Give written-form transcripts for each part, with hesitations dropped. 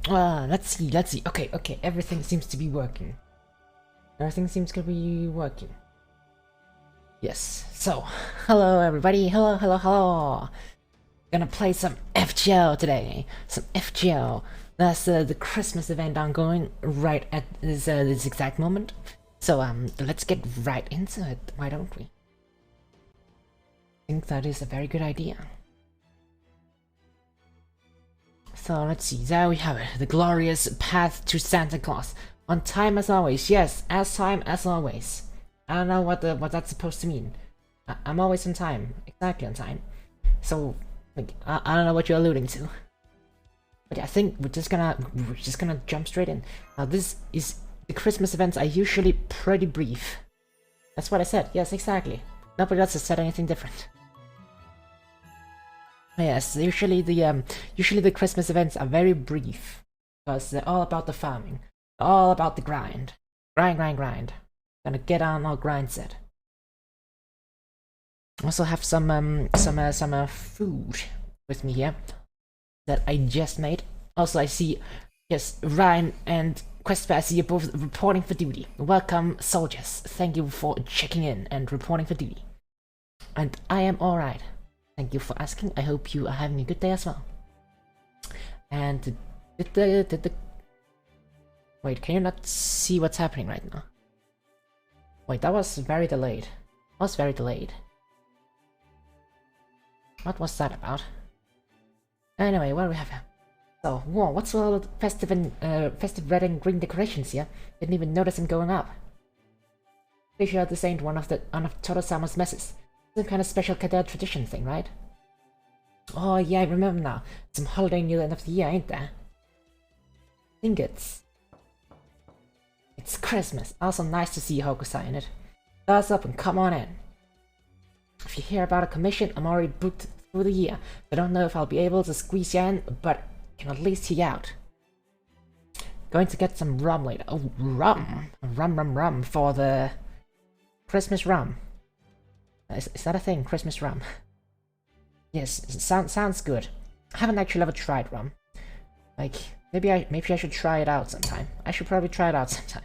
Let's see. Okay, everything seems to be working. Everything seems to be working. Yes, so, hello everybody, hello. Gonna play some FGO today. Some FGO. That's the Christmas event ongoing right at this exact moment. So, let's get right into it, why don't we? I think that is a very good idea. So let's see, there we have it, the glorious path to Santa Claus. On time as always, yes, as time as always. I don't know what that's supposed to mean. I'm always on time, exactly on time. So, like, I don't know what you're alluding to. But yeah, I think we're just gonna jump straight in. Now this is, the Christmas events are usually pretty brief. That's what I said, yes, exactly. Nobody else has said anything different. Yes, usually the Christmas events are very brief because they're all about the farming, all about the grind, grind. Gonna get on our grind set. Also have some food with me here that I just made. Also, I see, yes, Ryan and Questpass, you're both reporting for duty. Welcome, soldiers. Thank you for checking in and reporting for duty. And I am alright. Thank you for asking. I hope you are having a good day as well. And did the wait, can you not see what's happening right now? Wait, that was very delayed. That was very delayed. What was that about? Anyway, what do we have here? So, whoa, what's all the festive red and green decorations here? Didn't even notice them going up. Pretty sure this ain't one of Total Summer's messes. Some kind of special cadet tradition thing, right? Oh yeah, I remember now. Some holiday near the end of the year, ain't there? I think it's Christmas. Also nice to see Hokusai in it. Doors up and come on in. If you hear about a commission, I'm already booked through the year. I don't know if I'll be able to squeeze you in, but can at least hear you out. Going to get some rum later. Oh, rum! Rum for the Christmas rum. Is that a thing? Christmas rum? Yes, sounds good. I haven't actually ever tried rum. Like, maybe I should try it out sometime. I should probably try it out sometime.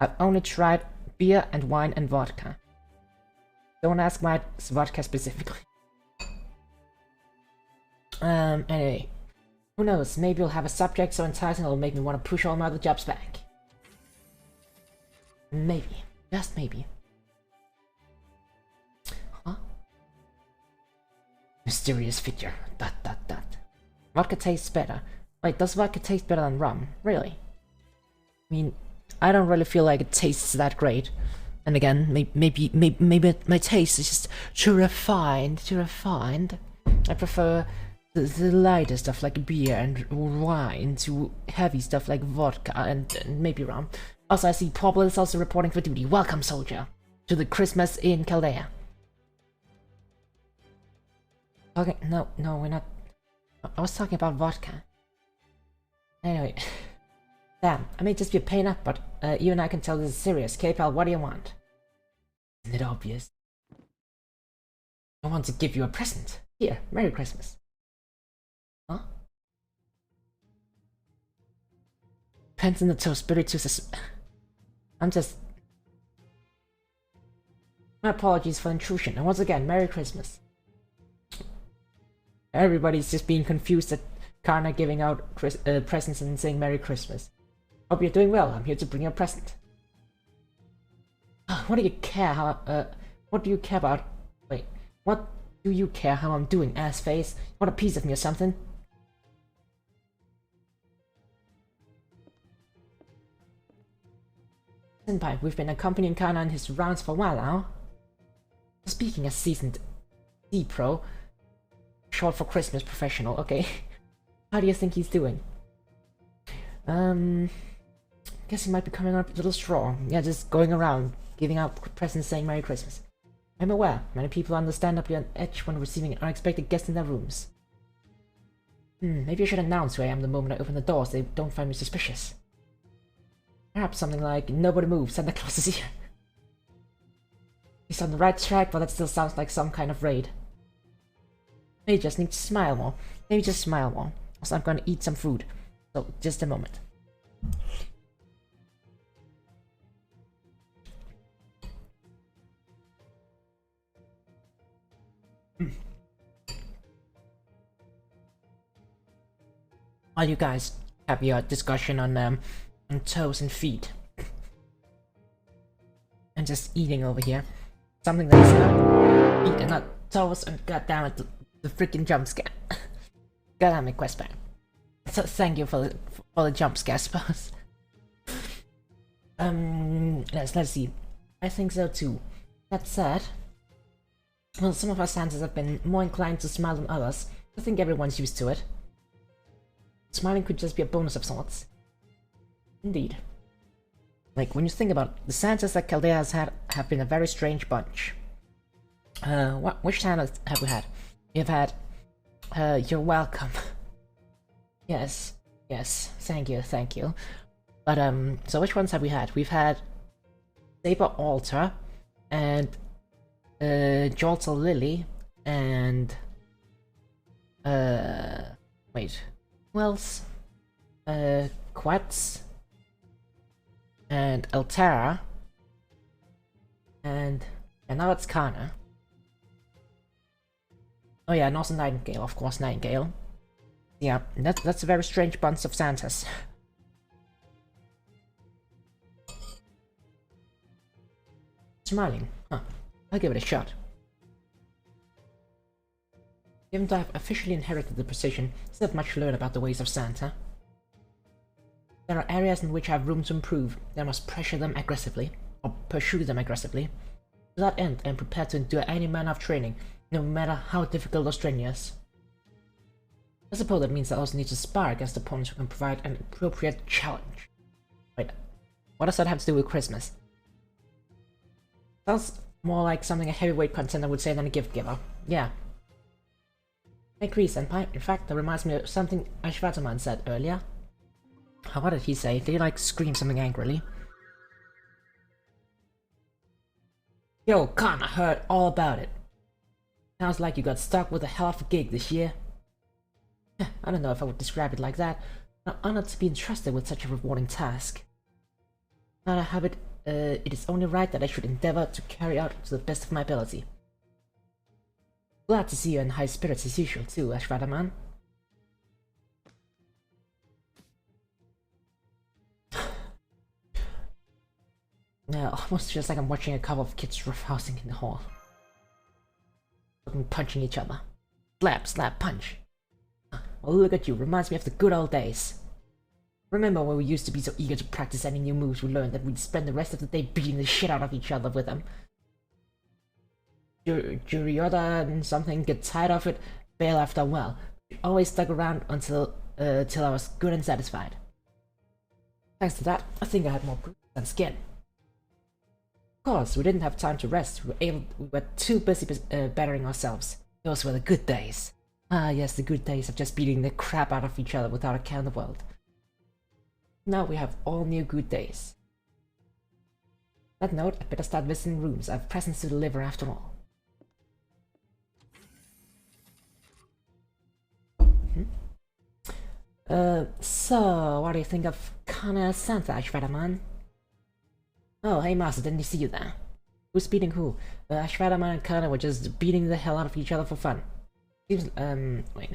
I've only tried beer and wine and vodka. Don't ask my vodka specifically. Anyway. Who knows, maybe we'll have a subject so enticing it'll make me want to push all my other jobs back. Maybe. Just maybe. Mysterious figure. ... Vodka tastes better. Wait, does vodka taste better than rum? Really? I mean, I don't really feel like it tastes that great. And again, maybe my taste is just too refined. I prefer the lighter stuff like beer and wine to heavy stuff like vodka and maybe rum. Also, I see Pobble is also reporting for duty. Welcome, soldier, to the Christmas in Chaldea. Okay, no, we're not. I was talking about vodka. Anyway. Damn, I may just be a pain up, but even I can tell this is serious. K-Pal, what do you want? Isn't it obvious? I want to give you a present. Here, Merry Christmas. Huh? Pence in the toe, spiritus. I'm just... My apologies for the intrusion, and once again, Merry Christmas. Everybody's just being confused at Karna giving out presents and saying Merry Christmas. Hope you're doing well. I'm here to bring you a present. What do you care how, what do you care about? Wait, what do you care how I'm doing, ass face? Want a piece of me or something? Senpai, we've been accompanying Kana on his rounds for a while now. Speaking as seasoned C-Pro, short for Christmas professional, okay. How do you think he's doing? Guess he might be coming up a little strong. Yeah, just going around, giving out presents saying Merry Christmas. I'm aware, many people are understandably on edge when receiving an unexpected guest in their rooms. Maybe I should announce who I am the moment I open the door so they don't find me suspicious. Perhaps something like, nobody move, Santa Claus is here. He's on the right track, but that still sounds like some kind of raid. Maybe just need to smile more. Maybe just smile more. Also, I'm gonna eat some food. So, just a moment. While you guys have your discussion on toes and feet, and just eating over here, something that's not feet and not toes, and goddammit, the freaking jump scare. Goddammit, quest back. So thank you for the jump scare, I suppose. Let's see. I think so too. That said, well, some of our Santas have been more inclined to smile than others. I think everyone's used to it. Smiling could just be a bonus of sorts. Indeed. Like, when you think about it, the Santas that Chaldea has had have been a very strange bunch. Which Santas have we had? We've had, you're welcome. Yes, thank you. But, so which ones have we had? We've had Saber Altar, and, Jolter Lily, and, wait, who else? Quetz, and Altera, and now it's Kana. Oh yeah, and also Nightingale, of course, Nightingale. Yeah, that's a very strange bunch of Santas. Smiling, huh? I'll give it a shot. Even though I've officially inherited the position, I still have much to learn about the ways of Santa. There are areas in which I have room to improve, and I must pressure them aggressively, or pursue them aggressively. To that end, I am prepared to endure any manner of training, no matter how difficult or strenuous. I suppose that means I also need to spar against opponents who can provide an appropriate challenge. Wait, what does that have to do with Christmas? Sounds more like something a heavyweight contender would say than a gift giver. Yeah. I agree, Senpai. In fact, that reminds me of something Ashwataman said earlier. What did he say? Did he like scream something angrily? Yo, Con, I heard all about it. Sounds like you got stuck with a hell of a gig this year. I don't know if I would describe it like that. I'm honored to be entrusted with such a rewarding task. Now I have it, it is only right that I should endeavor to carry out to the best of my ability. Glad to see you in high spirits as usual too, Ashwataman. Yeah, almost feels like I'm watching a couple of kids roughhousing in the hall. Punching each other. Slap, slap, punch. Well, look at you, reminds me of the good old days. Remember when we used to be so eager to practice any new moves we learned that we'd spend the rest of the day beating the shit out of each other with them? Jurioda and something get tired of it, bail after a while. We always stuck around until till I was good and satisfied. Thanks to that, I think I had more bruises than skin. Of course, we didn't have time to rest. We were too busy bettering ourselves. Those were the good days. Ah yes, the good days of just beating the crap out of each other without a care in the world. Now we have all new good days. On that note, I better start visiting rooms. I have presents to deliver after all. So, what do you think of Kana Santa, Ashwataman? Oh, hey Master, didn't you see you there? Who's beating who? Ashwataman and Kana were just beating the hell out of each other for fun. Seems, wait.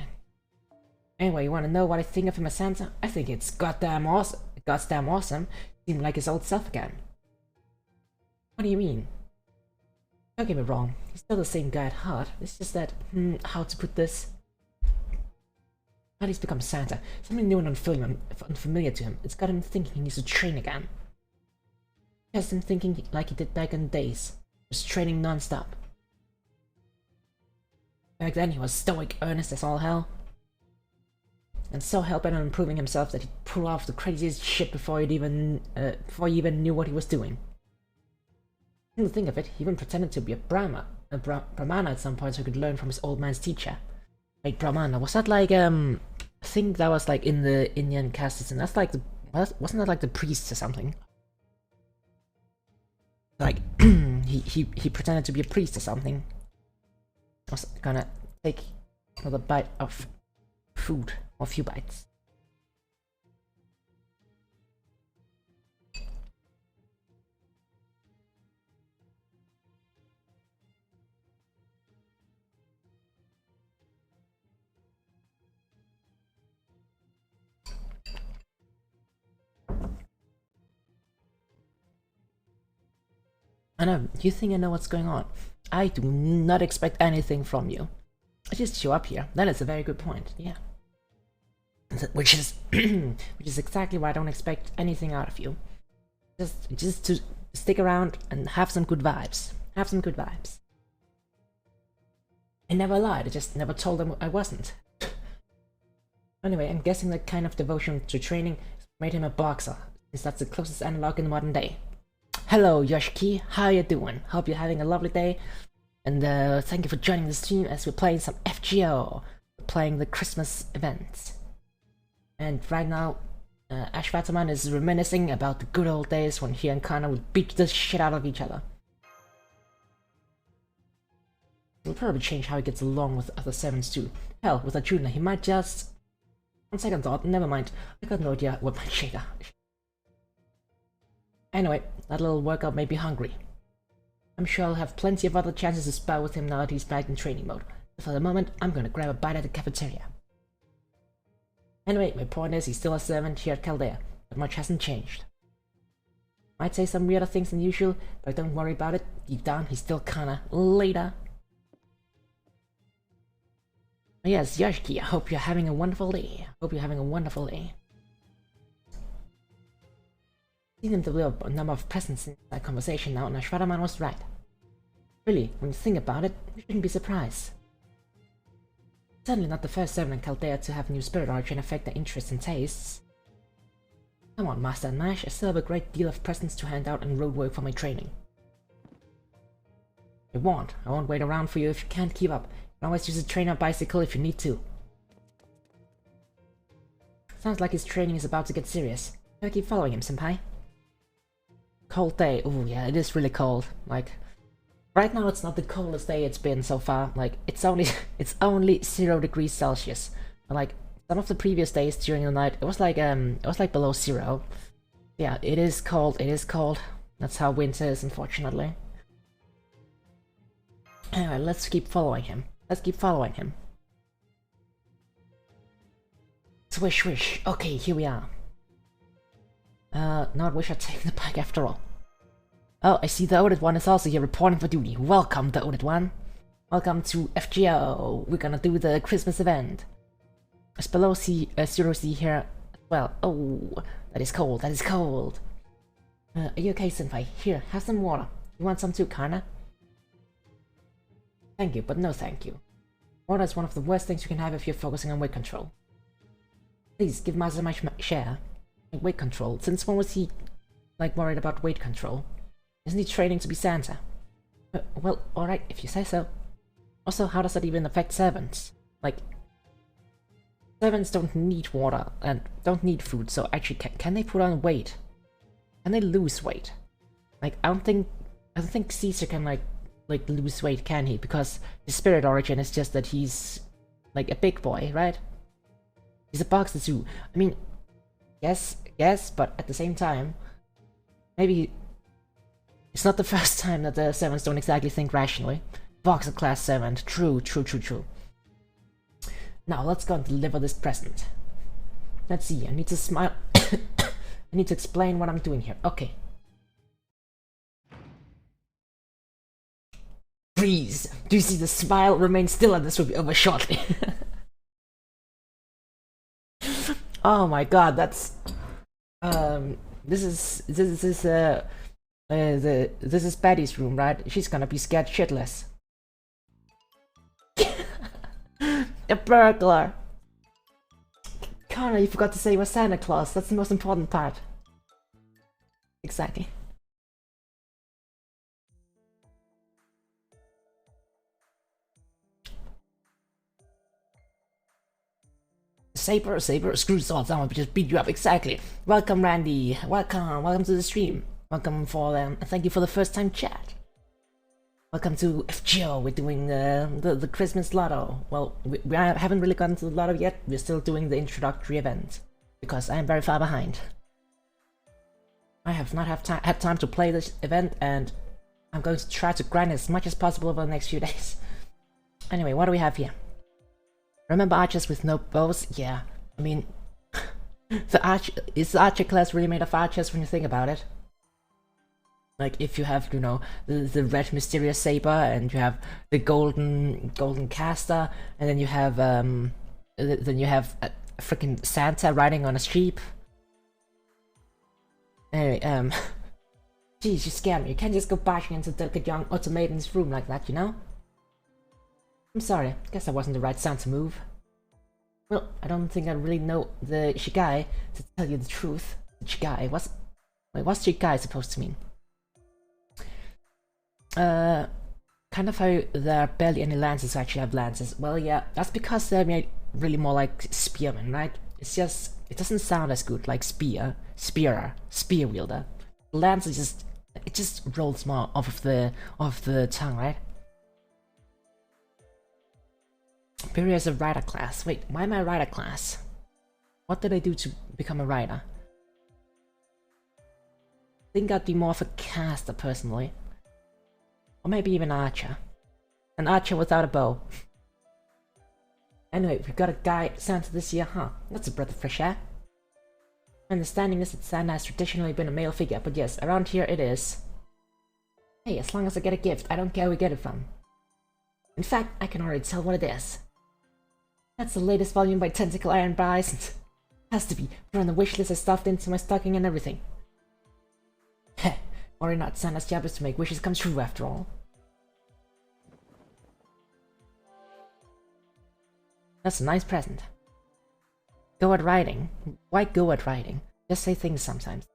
Anyway, you wanna know what I think of him as Santa? I think it's goddamn awesome. Seemed like his old self again. What do you mean? Don't get me wrong, he's still the same guy at heart. It's just that, how to put this? How he's become Santa. Something new and unfamiliar to him. It's got him thinking he needs to train again. It has him thinking like he did back in the days. Just training non-stop. Back then he was stoic, earnest as all hell. And so hell-bent on improving himself that he'd pull off the craziest shit before he even knew what he was doing. Come to think of it, he even pretended to be a Brahmana at some point so he could learn from his old man's teacher. Like Brahmana, was that like I think that was like in the Indian castes, and that's like wasn't that like the priests or something? Like he pretended to be a priest or something. I was gonna take another bite of food, or a few bites. I know, you think I know what's going on. I do not expect anything from you. I just show up here. That is a very good point, yeah. Which is which is exactly why I don't expect anything out of you. Just to stick around and have some good vibes. Have some good vibes. I never lied, I just never told them I wasn't. Anyway, I'm guessing that kind of devotion to training made him a boxer, since that's the closest analog in the modern day. Hello, Yoshiki, how you doing? Hope you're having a lovely day. And thank you for joining the stream as we're playing some FGO. We're playing the Christmas event. And right now, Ashwataman is reminiscing about the good old days when he and Kana would beat the shit out of each other. He'll probably change how he gets along with other sevens too. Hell, with Arjuna, he might just... On second thought, never mind. I got no idea what might shake out. Anyway, that little workout made me hungry. I'm sure I'll have plenty of other chances to spar with him now that he's back in training mode. But for the moment, I'm gonna grab a bite at the cafeteria. Anyway, my point is he's still a servant here at Chaldea, but much hasn't changed. Might say some weirder things than usual, but don't worry about it. Deep down, he's still kinda later. Yes, Yoshiki, I hope you're having a wonderful day. Hope you're having a wonderful day. Seen him deliver a number of presents in that conversation now, and Ashwataman was right. Really, when you think about it, you shouldn't be surprised. Certainly not the first servant in Chaldea to have new spirit origin affect their interests and tastes. Come on, Master and Mash, I still have a great deal of presents to hand out and road work for my training. I won't wait around for you if you can't keep up. You can always use a trainer bicycle if you need to. Sounds like his training is about to get serious. Gotta keep following him, senpai. Cold day. Ooh, yeah, it is really cold. Like, right now it's not the coldest day it's been so far. Like, it's only 0 degrees Celsius. But like, some of the previous days during the night, it was like below 0. Yeah, it is cold. It is cold. That's how winter is, unfortunately. Anyway, let's keep following him. Let's keep following him. Swish, swish. Okay, here we are. Not wish I'd taken the bike after all. Oh, I see the Oded one is also here reporting for duty. Welcome, the Oded one. Welcome to FGO. We're gonna do the Christmas event. As below Zero C here as well. Oh, that is cold, that is cold. Are you okay, senpai? Here, have some water. You want some too, Kana? Thank you, but no thank you. Water is one of the worst things you can have if you're focusing on weight control. Please, give Master my share. Like weight control. Since when was he, like, worried about weight control? Isn't he training to be Santa? Well, alright, if you say so. Also, how does that even affect servants? Like, servants don't need water and don't need food, so actually, can they put on weight? Can they lose weight? Like, I don't think Caesar can, like lose weight, can he? Because his spirit origin is just that he's, like, a big boy, right? He's a boxer too. I mean, yes, but at the same time, maybe it's not the first time that the servants don't exactly think rationally. Boxer class servant, true. Now let's go and deliver this present. Let's see, I need to smile. I need to explain what I'm doing here. Okay. Freeze! Do you see the smile? Remain still and this will be over shortly. Oh my god, that's... This is Betty's room, right? She's gonna be scared shitless. A burglar! Connor, you forgot to say you were Santa Claus. That's the most important part. Exactly. Saber, screw swords, I want to just beat you up, exactly. Welcome, Randy. Welcome to the stream. Welcome for thank you for the first time chat. Welcome to FGO. We're doing the Christmas lotto. Well, we haven't really gotten to the lotto yet. We're still doing the introductory event because I am very far behind. I have not had time to play this event, and I'm going to try to grind as much as possible over the next few days. Anyway, what do we have here? Remember archers with no bows? Yeah, I mean, is the archer class really made of archers when you think about it? Like if you have, you know, the red mysterious saber, and you have the golden caster, and then you have a freaking Santa riding on a sheep. Anyway, geez, you scared me. You can't just go bashing into delicate young automaton's room like that, you know? I'm sorry, guess that wasn't the right Santa move. Well, I don't think I really know the Shigai, to tell you the truth. Shigai, what's Shigai supposed to mean? Kind of how there are barely any lancers who actually have lances. Well, yeah, that's because they're really more like spearmen, right? It's just, it doesn't sound as good like spear wielder. Lance is just, it just rolls more off of the tongue, right? Period is a rider class. Wait, why am I a rider class? What did I do to become a rider? I think I'd be more of a caster personally. Or maybe even archer. An archer without a bow. Anyway, we've got a guy Santa this year, huh? That's a breath of fresh air. My understanding is that Santa has traditionally been a male figure, but yes, around here it is. Hey, as long as I get a gift, I don't care where we get it from. In fact, I can already tell what it is. That's the latest volume by Tentacle Iron Bryce. Has to be, put on the wish list I stuffed into my stocking and everything. Heh, or not, Santa's job is to make wishes come true after all. That's a nice present. Go at writing? Why go at writing? Just say things sometimes.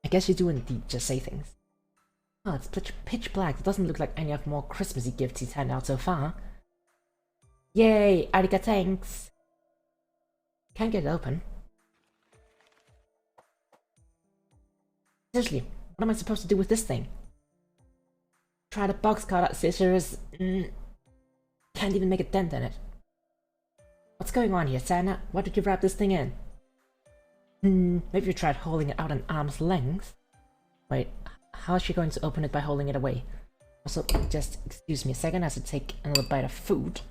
I guess you do indeed just say things. Oh, it's pitch black. It doesn't look like any of the more Christmassy gifts he's handed out so far. Yay! Ariga thanks! Can't get it open. Seriously, what am I supposed to do with this thing? Try the box cutter scissors. Can't even make a dent in it. What's going on here, Santa? Why did you wrap this thing in? Maybe you tried holding it out an arm's length? Wait, how is she going to open it by holding it away? Also, just excuse me a second as I take another bite of food.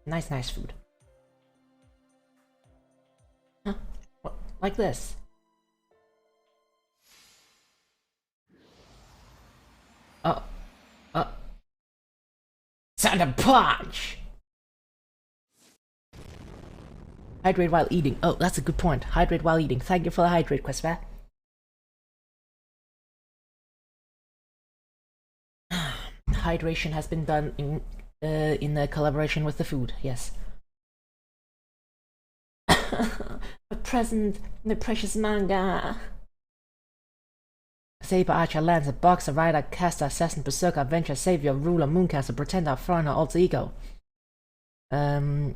Nice food. Huh? What? Like this? Santa punch! Hydrate while eating. Oh, that's a good point. Hydrate while eating. Thank you for the hydrate, Questbear. Hydration has been done in collaboration with the food, yes. A present, the precious manga. Saber, Archer, Lancer, Boxer, Rider, Caster, Assassin, Berserker, Adventure, Savior, Ruler, Mooncaster, Pretender, Foreigner, Alter Ego. You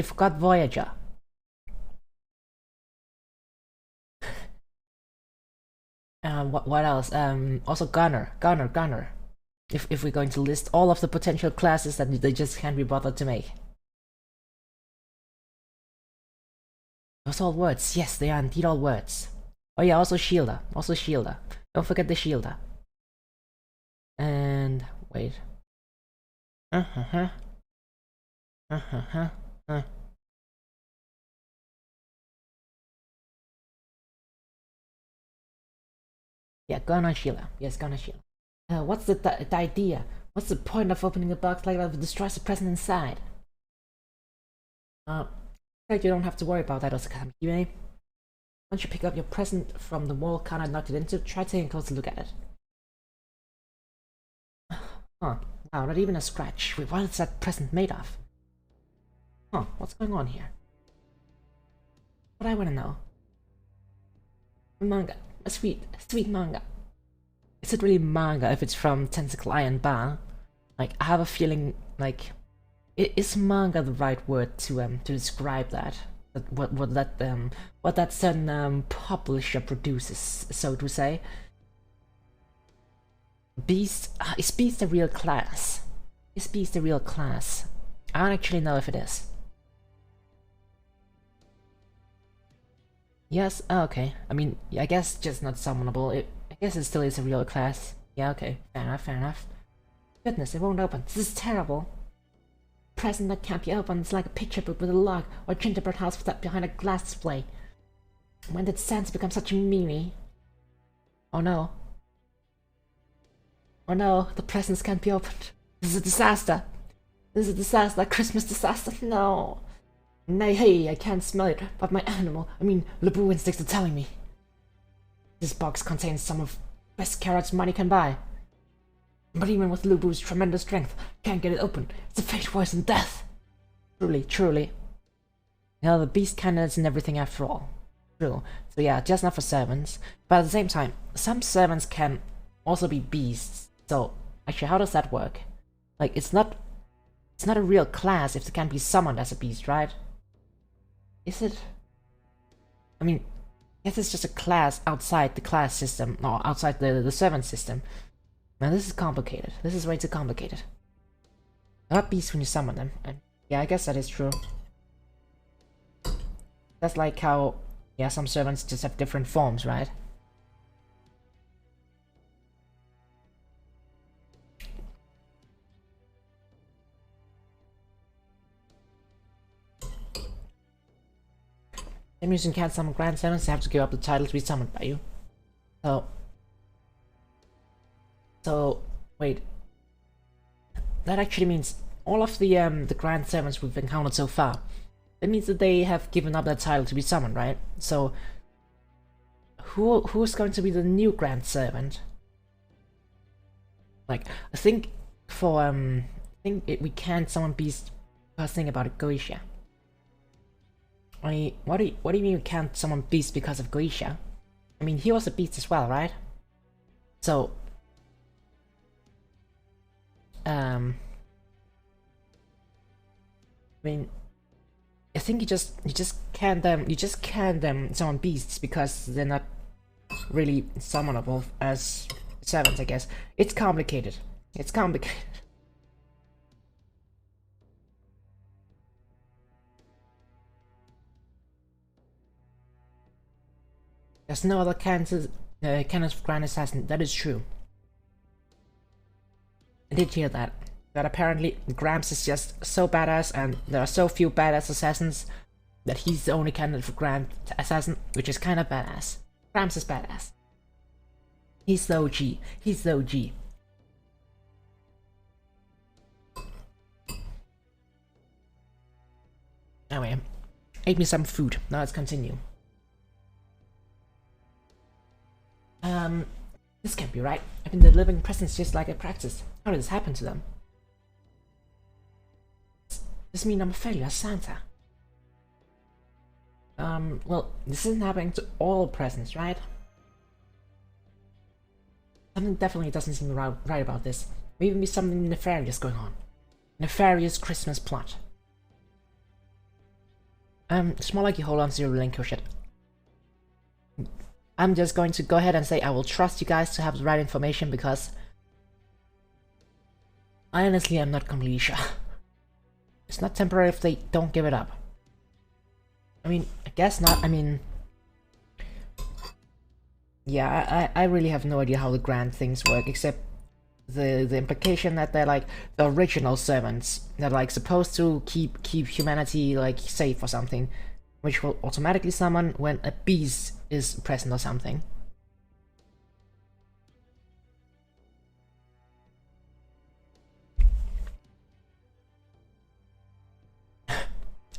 forgot Voyager. What else? Also Gunner. If we're going to list all of the potential classes that they just can't be bothered to make. Those all words. Yes, they are indeed all words. Oh yeah, also Shielder. Don't forget the Shielder. And wait. Yeah, Gunner Shielder. Yes, Gunner Shielder. What's the idea? What's the point of opening a box like that if it destroys the present inside? You don't have to worry about that, Osakami. Once you pick up your present from the wall Kana knocked it into, try taking a closer look at it. Huh. Wow, not even a scratch. Wait, what is that present made of? Huh, what's going on here? What I wanna know. A manga. A sweet manga. Is it really manga if it's from Tentacle Iron Bar? Like, I have a feeling, like, is manga the right word to describe that? What that certain publisher produces, so to say. Beast is Beast a real class? Is Beast a real class? I don't actually know if it is. Yes, okay. I mean, I guess just not summonable. I guess it still is a real class. Yeah, okay. Fair enough. Goodness, it won't open. This is terrible. present that can't be opened. It's like a picture book with a lock, or a gingerbread house behind a glass display. When did Santa become such a meanie? Oh no. Oh no, the presents can't be opened. This is a disaster. This is a disaster, a Christmas disaster. No. Nay, hey, I can't smell it, but my Lebu instincts are telling me. This box contains some of the best carrots money can buy. But even with Lubu's tremendous strength, can't get it open. It's a fate worse than death. Truly, truly. You know, the beast cannon and everything after all. True. So yeah, just not for servants. But at the same time, some servants can also be beasts. So, actually, how does that work? Like, it's not a real class if they can be summoned as a beast, right? Is it? I mean, yes, it's just a class outside the class system, or outside the servant system. Now this is complicated. This is way too complicated. They're not beasts when you summon them, and yeah, I guess that is true. That's like how, yeah, some servants just have different forms, right? That means you can't summon grand servants, they have to give up the title to be summoned by you. So, wait. That actually means all of the grand servants we've encountered so far. That means that they have given up their title to be summoned, right? So, who's going to be the new grand servant? Like, I think for we can't summon beast. First thing about it, Goetia. What do you mean we can't summon beast because of Goetia? I mean, he was a beast as well, right? So, I mean, I think you just can't summon beasts because they're not really summonable as servants, I guess. It's complicated. It's complicated. There's no other canons of Grand Assassin. That is true. I did hear that. That apparently Grams is just so badass, and there are so few badass assassins that he's the only candidate for Grand Assassin, which is kind of badass. Grams is badass. He's the OG. He's the OG. Anyway, ate me some food. Now let's continue. This can't be right. I've been delivering presents just like I practiced. How did this happen to them? Does this mean I'm a failure as Santa? Well, this isn't happening to all presents, right? Something definitely doesn't seem right about this. Maybe there's something nefarious going on. Nefarious Christmas plot. It's more like you hold on to your relinquish it. I'm just going to go ahead and say I will trust you guys to have the right information because I honestly am not completely sure. It's not temporary if they don't give it up. I mean, I guess not. I mean, yeah, I really have no idea how the grand things work, except the implication that they're like the original servants. They're like supposed to keep humanity like safe or something, which will automatically summon when a beast is present or something.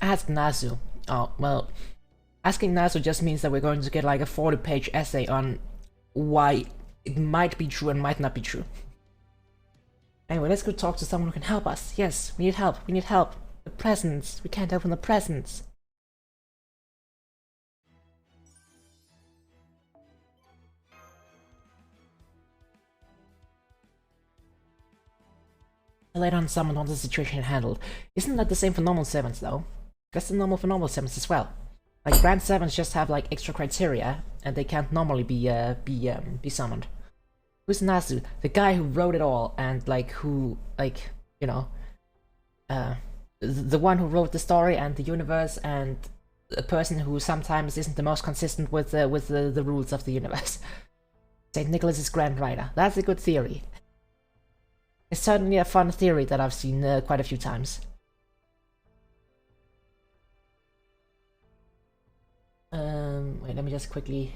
Ask Nasu. Oh, well, asking Nasu just means that we're going to get like a 40-page essay on why it might be true and might not be true. Anyway, let's go talk to someone who can help us. Yes, we need help. We need help. The presents. We can't open the presents. Later on, someone wants the situation handled. Isn't that the same for normal servants, though? That's the normal for normal servants as well. Like, grand servants just have, like, extra criteria, and they can't normally be summoned. Who's Nasu? The guy who wrote it all, and, like, who, like, you know, the one who wrote the story and the universe, and a person who sometimes isn't the most consistent with the rules of the universe. St. Nicholas's Grand Rider. That's a good theory. It's certainly a fun theory that I've seen quite a few times. Wait, let me just quickly...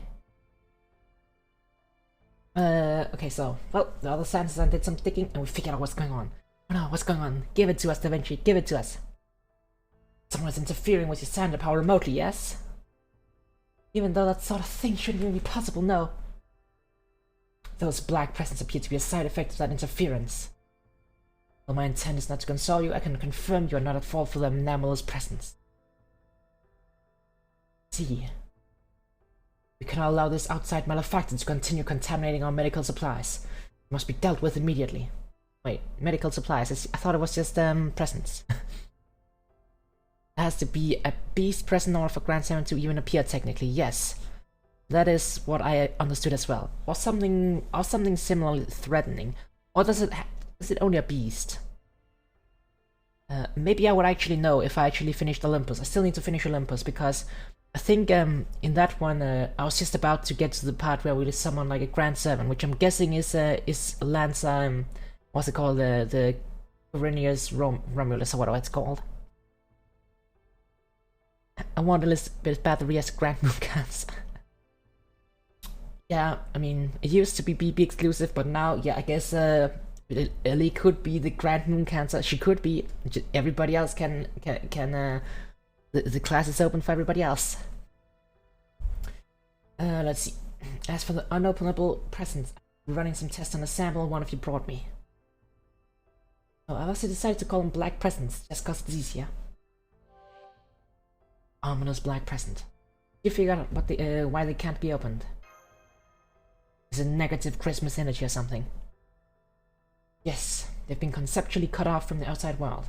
okay, so, well, the other Santas did some digging and we figured out what's going on. Oh no, what's going on? Give it to us, Da Vinci, give it to us. Someone's interfering with your Santa power remotely, yes? Even though that sort of thing shouldn't even be possible, no. Those black presents appear to be a side effect of that interference. While my intent is not to console you, I can confirm you are not at fault for the anomalous presence. See. We cannot allow this outside malefactor to continue contaminating our medical supplies. It must be dealt with immediately. Wait, medical supplies? I thought it was just, presents. There has to be a beast present in order for Grand 7 to even appear technically, yes. That is what I understood as well. Or something similarly threatening. Or is it only a beast? Maybe I would actually know if I actually finished Olympus. I still need to finish Olympus because I think in that one I was just about to get to the part where we summon like a Grand 7, which I'm guessing is Lanza, what's it called, the Quirinius Romulus or whatever it's called. I want a little bit battery as Grand Moon Cancer. Yeah, I mean, it used to be BB exclusive, but now, yeah, I guess Ellie could be the Grand Moon Cancer. She could be. Everybody else can the class is open for everybody else. Let's see. As for the unopenable presents, I'm running some tests on a sample one of you brought me. Oh, I also decided to call them black presents, just cause it's easier. Ominous black present. You figure out what why they can't be opened. Is a negative Christmas energy or something? Yes, they've been conceptually cut off from the outside world.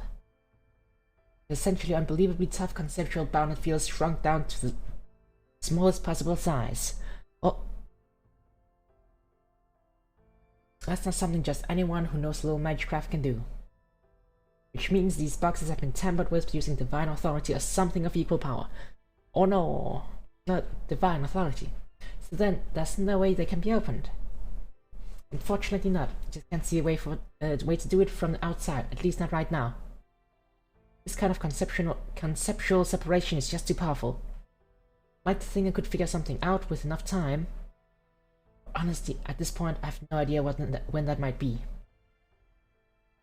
The essentially unbelievably tough conceptual bounded field shrunk down to the smallest possible size. Oh, that's not something just anyone who knows a little magicraft can do. Which means these boxes have been tampered with using divine authority or something of equal power. Oh no, not divine authority. So then, there's no way they can be opened. Unfortunately not. I just can't see a way to do it from the outside, at least not right now. This kind of conceptual separation is just too powerful. I'd like to think I could figure something out with enough time. Honestly, at this point, I have no idea when that might be.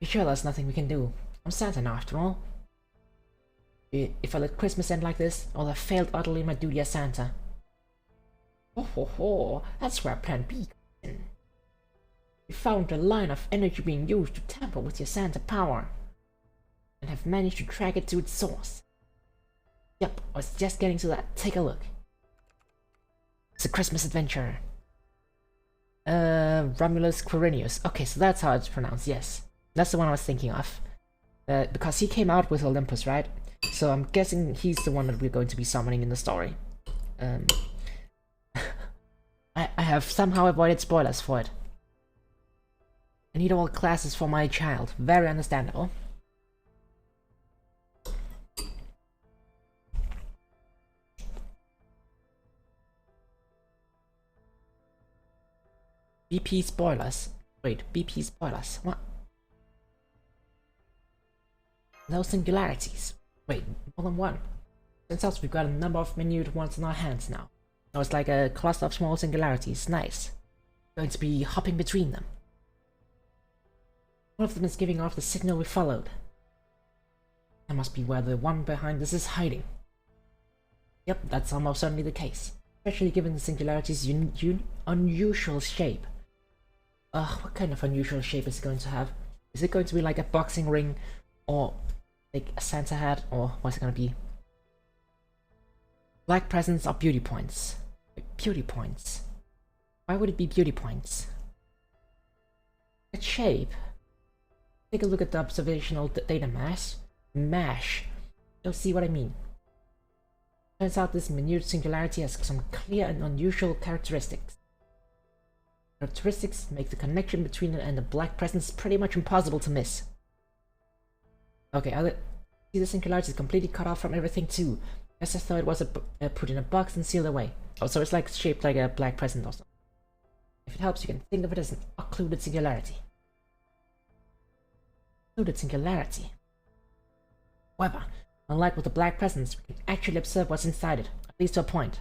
You sure there's nothing we can do? I'm Santa now, after all. If I let Christmas end like this, I'll have failed utterly in my duty as Santa. Oh ho ho, that's where Plan B comes in. We found a line of energy being used to tamper with your Santa power, and have managed to track it to its source. Yep, I was just getting to that. Take a look. It's a Christmas adventure. Romulus Quirinius. Okay, so that's how it's pronounced, yes. That's the one I was thinking of. Because he came out with Olympus, right? So I'm guessing he's the one that we're going to be summoning in the story. I have somehow avoided spoilers for it. I need all classes for my child. Very understandable. BP spoilers. Wait, BP spoilers. What? No singularities. Wait, more than one. Turns out we've got a number of minute ones in our hands now. So it's like a cluster of small singularities. Nice. Going to be hopping between them. One of them is giving off the signal we followed. That must be where the one behind this is hiding. Yep, that's almost certainly the case. Especially given the singularity's unusual shape. What kind of unusual shape is it going to have? Is it going to be like a boxing ring? Or like a Santa hat? Or what's it going to be? Black presents are beauty points. Beauty points? Why would it be beauty points? That shape? Take a look at the observational data mash. You'll see what I mean. Turns out this minute singularity has some clear and unusual characteristics. Characteristics make the connection between it and the black presence pretty much impossible to miss. Okay, see, the singularity is completely cut off from everything too. As I thought it was put in a box and sealed away. Oh, so it's like shaped like a black present or something. If it helps, you can think of it as an occluded singularity. Occluded singularity. However, unlike with the black presence, we can actually observe what's inside it, at least to a point.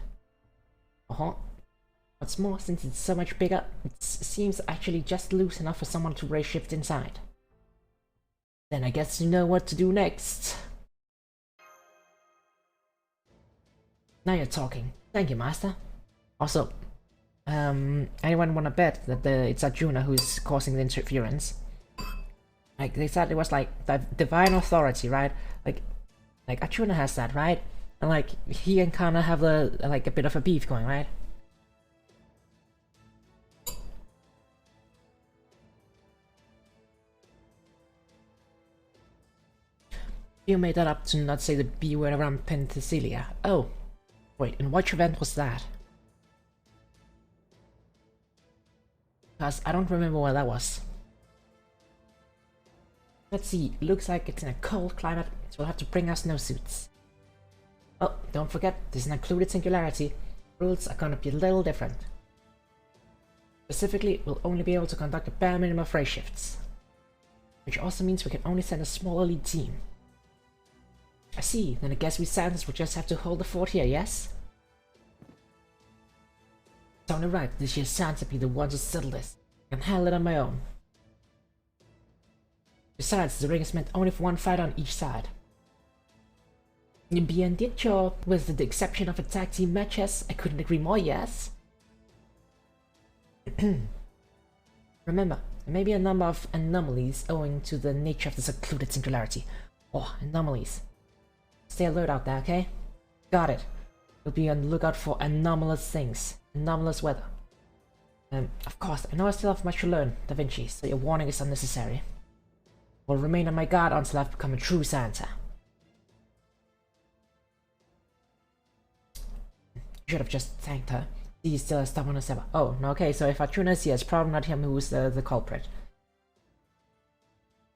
What's more, since it's so much bigger, it seems actually just loose enough for someone to ray shift inside. Then I guess you know what to do next. Now you're talking. Thank you, Master. Also, anyone wanna bet that it's Arjuna who's causing the interference? Like, they said it was like the divine authority, right? Like Arjuna has that, right? And like, he and Kana have a bit of a beef going, right? You made that up to not say the B word around Penthesilea. Oh, wait, and which event was that? Because I don't remember where that was. Let's see, looks like it's in a cold climate, so we'll have to bring our snowsuits. Oh, don't forget, this is an included singularity. Rules are gonna be a little different. Specifically, we'll only be able to conduct a bare minimum of ray shifts. Which also means we can only send a small elite team. I see, then I guess we Santas will just have to hold the fort here, yes? It's only right that this year's Santa be the one to settle this. I can handle it on my own. Besides, the ring is meant only for one fight on each side. Bien dicho, with the exception of a tag team matches, I couldn't agree more, yes? Remember, there may be a number of anomalies owing to the nature of the secluded singularity. Oh, anomalies. Stay alert out there, okay? Got it. We'll be on the lookout for anomalous things. Anomalous weather. Of course, I know I still have much to learn, Da Vinci, so your warning is unnecessary. Will remain on my guard until I've become a true Santa. Should have just thanked her. She's still as stubborn as ever. Oh, okay, so if Arjuna is here, it's probably not him who's the culprit.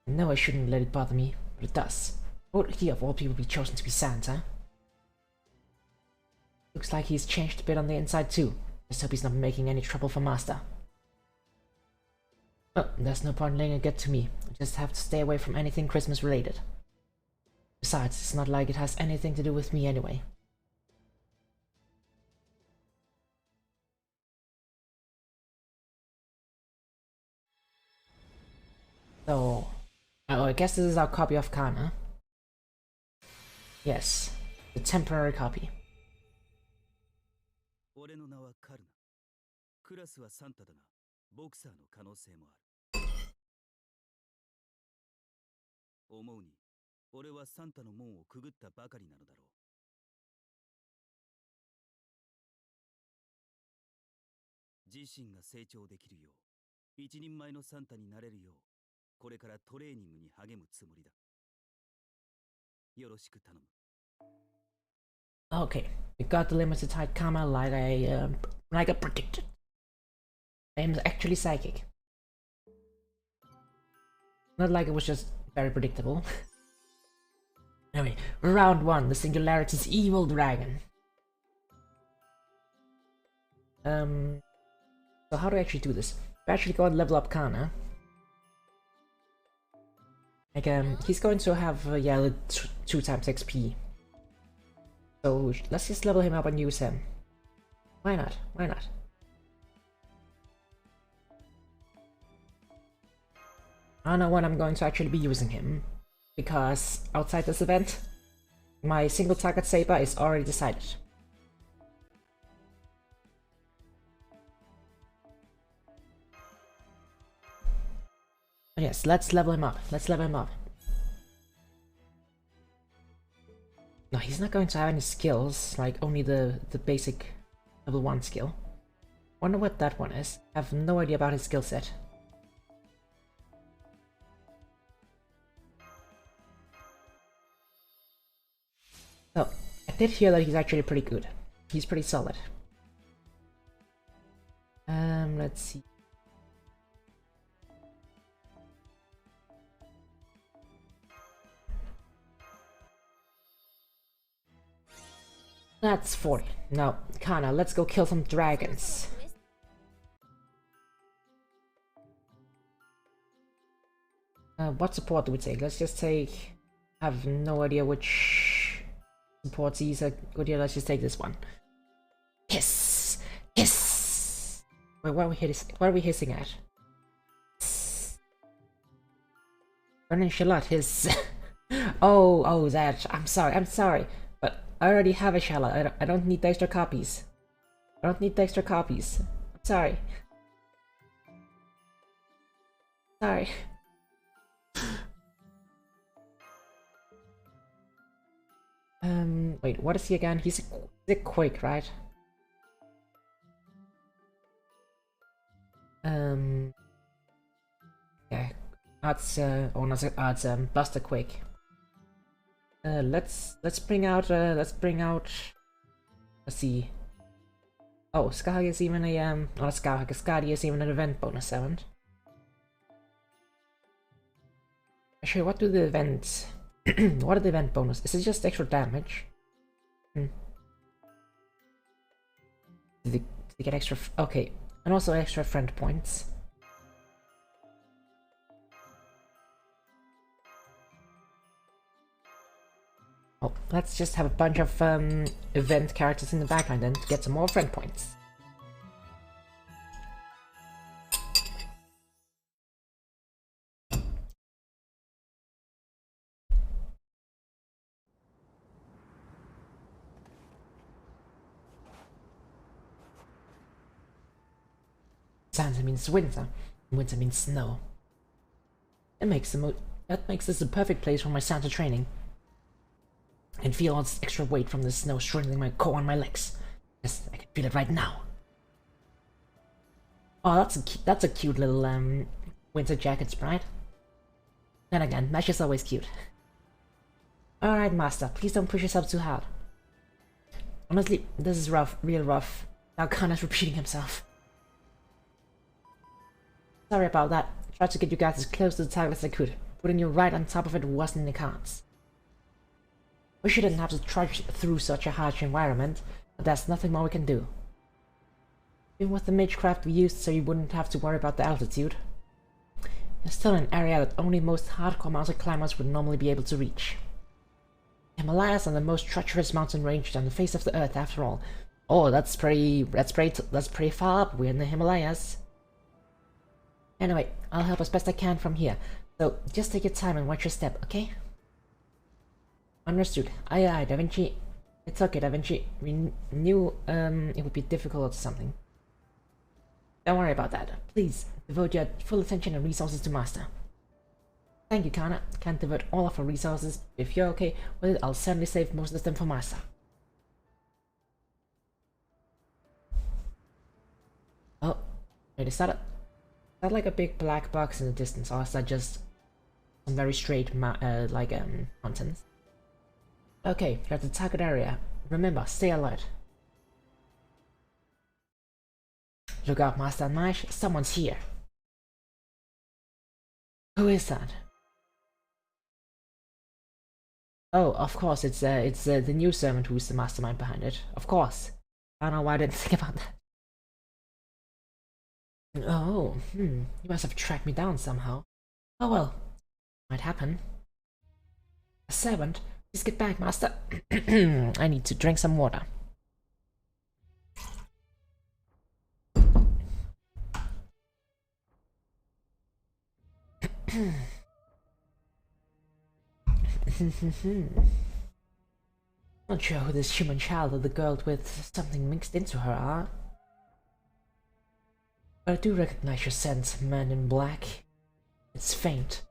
No, I shouldn't let it bother me, but it does. Would he of all people be chosen to be Santa? Looks like he's changed a bit on the inside too. Just hope he's not making any trouble for Master. Oh, there's no point letting it get to me. I just have to stay away from anything Christmas related. Besides, it's not like it has anything to do with me anyway. So, oh, I guess this is our copy of Kana. Yes, the temporary copy. 俺の名はカルナ。クラスはサンタだが、ボクサーの可能性もある。思うに、俺はサンタの門をくぐったばかりなのだろう。自身が成長できるよう、一人前のサンタになれるよう、これからトレーニングに励むつもりだ。よろしく頼む。Okay, we got the limited height karma like I predicted. I am actually psychic. Not like it was just very predictable. Anyway, round 1, the Singularity's evil dragon. So how do I actually do this? We actually go and level up Kana. Like, he's going to have, yeah, 2 times XP. So let's just level him up and use him. Why not? Why not? I don't know when I'm going to actually be using him, because outside this event, my single target saber is already decided. But yes, let's level him up. Let's level him up. No, he's not going to have any skills, like only the basic level 1 skill. Wonder what that one is. I have no idea about his skill set. Oh, I did hear that he's actually pretty good. He's pretty solid. Let's see. That's 40. Now, Kana, let's go kill some dragons. What support do we take? Let's just take... I have no idea which supports these are good here. Let's just take this one. Yes! Wait, what are we hissing at? Burning shallot, his... oh, that. I'm sorry. But I already have a shallot. I don't need the extra copies. I'm sorry. Wait, what is he again? He's a Quake, right? Yeah, that's Buster Quake. Let's bring out, let's see. Oh, Sky is even a, not Skadi is even an event bonus, 7. Actually, what do the events, what are the event bonus? Is it just extra damage? Did they get extra, okay, and also extra friend points. Oh, let's just have a bunch of event characters in the background then to get some more friend points. Santa means winter, and winter means snow. That makes this the perfect place for my Santa training. I can feel all this extra weight from the snow strangling my core and my legs. Yes, I can feel it right now. Oh, that's a cute little winter jacket sprite. Then again, that's just always cute. Alright, Master, please don't push yourself too hard. Honestly, this is rough, real rough. Now Kana's repeating himself. Sorry about that. I tried to get you guys as close to the target as I could. Putting you right on top of it wasn't in the cards. We shouldn't have to trudge through such a harsh environment, but there's nothing more we can do. Even with the magecraft we used so you wouldn't have to worry about the altitude. It's still an area that only most hardcore mountain climbers would normally be able to reach. The Himalayas are the most treacherous mountain range on the face of the earth after all. Oh, that's pretty far up. We're in the Himalayas. Anyway, I'll help as best I can from here. So just take your time and watch your step, okay? Understood. Aye, Da Vinci. It's okay, Da Vinci. We knew it would be difficult or something. Don't worry about that. Please, devote your full attention and resources to Master. Thank you, Kana. Can't devote all of our resources. If you're okay with it, I'll certainly save most of them for Master. Oh, wait, is that like a big black box in the distance, or is that just some very straight mountains? Okay, you're at the target area. Remember, stay alert. Look out, Master Nash, someone's here. Who is that? Oh, of course, it's the new servant who's the mastermind behind it. Of course. I don't know why I didn't think about that. Oh, you must have tracked me down somehow. Oh well, might happen. A servant? Please get back, Master. I need to drink some water. Not sure who this human child or the girl with something mixed into her are. But I do recognize your scent, man in black. It's faint.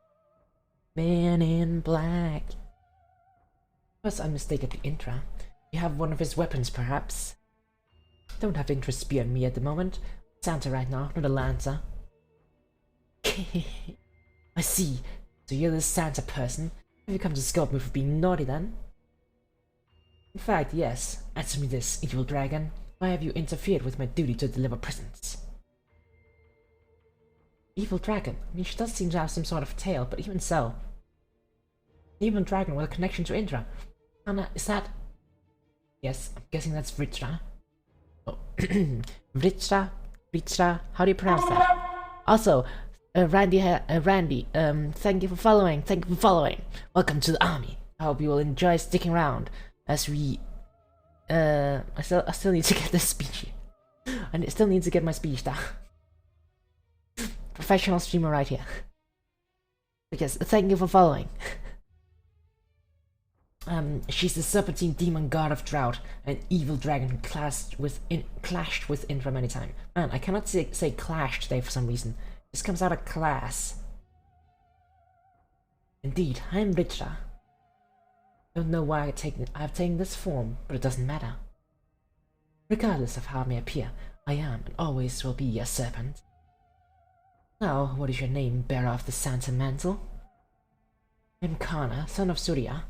Man in black. Was unmistakably Intra. You have one of his weapons, perhaps? Don't have interest spear on me at the moment. Santa right now, not a Lancer. I see. So you're the Santa person. Have you come to scold me for being naughty then? In fact, yes. Answer me this, evil dragon. Why have you interfered with my duty to deliver presents? Evil dragon? I mean, she does seem to have some sort of tail, but even so. Evil dragon with a connection to Indra. Anna, is that... Yes, I'm guessing that's Vritra. Oh. Vritra? How do you pronounce that? Also, Randy, thank you for following, Welcome to the army. I hope you will enjoy sticking around as we, I still need to get this speech. I still need to get my speech down. Professional streamer right here. Because thank you for following. She's the serpentine demon god of drought, an evil dragon who clashed with Indra many times. Man, I cannot say clash today for some reason. This comes out of class. Indeed, I am Ritra. Don't know why I've taken this form, but it doesn't matter. Regardless of how I may appear, I am and always will be a serpent. Now, what is your name, bearer of the Santa Mantle? I'm Kana, son of Surya.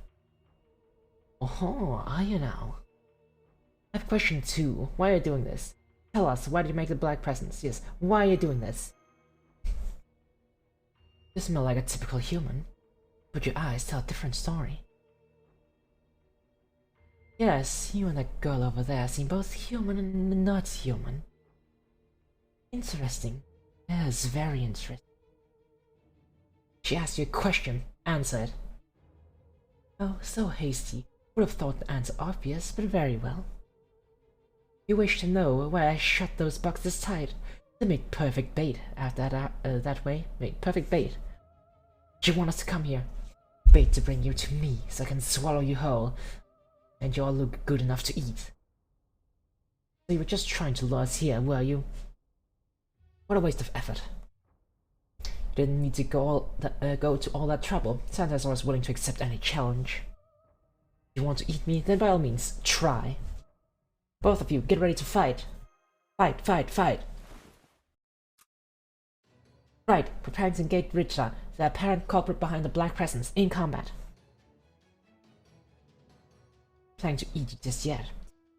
Oh, are you now? I have question 2. Why are you doing this? Tell us, why did you make the black presents? Yes, why are you doing this? You smell like a typical human, but your eyes tell a different story. Yes, you and that girl over there seem both human and not human. Interesting. Yes, very interesting. She asked you a question. Answer it. Oh, so hasty. Would have thought the answer obvious, but very well. You wish to know why I shut those boxes tight? They make perfect bait after that way. Make perfect bait. You want us to come here? Bait to bring you to me, so I can swallow you whole, and you all look good enough to eat. So you were just trying to lure us here, were you? What a waste of effort. You didn't need to go to all that trouble. Santa's always willing to accept any challenge. If you want to eat me, then by all means, try. Both of you, get ready to fight. Fight, fight, fight. Right, preparing to engage Ritra, the apparent culprit behind the black presence, in combat. Planning to eat you just yet.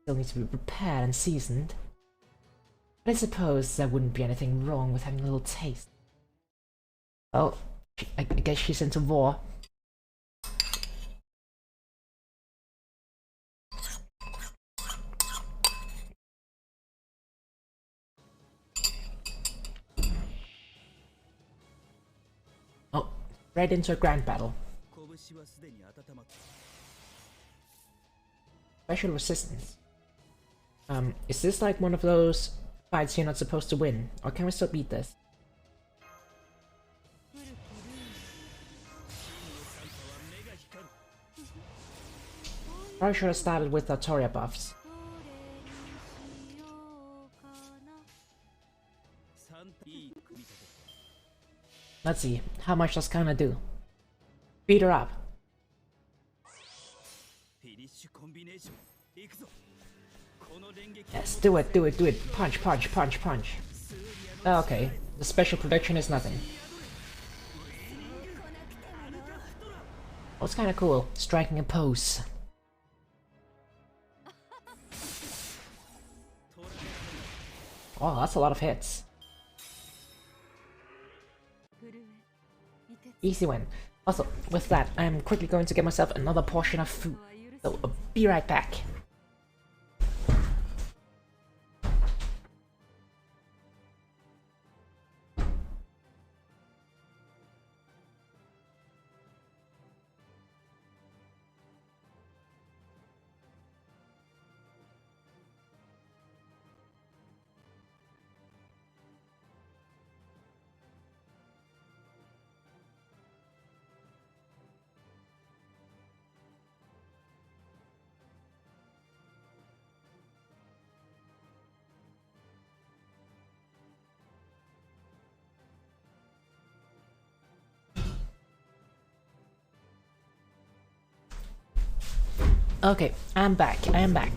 Still needs to be prepared and seasoned. But I suppose there wouldn't be anything wrong with having a little taste. Oh, I guess she's into war. Oh, right into a grand battle. Special resistance. Is this like one of those fights you're not supposed to win? Or can we still beat this? Probably should have started with the Toria buffs. Let's see, how much does Kana do? Beat her up. Yes, do it, do it, do it. Punch, punch, punch, punch. Okay, the special protection is nothing. Oh, it's kinda cool, striking a pose. Oh, that's a lot of hits. Easy win. Also, with that, I'm quickly going to get myself another portion of food. So, I'll be right back. Okay, I'm back. I am back.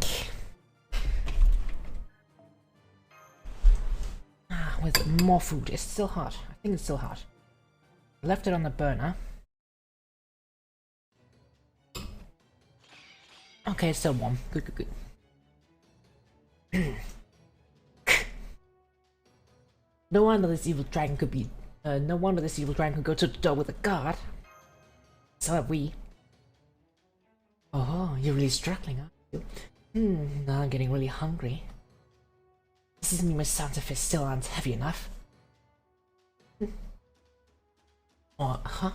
With more food. It's still hot. I think it's still hot. Left it on the burner. Okay, it's still warm. Good, good, good. No wonder this evil dragon could be. No wonder this evil dragon could go to the door with a guard. So have we. Oh, you're really struggling, aren't you? Now I'm getting really hungry. This doesn't mean my Santa fists still aren't heavy enough. Oh, huh?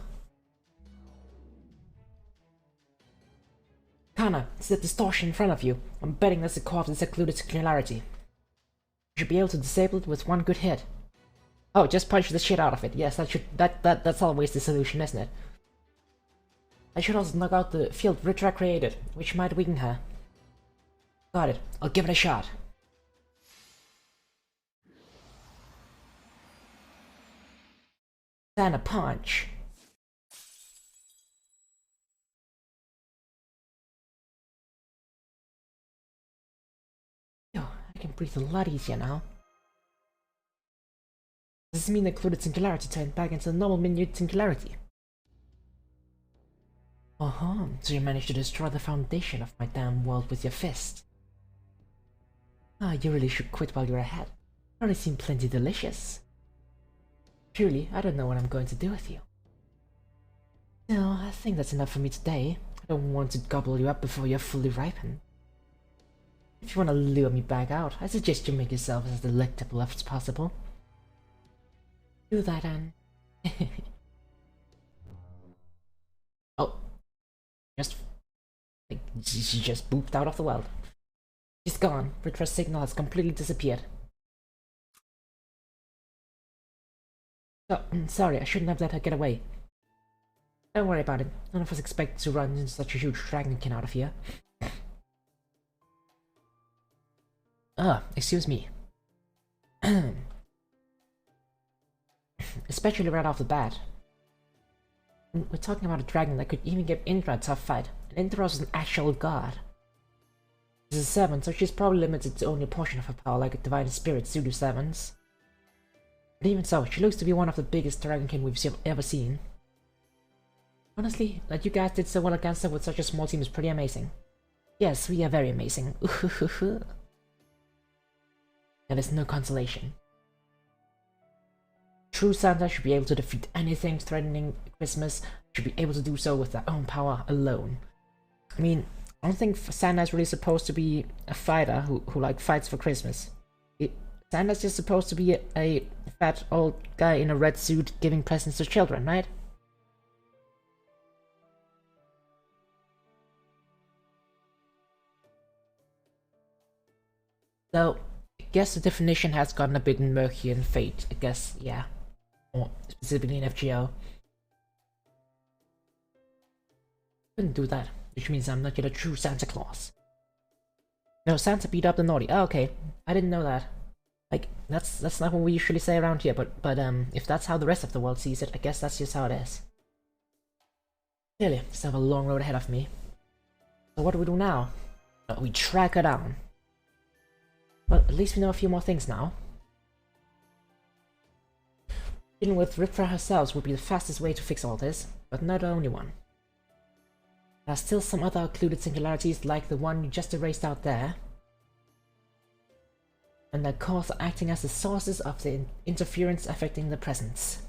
Kana, it's the distortion in front of you. I'm betting that's the core of the secluded singularity. You should be able to disable it with one good hit. Oh, just punch the shit out of it. Yes, that's always the solution, isn't it? I should also knock out the field Ritra created, which might weaken her. Got it. I'll give it a shot. Then a punch. Yo, I can breathe a lot easier now. Does this mean the occluded singularity turned back into the normal minute singularity? So you managed to destroy the foundation of my damn world with your fist. Ah, you really should quit while you're ahead. You already seem plenty delicious. Truly, I don't know what I'm going to do with you. No, I think that's enough for me today. I don't want to gobble you up before you're fully ripened. If you want to lure me back out, I suggest you make yourself as delectable as possible. Do that, Anne. Oh. She just booped out of the world. She's gone. Ritra's signal has completely disappeared. Oh, sorry, I shouldn't have let her get away. Don't worry about it. None of us expect to run into such a huge dragonkin out of here. Excuse me. Especially right off the bat. We're talking about a dragon that could even give Indra a tough fight, and Indra is an actual god. She's a 7, so she's probably limited to only a portion of her power like a divine spirit do 7s. But even so, she looks to be one of the biggest dragonkin we've ever seen. Honestly, that you guys did so well against her with such a small team is pretty amazing. Yes, we are very amazing. There is no consolation. True Santa should be able to defeat anything threatening Christmas, should be able to do so with their own power alone. I mean, I don't think Santa is really supposed to be a fighter who like fights for Christmas. Santa's just supposed to be a fat old guy in a red suit giving presents to children, right? So, I guess the definition has gotten a bit murky in Fate, I guess, yeah. Or specifically in FGO. Couldn't do that, which means I'm not yet a true Santa Claus. No, Santa beat up the naughty. Oh, okay, I didn't know that. Like, that's not what we usually say around here, but if that's how the rest of the world sees it, I guess that's just how it is. Clearly, I still have a long road ahead of me. So what do we do now? We track her down. Well, at least we know a few more things now. Dealing with Ritra herself would be the fastest way to fix all this, but not the only one. There are still some other occluded singularities like the one you just erased out there, and their cores are acting as the sources of the interference affecting the presence.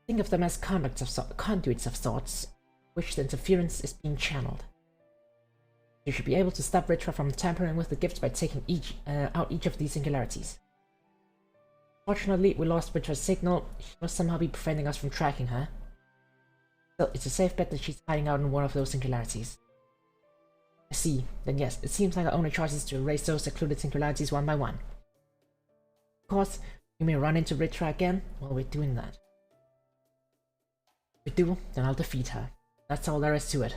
Think of them as conduits of sorts, which the interference is being channeled. You should be able to stop Ritra from tampering with the gifts by taking out each of these singularities. Fortunately, we lost Ritra's signal. She must somehow be preventing us from tracking her. Still, it's a safe bet that she's hiding out in one of those singularities. I see. Then yes, it seems like our only choice is to erase those occluded singularities one by one. Of course, we may run into Ritra again while we're doing that. If we do, then I'll defeat her. That's all there is to it.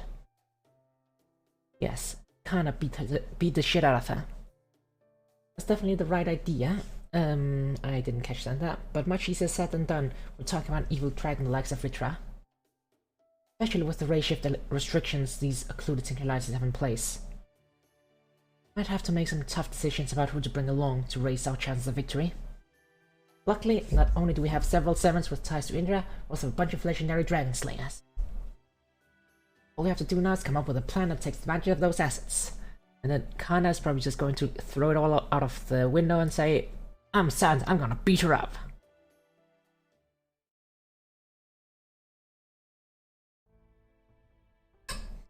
Yes, kinda beat the shit out of her. That's definitely the right idea. I didn't catch that, but much easier said than done. We're talking about evil dragon the likes of Ritra. Especially with the ray shift restrictions these occluded singularities have in place. Might have to make some tough decisions about who to bring along to raise our chances of victory. Luckily, not only do we have several 7s with ties to Indra, we also have a bunch of legendary dragon slayers. All we have to do now is come up with a plan that takes advantage of those assets. And then Kana is probably just going to throw it all out of the window and say, I'm Santa, I'm gonna beat her up.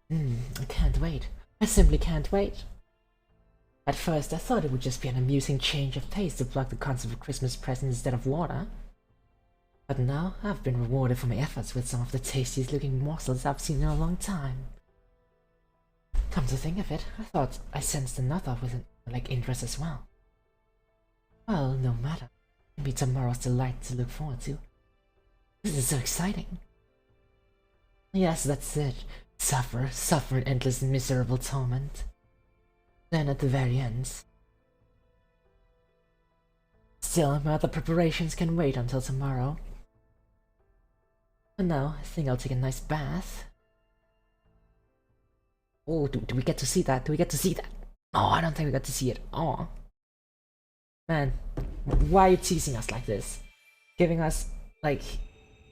I can't wait. I simply can't wait. At first, I thought it would just be an amusing change of pace to plug the concept of Christmas presents instead of water. But now, I've been rewarded for my efforts with some of the tastiest looking morsels I've seen in a long time. Come to think of it, I thought I sensed another with like interest as well. Well, no matter. Maybe tomorrow's delight to look forward to. This is so exciting. Yes, that's it. Suffer in endless miserable torment. Then at the very end. Still, my other preparations can wait until tomorrow. For now, I think I'll take a nice bath. Oh, do we get to see that? Do we get to see that? Oh, I don't think we got to see it. Oh. Man, why are you teasing us like this? Giving us, like,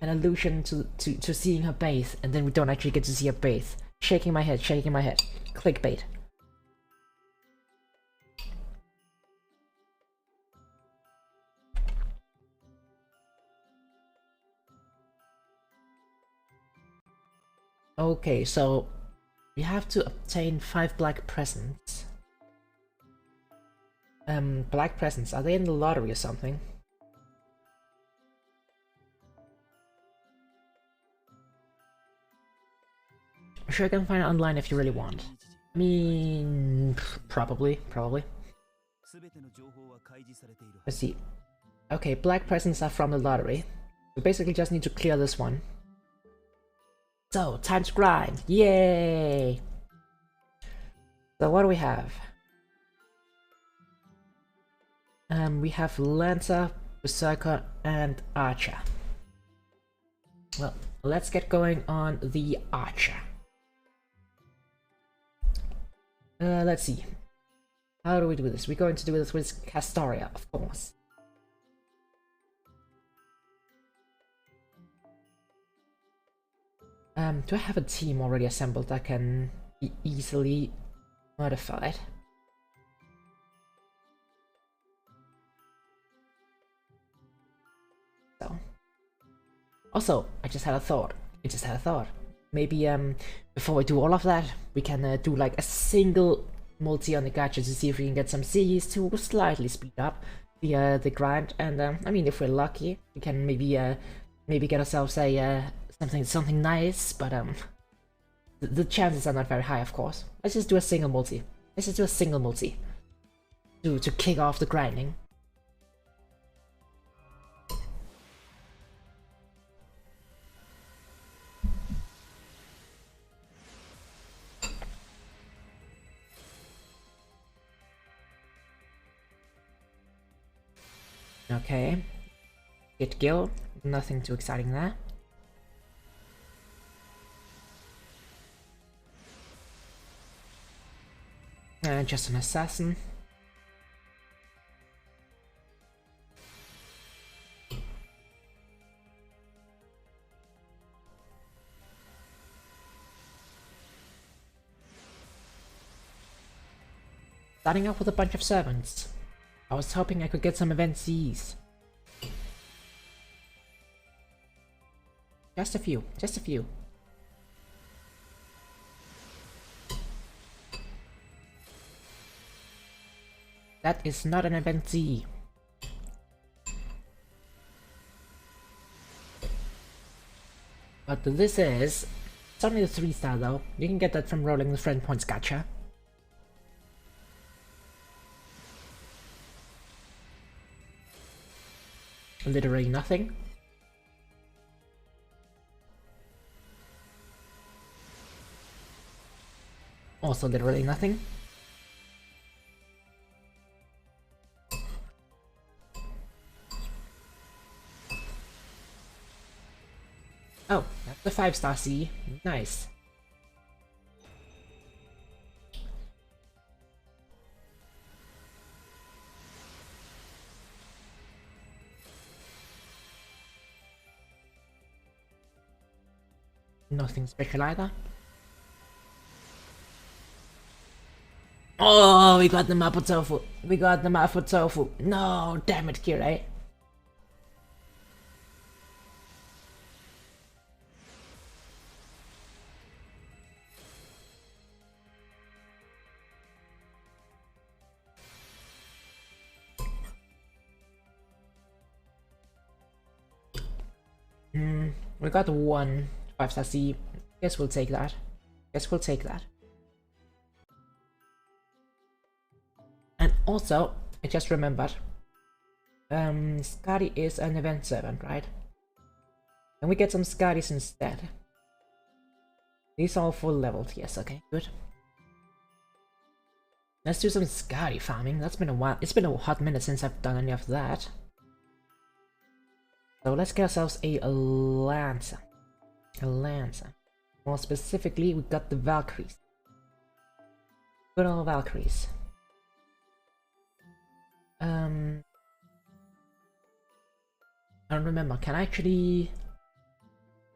an allusion to seeing her bathe, and then we don't actually get to see her bathe. Shaking my head, shaking my head. Clickbait. Okay, so we have to obtain 5 black presents. Black presents, are they in the lottery or something? I'm sure I can find it online if you really want. I mean, probably. Let's see. Okay, black presents are from the lottery. We basically just need to clear this one. So, time to grind! Yay! So what do we have? We have Lancer, Berserker, and Archer. Well, let's get going on the Archer. Let's see. How do we do this? We're going to do this with Castoria, of course. Do I have a team already assembled that can be easily modified? So. Also, I just had a thought. Maybe, before we do all of that, we can do like a single multi on the gacha to see if we can get some C's to slightly speed up the grind. And I mean, if we're lucky, we can maybe get ourselves a something nice. But the chances are not very high, of course. Let's just do a single multi. To kick off the grinding. Okay, get Gil, nothing too exciting there. Just an assassin. Starting off with a bunch of servants. I was hoping I could get some event C's. Just a few. That is not an event Z. But this is... It's only the 3-star though. You can get that from rolling the friend points gacha. Literally nothing. Also literally nothing. Oh, that's the 5-star C. Nice. Nothing special either. Oh, we got the Mapo Tofu. No, damn it, Kirei. We got one 5-star C. Guess we'll take that. And also, I just remembered, Scotty is an event servant, right? Can we get some Scotties instead? These are all full leveled, yes, okay, good. Let's do some Scotty farming. That's been a while. It's been a hot minute since I've done any of that. So let's get ourselves a Lancer. A Lancer. More specifically, we got the Valkyries. Good old Valkyries. I don't remember. Can I actually...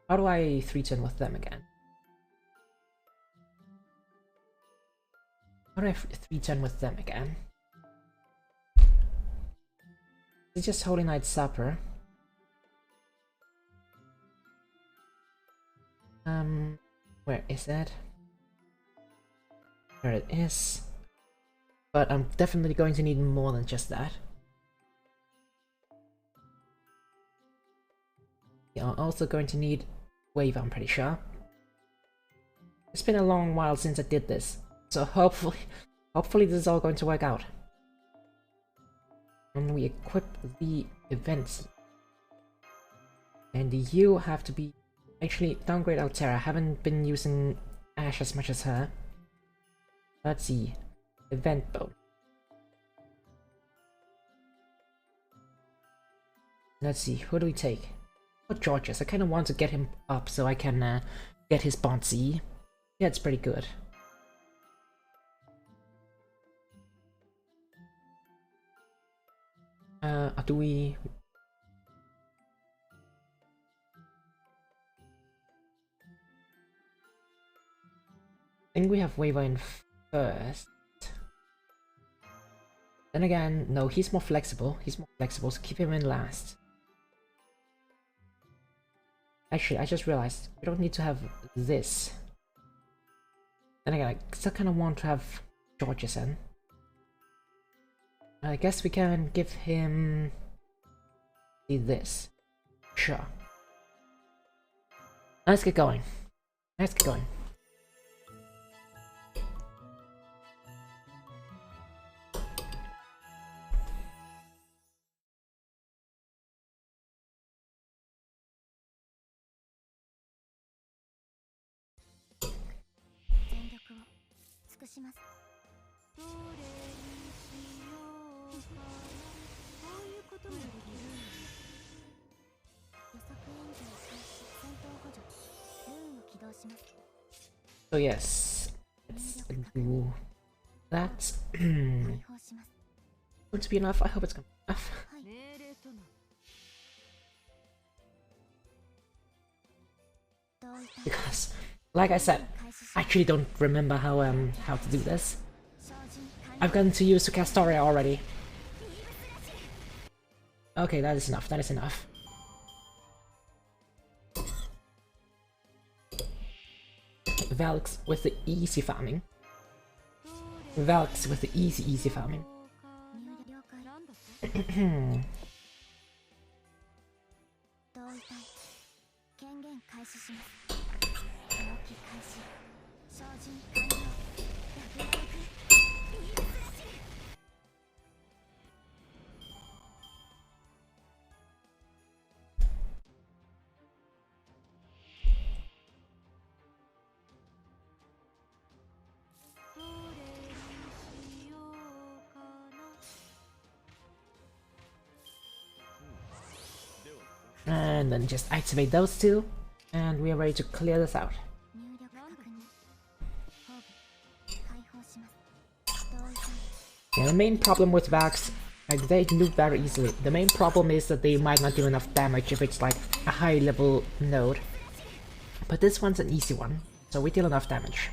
How do I 3-turn with them again? How do I 3-turn with them again? It's just Holy Night Supper. Where is it? There it is. But I'm definitely going to need more than just that. Yeah, I'm also going to need Wave, I'm pretty sure. It's been a long while since I did this, so hopefully this is all going to work out. And we equip the events. And you have to be... Actually, downgrade Altera. I haven't been using Ash as much as her. Let's see. Event boat. Let's see, who do we take? Oh, Georges. I kind of want to get him up so I can get his Bonzi. Yeah, it's pretty good. Do we... I think we have Waver in first. Then again, no, he's more flexible. He's more flexible, so keep him in last. Actually, I just realized we don't need to have this. Then again, I still kind of want to have Georges in. I guess we can give him this. Sure. Let's get going. Let's get going. So yes, let's do that. Going to be enough? I hope it's going to be enough. Because, like I said, I actually don't remember how to do this. I've gotten too used to Castoria already. Okay, that is enough. That is enough. Valks with the easy farming. Valks with the easy farming. And then just activate those two, and we are ready to clear this out. Yeah, the main problem with Vax, like, they loot very easily. The main problem is that they might not do enough damage if it's like a high level node. But this one's an easy one, so we deal enough damage.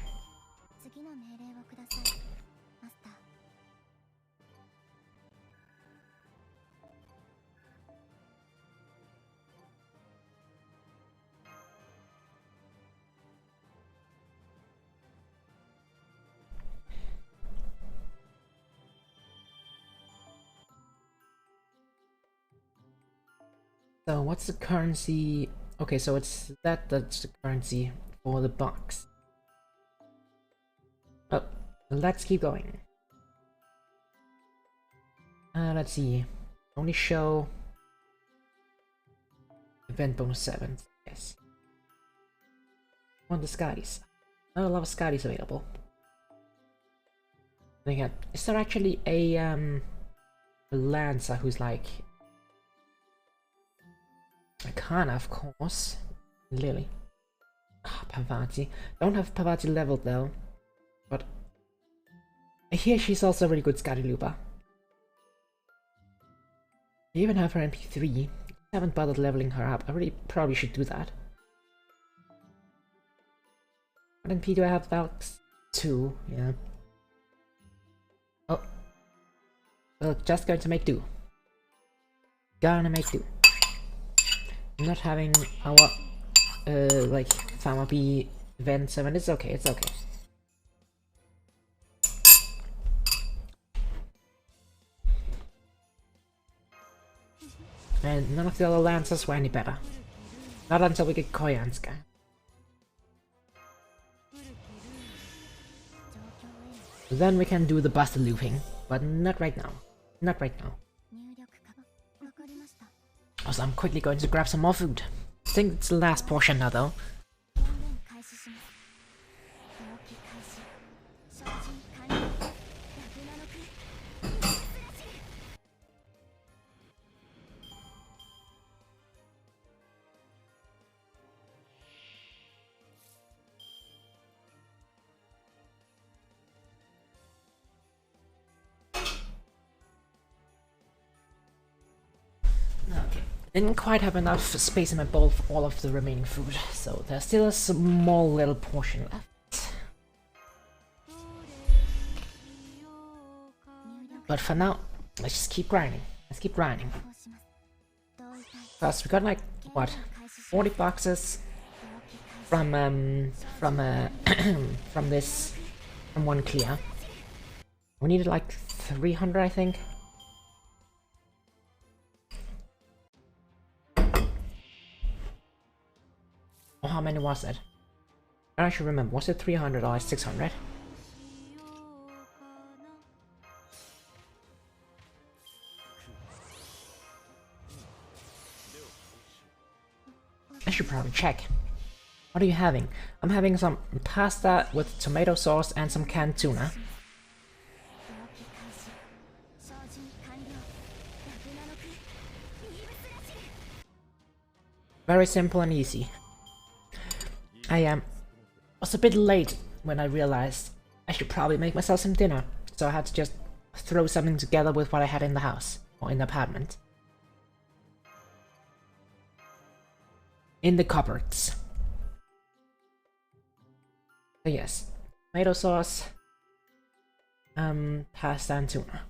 So what's the currency? Okay, so it's that's the currency for the box. Oh, let's keep going. Let's see. Only show event bonus 7. Yes. On the Scotties. Not a lot of Scotties available. And again, is there actually a Lancer who's like Arcana, of course. Lily. Ah, Pavati. Don't have Pavati leveled though. But I hear she's also a really good Scotty Lupa. I even have her MP3. I haven't bothered leveling her up. I really probably should do that. What MP do I have? Valks 2, yeah. Oh. Well, just going to make do. Gonna make do. Not having our, like, Farmer B event 7. It's okay, it's okay. And none of the other Lancers were any better. Not until we get Koyanska. Then we can do the buster looping, but not right now. Not right now. Also, I'm quickly going to grab some more food. I think it's the last portion now, though. Didn't quite have enough space in my bowl for all of the remaining food, so there's still a small little portion left. But for now, let's just keep grinding. Let's keep grinding. Plus, we got like, what, 40 boxes from from one clear. We needed like 300, I think. Or how many was it? I don't actually remember. Was it 300 or 600? I should probably check. What are you having? I'm having some pasta with tomato sauce and some canned tuna. Very simple and easy. I was a bit late when I realized I should probably make myself some dinner, so I had to just throw something together with what I had in the house, or in the apartment. In the cupboards. So yes, tomato sauce, pasta and tuna.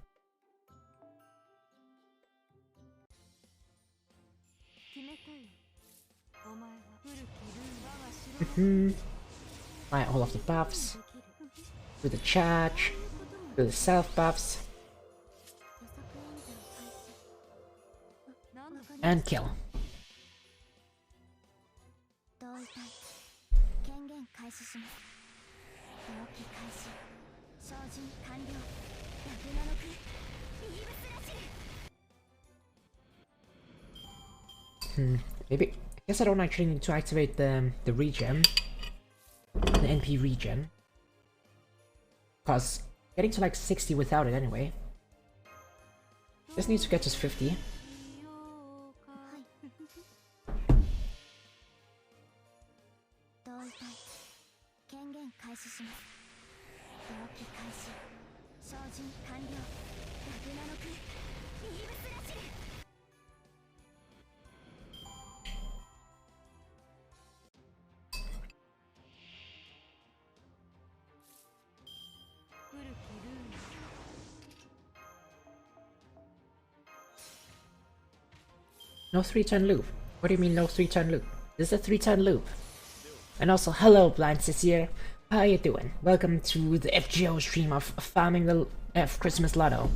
Buy all of the buffs. Do the charge. Do the self buffs. And kill. Maybe. I guess I don't actually need to activate the regen. The NP regen. Because getting to like 60 without it anyway. Just need to get to 50. No 3-turn loop. What do you mean no 3-turn loop? This is a 3-turn loop. And also, hello Blind Sis here. How you doing? Welcome to the FGO stream of farming the F Christmas Lotto.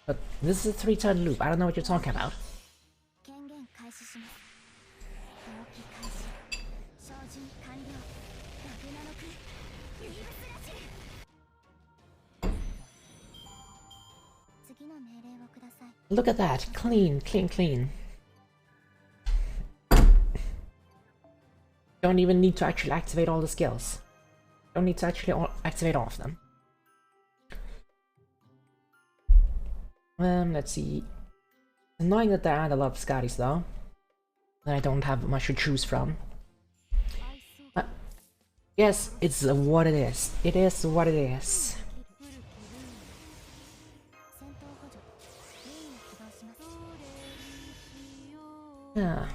But this is a 3-turn loop. I don't know what you're talking about. Look at that. Clean, clean, clean. Don't even need to actually activate all the skills. Don't need to actually activate all of them. Let's see. Annoying that there aren't a lot of Scotties though. And I don't have much to choose from. But yes, it's what it is. It is what it is. Yeah.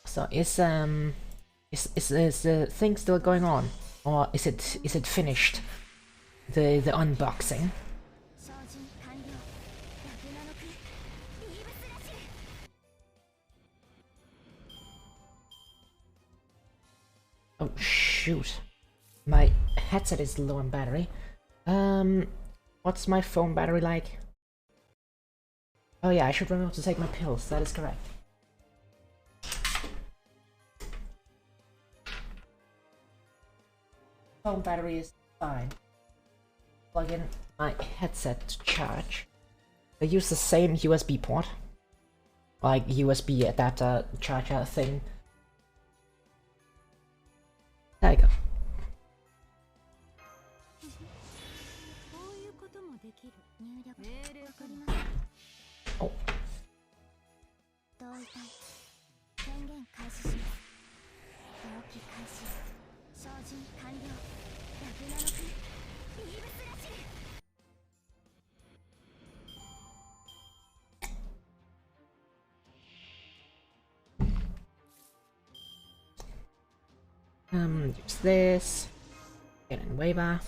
So is the thing still going on, or is it finished? The unboxing. Oh shoot, my headset is low on battery. What's my phone battery like? Oh yeah, I should remember to take my pills. That is correct. Phone battery is fine. Plug in my headset to charge. They use the same USB port, like USB adapter charger thing. There you go. Oh. Use this. Get in waiver.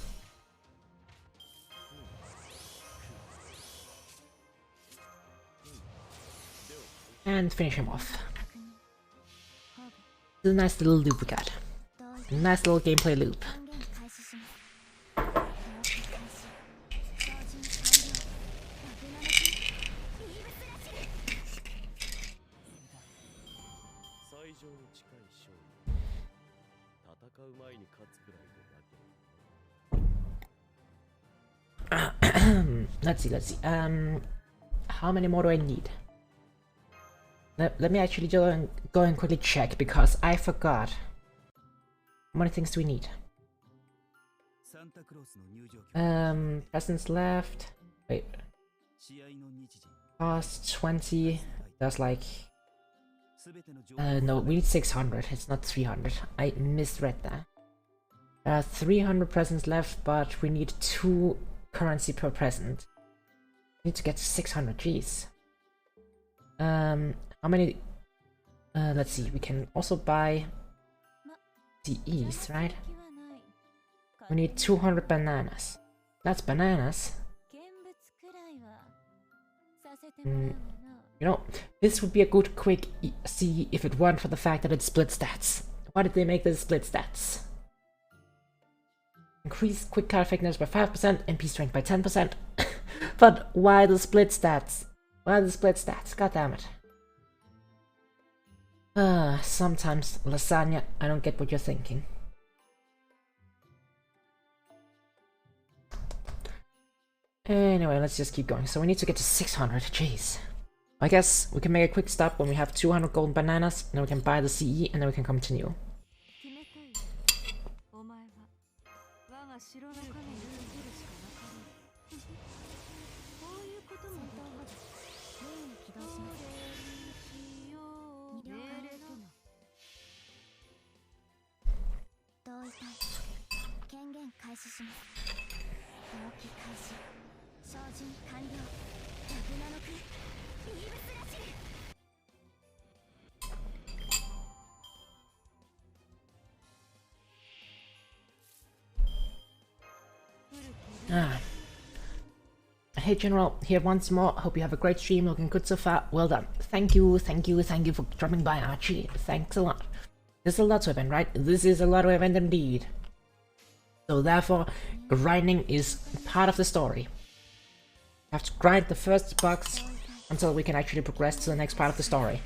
And finish him off. It's a nice little loop we got. A nice little gameplay loop. Let's see. How many more do I need? Let me actually go and quickly check, because I forgot. How many things do we need? Presents left. Wait. Cost 20. That's like... no, we need 600. It's not 300. I misread that. 300 presents left, but we need 2 currency per present. We need to get to 600. Jeez. How many? Let's see. We can also buy CEs, right? We need 200 bananas. That's bananas. You know, this would be a good quick CE if it weren't for the fact that it split stats. Why did they make this split stats? Increase quick card effectiveness by 5%, MP strength by 10%. But why the split stats? Why the split stats? God damn it. Sometimes, lasagna, I don't get what you're thinking. Anyway, let's just keep going. So we need to get to 600, jeez. I guess we can make a quick stop when we have 200 golden bananas, and then we can buy the CE, and then we can continue. Hey General, here once more. Hope you have a great stream, looking good so far. Well done. Thank you for dropping by, Archie. Thanks a lot. This is a lotto event, right? This is a lotto event indeed. So therefore, grinding is part of the story. We have to grind the first box until we can actually progress to the next part of the story.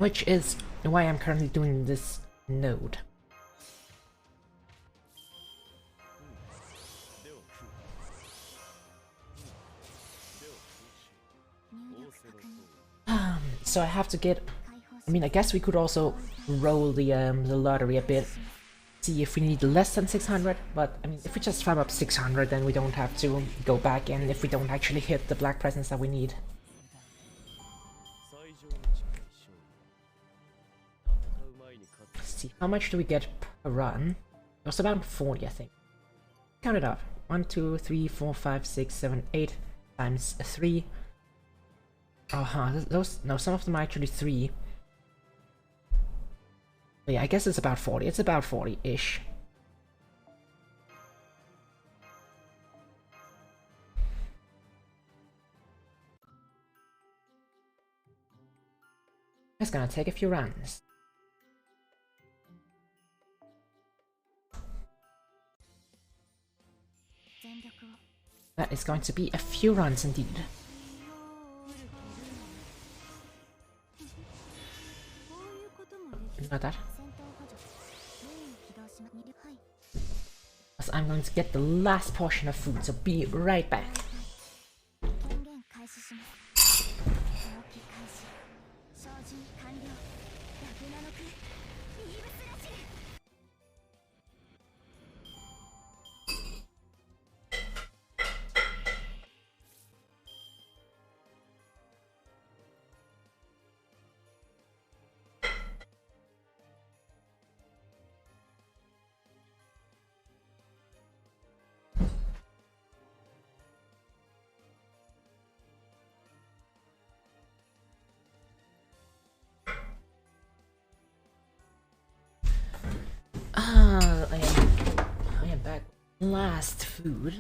which is why I'm currently doing this node. So I have to get. I mean, I guess we could also roll the lottery a bit, see if we need less than 600. But I mean, if we just farm up 600, then we don't have to go back in if we don't actually hit the black presence that we need. Let's see, how much do we get per run? It was about 40, I think. Count it up. 1, 2, 3, 4, 5, 6, 7, 8 times 3. Those, no, some of them are actually 3. But yeah, I guess it's about 40. It's about 40-ish. It's gonna take a few runs. That is going to be a few runs indeed. Not that. As I'm going to get the last portion of food, so be right back. I am back. Last food.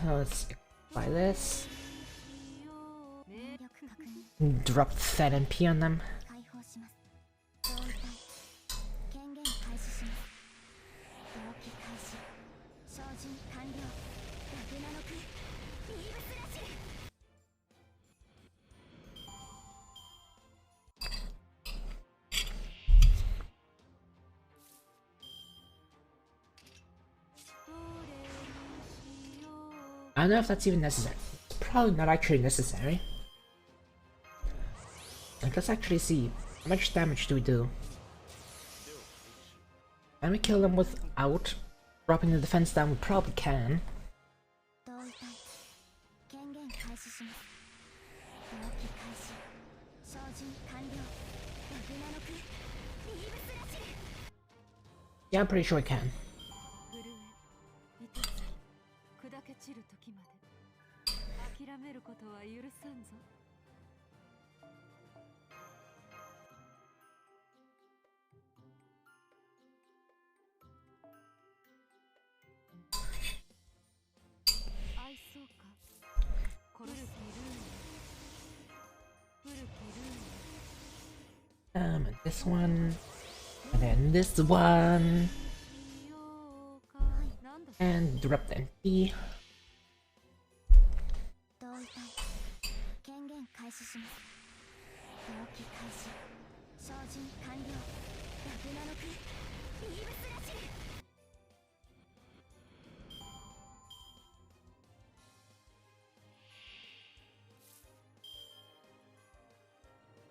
Let's buy this. Drop that MP on them. I don't know if that's even necessary. It's probably not actually necessary. Like, let's actually see. How much damage do we do? Can we kill them without dropping the defense down? We probably can. Yeah, I'm pretty sure we can. And this one, and then this one, and drop the MP.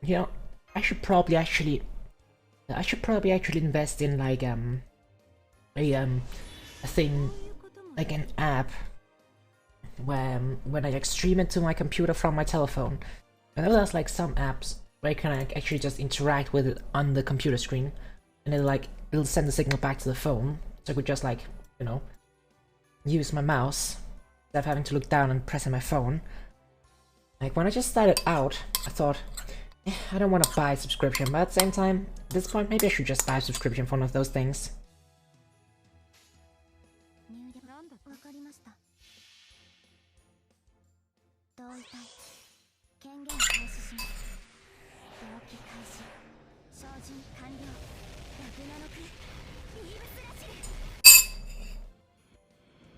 You know, I should probably actually invest in like a thing, like an app where when I like stream it to my computer from my telephone. I know there's like some apps where you can like, actually just interact with it on the computer screen, and it'll send the signal back to the phone. So I could just like, you know, use my mouse instead of having to look down and press on my phone. Like when I just started out, I thought, I don't want to buy a subscription, but at the same time, at this point, maybe I should just buy a subscription for one of those things.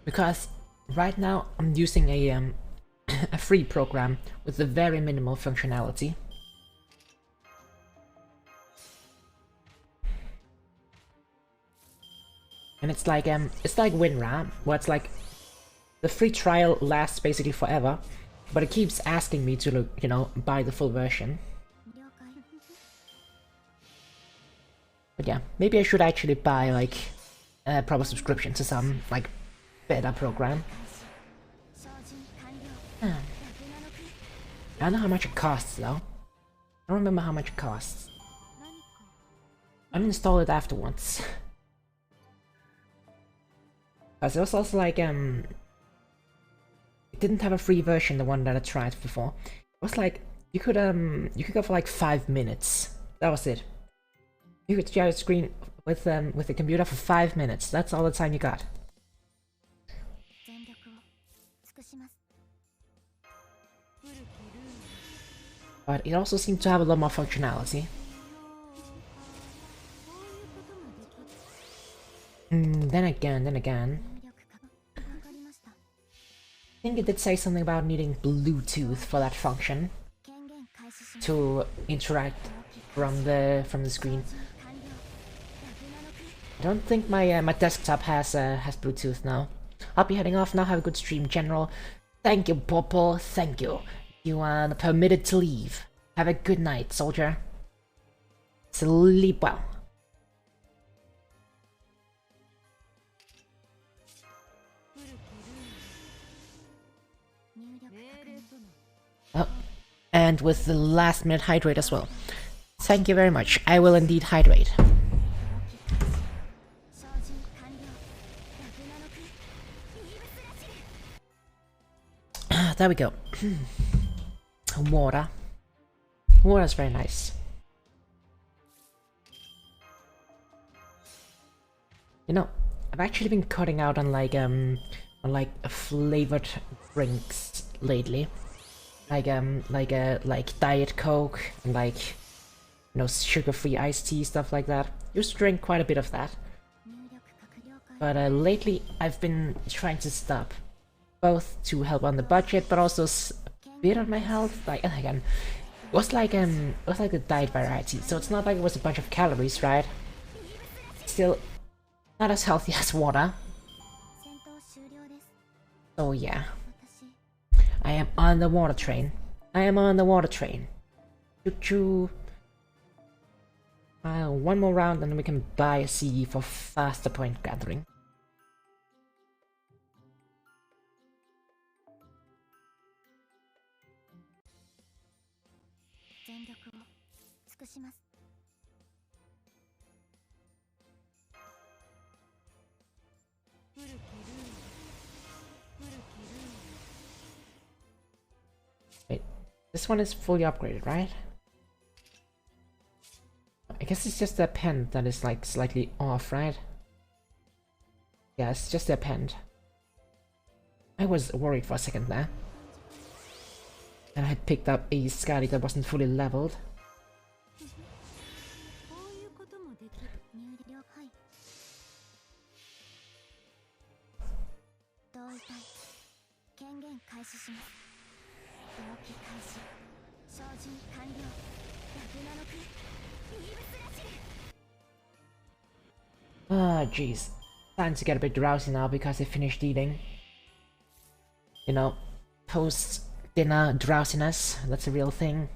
Because right now I'm using a a free program with a very minimal functionality. And it's like WinRAR, where it's like the free trial lasts basically forever, but it keeps asking me to, you know, buy the full version. But yeah, maybe I should actually buy like a proper subscription to some like better program. I don't know how much it costs though. I don't remember how much it costs. Uninstall it afterwards. Because it was also like it didn't have a free version, the one that I tried before. It was like you could go for like 5 minutes. That was it. You could share a screen with the computer for 5 minutes. That's all the time you got. But it also seemed to have a lot more functionality. Then again. I think it did say something about needing Bluetooth for that function to interact from the screen. I don't think my my desktop has Bluetooth now. I'll be heading off now. Have a good stream, General. Thank you, Popo. Thank you. You are permitted to leave. Have a good night, soldier. Sleep well. Oh, and with the last minute hydrate as well. Thank you very much. I will indeed hydrate. There we go. Water. Water is very nice. You know, I've actually been cutting out on like flavored drinks lately. Like Diet Coke and like, you know, sugar-free iced tea, stuff like that. Used to drink quite a bit of that. But lately I've been trying to stop. Both to help on the budget, but also a bit on my health. Like, again, it was like the diet variety, so it's not like it was a bunch of calories, right? Still not as healthy as water. So yeah, I am on the water train. I am on the water train. Choo-choo. One more round and then we can buy a CD for faster point gathering. Wait, this one is fully upgraded, right? I guess it's just the pen that is like slightly off, right? Yeah, it's just the append. I was worried for a second there. And I had picked up a Scotty that wasn't fully leveled. Ah, jeez. Time to get a bit drowsy now because I finished eating. You know, post-dinner drowsiness, that's a real thing.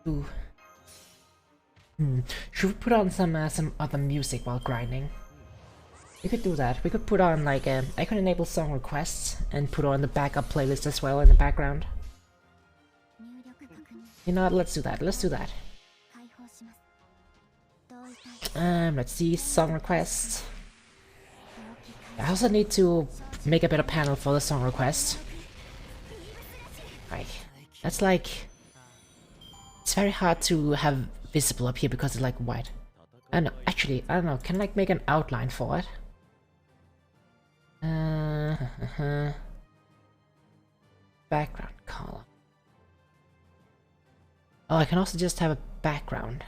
Ooh. Should we put on some other music while grinding? We could do that. We could put on like I could enable song requests and put on the backup playlist as well in the background. You know what? Let's do that. Let's do that. Let's see, song requests. I also need to make a better panel for the song requests. Like, that's like... It's very hard to have visible up here because it's like white. I don't know, actually, I don't know, can I like make an outline for it? Background color. Oh, I can also just have a background.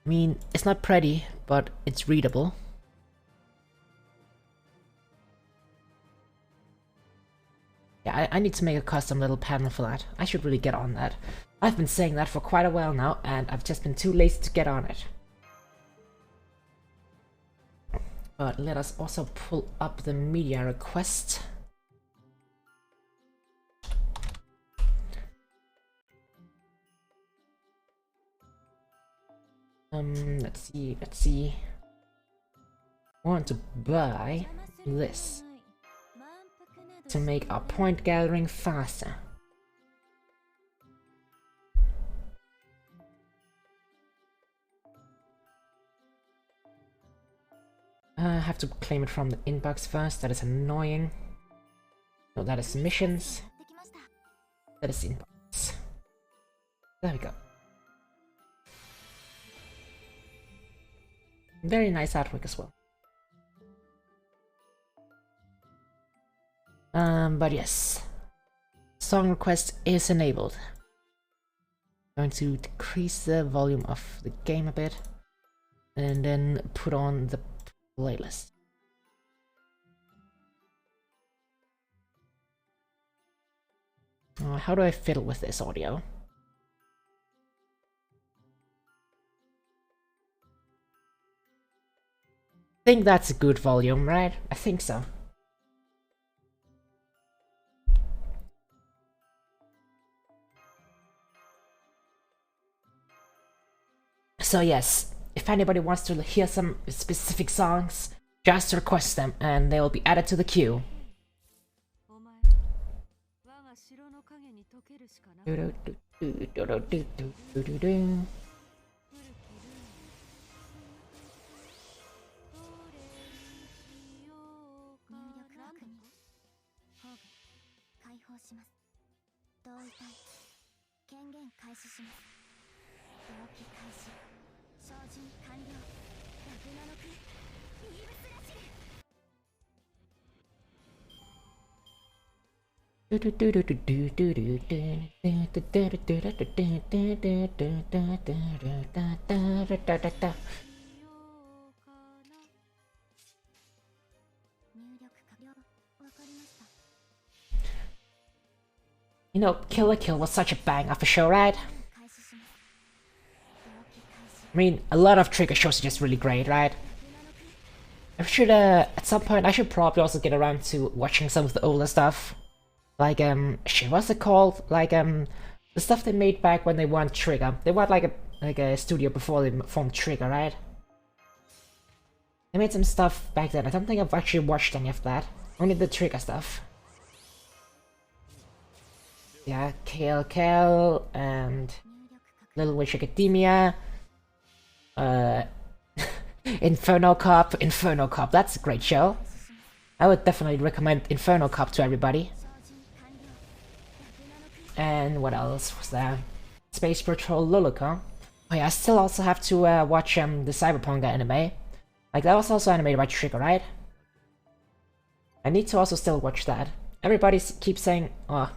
I mean, it's not pretty, but it's readable. Yeah, I need to make a custom little panel for that. I should really get on that. I've been saying that for quite a while now, and I've just been too lazy to get on it. But let us also pull up the media request. Let's see. I want to buy this to make our point gathering faster. I have to claim it from the inbox first. That is annoying. No, that is missions. That is inbox. There we go. Very nice artwork as well. But yes. Song request is enabled. Going to decrease the volume of the game a bit. And then put on the playlist. How do I fiddle with this audio? I think that's a good volume, right? I think so. So yes, if anybody wants to hear some specific songs, just request them and they will be added to the queue. You know, Kill la Kill was such a bang of a show, right? I mean, a lot of Trigger shows are just really great, right? I should, at some point, I should probably also get around to watching some of the older stuff. Like, shit, what's it called? Like, the stuff they made back when they weren't Trigger. They were like a studio before they formed Trigger, right? They made some stuff back then. I don't think I've actually watched any of that. Only the Trigger stuff. Yeah, KLKL and Little Witch Academia. Inferno Cop, that's a great show. I would definitely recommend Inferno Cop to everybody. And what else was there? Space Patrol Luluco. Oh yeah, I still also have to watch the Cyberpunk anime. Like, that was also animated by Trigger, right? I need to also still watch that. Everybody keeps saying, oh,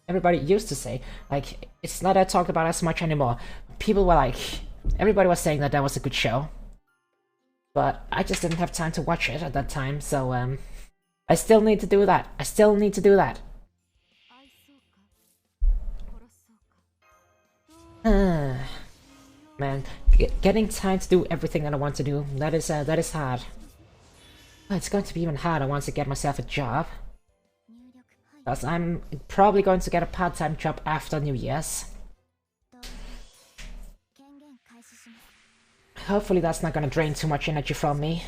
everybody used to say, like, it's not talked about as much anymore. People were like, everybody was saying that that was a good show. But I just didn't have time to watch it at that time, so I still need to do that. Man, getting time to do everything that I want to do, that is hard. Oh, it's going to be even harder once I get myself a job. Because I'm probably going to get a part-time job after New Year's. Hopefully that's not gonna drain too much energy from me.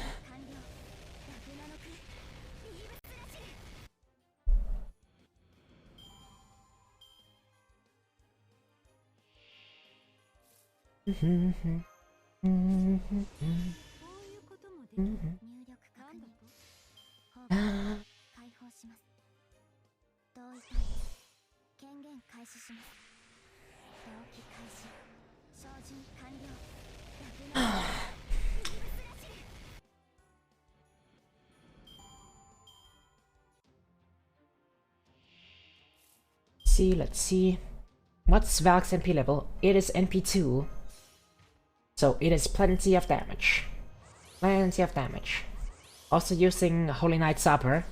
Let's see. What's Valk's NP level? It is NP2. So it is plenty of damage. Plenty of damage. Also using Holy Knight's Upper.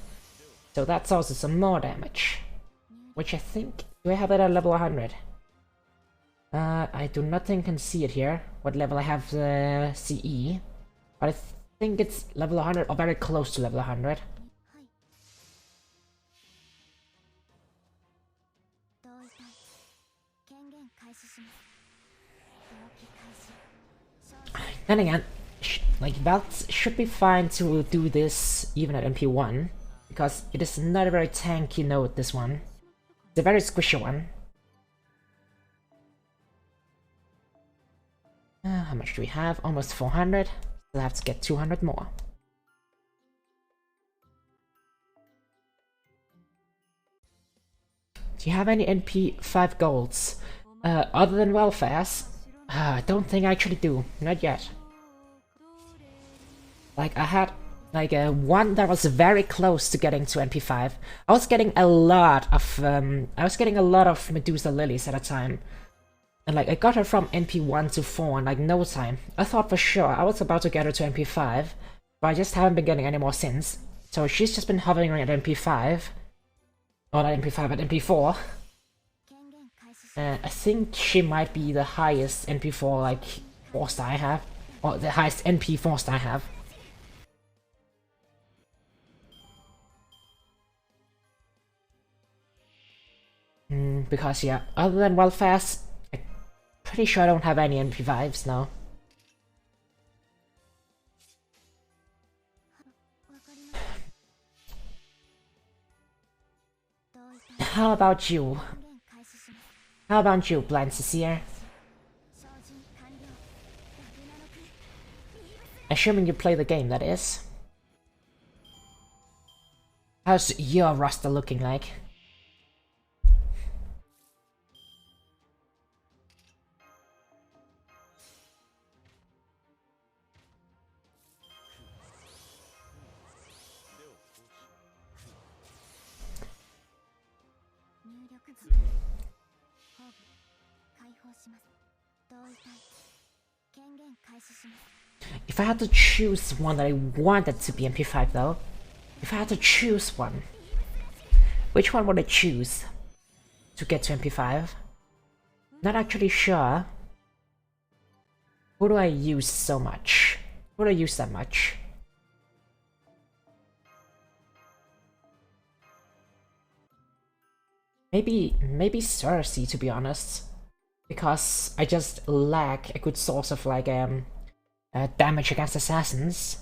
So that's also some more damage. Which I think... Do I have it at level 100? I do not think I can see it here. What level I have CE. But I think it's level 100 or very close to level 100. Then again, like Valt should be fine to do this even at MP1, because it is not a very tanky node, this one. It's a very squishy one. How much do we have? Almost 400. Still have to get 200 more. Do you have any NP5 golds? Other than welfares? I don't think I actually do. Not yet. Like, I had like one that was very close to getting to NP5. I was getting a lot of Medusa lilies at a time. And like, I got her from NP1 to 4 in like no time. I thought for sure I was about to get her to NP5, but I just haven't been getting any more since. So she's just been hovering at NP5. Or not NP5, at NP4. I think she might be the highest NP4 like 4-star I have. Or the highest NP 4-star I have. Because yeah, other than welfares, I'm pretty sure I don't have any NP5s now. How about you? How about you, Blind Cecile? Assuming you play the game, that is. How's your roster looking like? If I had to choose one that I wanted to be MP5 though, if I had to choose one, which one would I choose to get to MP5? Not actually sure. Who do I use so much? Who do I use that much? Maybe Cersei, to be honest. Because I just lack a good source of like damage against assassins.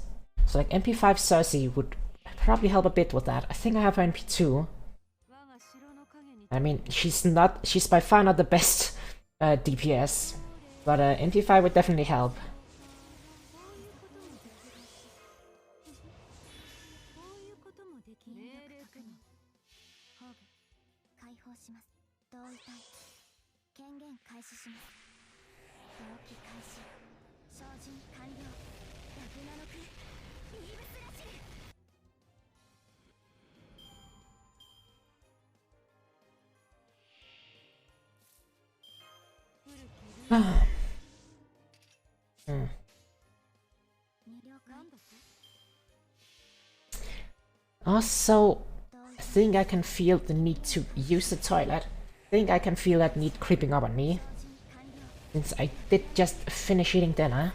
So like MP5 Cersei would probably help a bit with that. I think I have her MP2. I mean, she's by far not the best DPS, but MP5 would definitely help. Also, I think I can feel the need to use the toilet. I think I can feel that need creeping up on me. Since I did just finish eating dinner.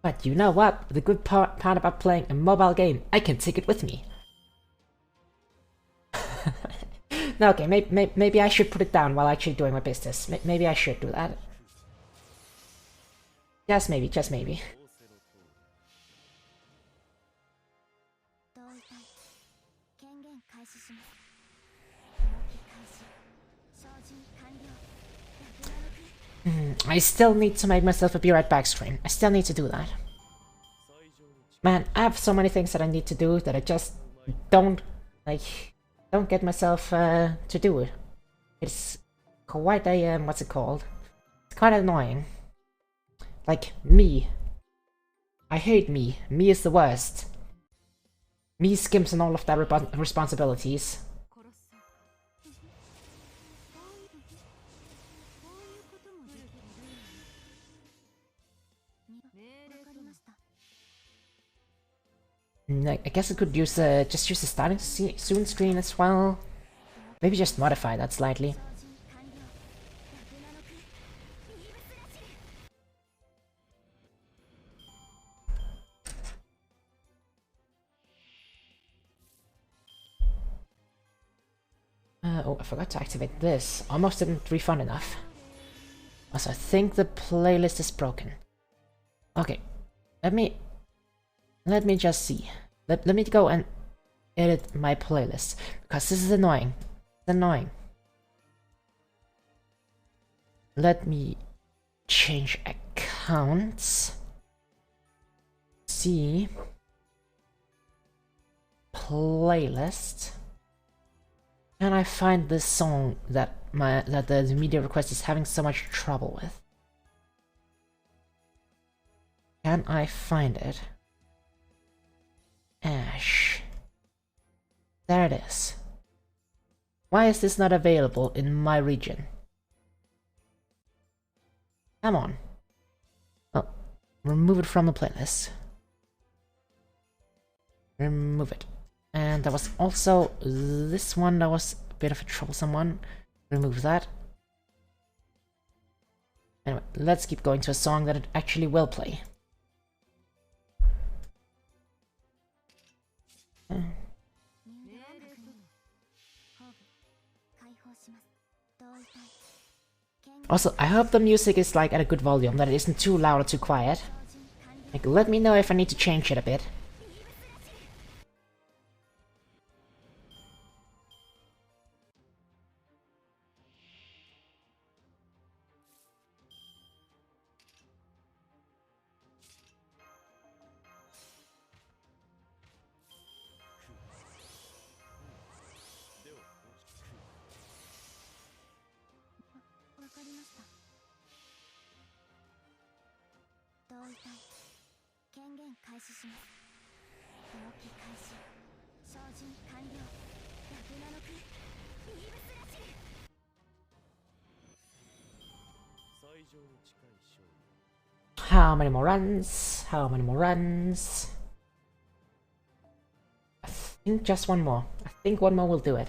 But you know what? The good part about playing a mobile game, I can take it with me. No, okay, maybe I should put it down while actually doing my business. Maybe I should do that. Just maybe, just maybe. I still need to make myself a be right back screen. I still need to do that. Man, I have so many things that I need to do that I just don't, like, don't get myself to do it. It's quite a, what's it called? It's quite annoying. Like, me. I hate me. Me is the worst. Me skims on all of their responsibilities. I guess I could use just use the starting soon screen as well. Maybe just modify that slightly. Oh, I forgot to activate this. Almost didn't refund enough. Also, I think the playlist is broken. Okay, let me just see. Let me go and edit my playlist, because this is annoying. It's annoying. Let me change accounts. See. Playlist. Can I find this song that the media request is having so much trouble with? Can I find it? Ash. There it is. Why is this not available in my region? Come on. Oh, remove it from the playlist. Remove it. And there was also this one that was a bit of a troublesome one. Remove that. Anyway, let's keep going to a song that it actually will play. Also, I hope the music is like at a good volume, that it isn't too loud or too quiet. Like, let me know if I need to change it a bit. How many more runs? How many more runs? I think just one more. I think one more will do it.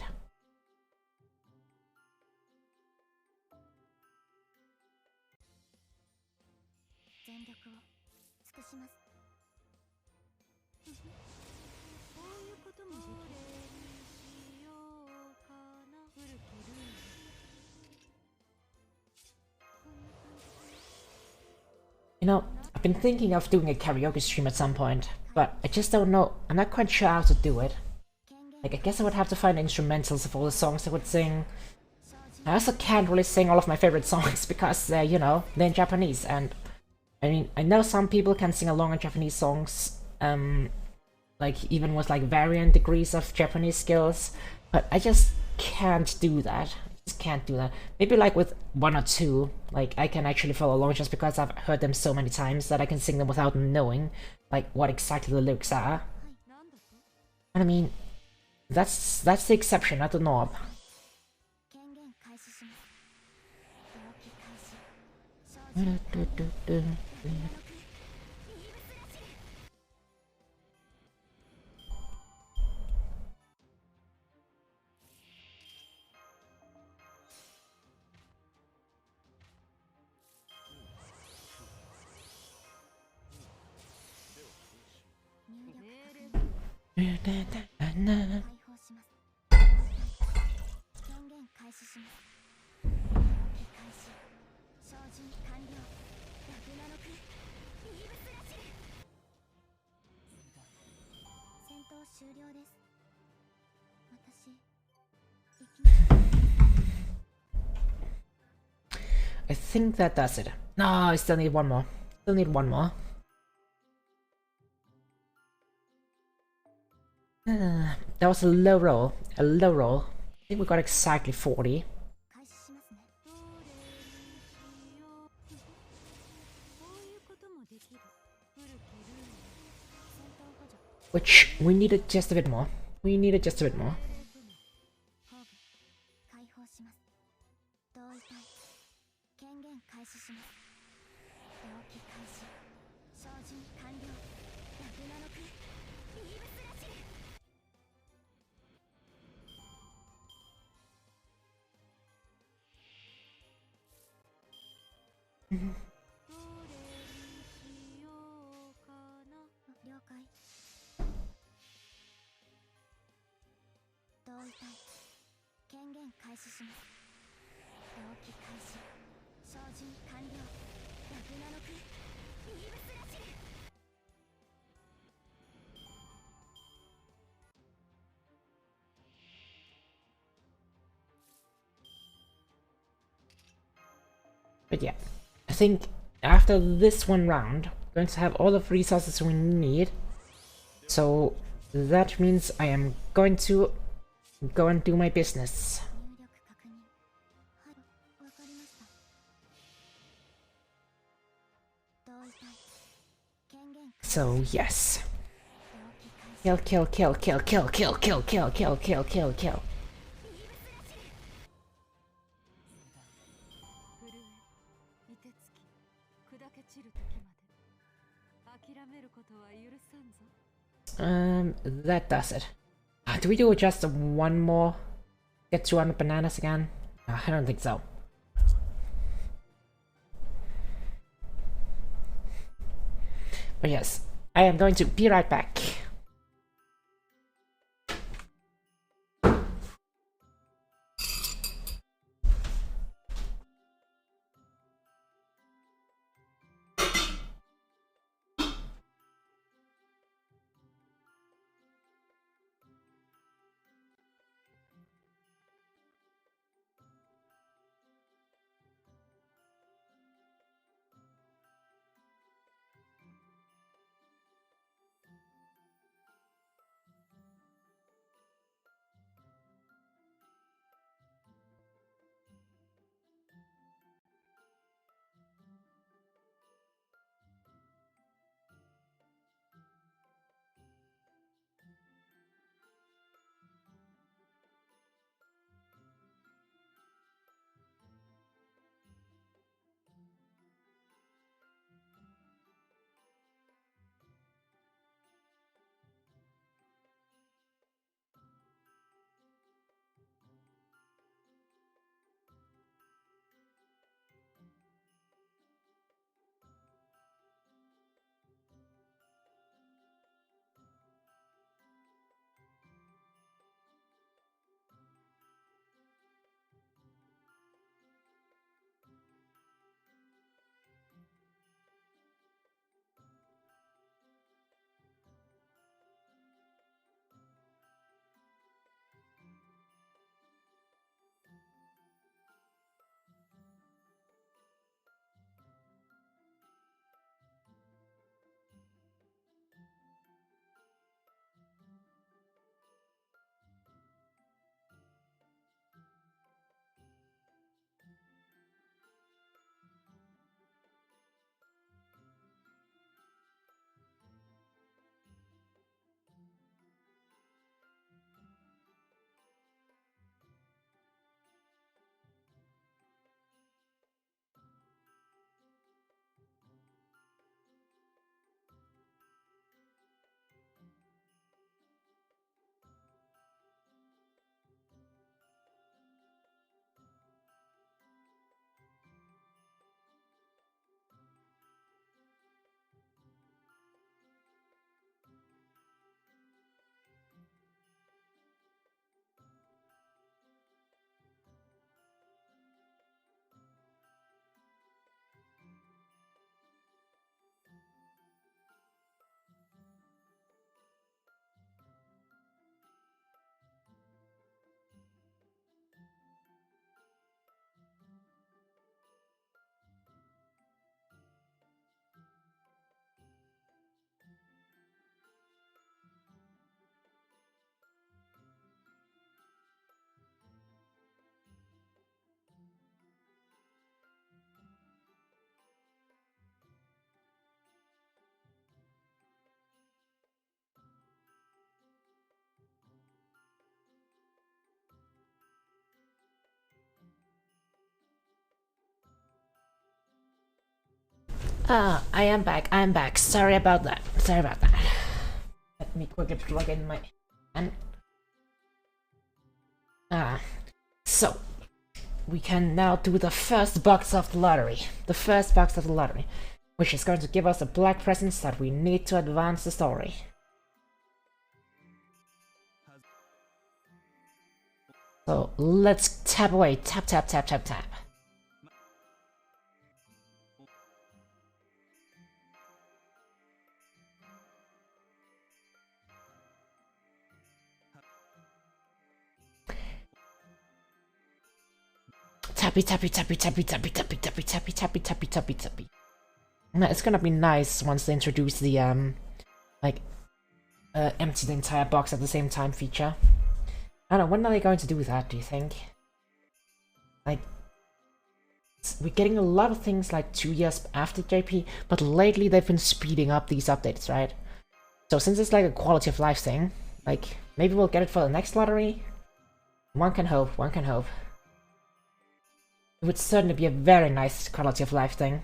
You know, I've been thinking of doing a karaoke stream at some point, but I just don't know. I'm not quite sure how to do it. Like, I guess I would have to find instrumentals of all the songs I would sing. I also can't really sing all of my favorite songs because, you know, they're in Japanese, and I mean, I know some people can sing along in Japanese songs, like, even with, like, varying degrees of Japanese skills, but I just can't do that. Can't do that. Maybe like with one or two, like I can actually follow along just because I've heard them so many times that I can sing them without knowing like what exactly the lyrics are. And I mean, that's the exception, not the norm. I think that does it. No, I still need one more. Still need one more. That was a low roll. A low roll. I think we got exactly 40. Which we needed just a bit more. We needed just a bit more. But yeah, I think after this one round, we're going to have all of the resources we need. So that means I am going to go and do my business. So yes. Kill, kill, kill, kill, kill, kill, kill, kill, kill, kill, kill, kill. That does it. Do we do just one more? Get 200 bananas again? I don't think so. But yes, I am going to be right back. Ah, I am back. Sorry about that. Let me quickly plug in my hand. So we can now do the first box of the lottery. Which is going to give us the black presents that we need to advance the story. So let's tap away. Tap. Tappy. It's gonna be nice once they introduce the empty the entire box at the same time feature. I don't know, when are they going to do that, do you think? Like, we're getting a lot of things like 2 years after JP, but lately they've been speeding up these updates, right? So since it's like a quality of life thing, like, maybe we'll get it for the next lottery? One can hope. It would certainly be a very nice quality of life thing.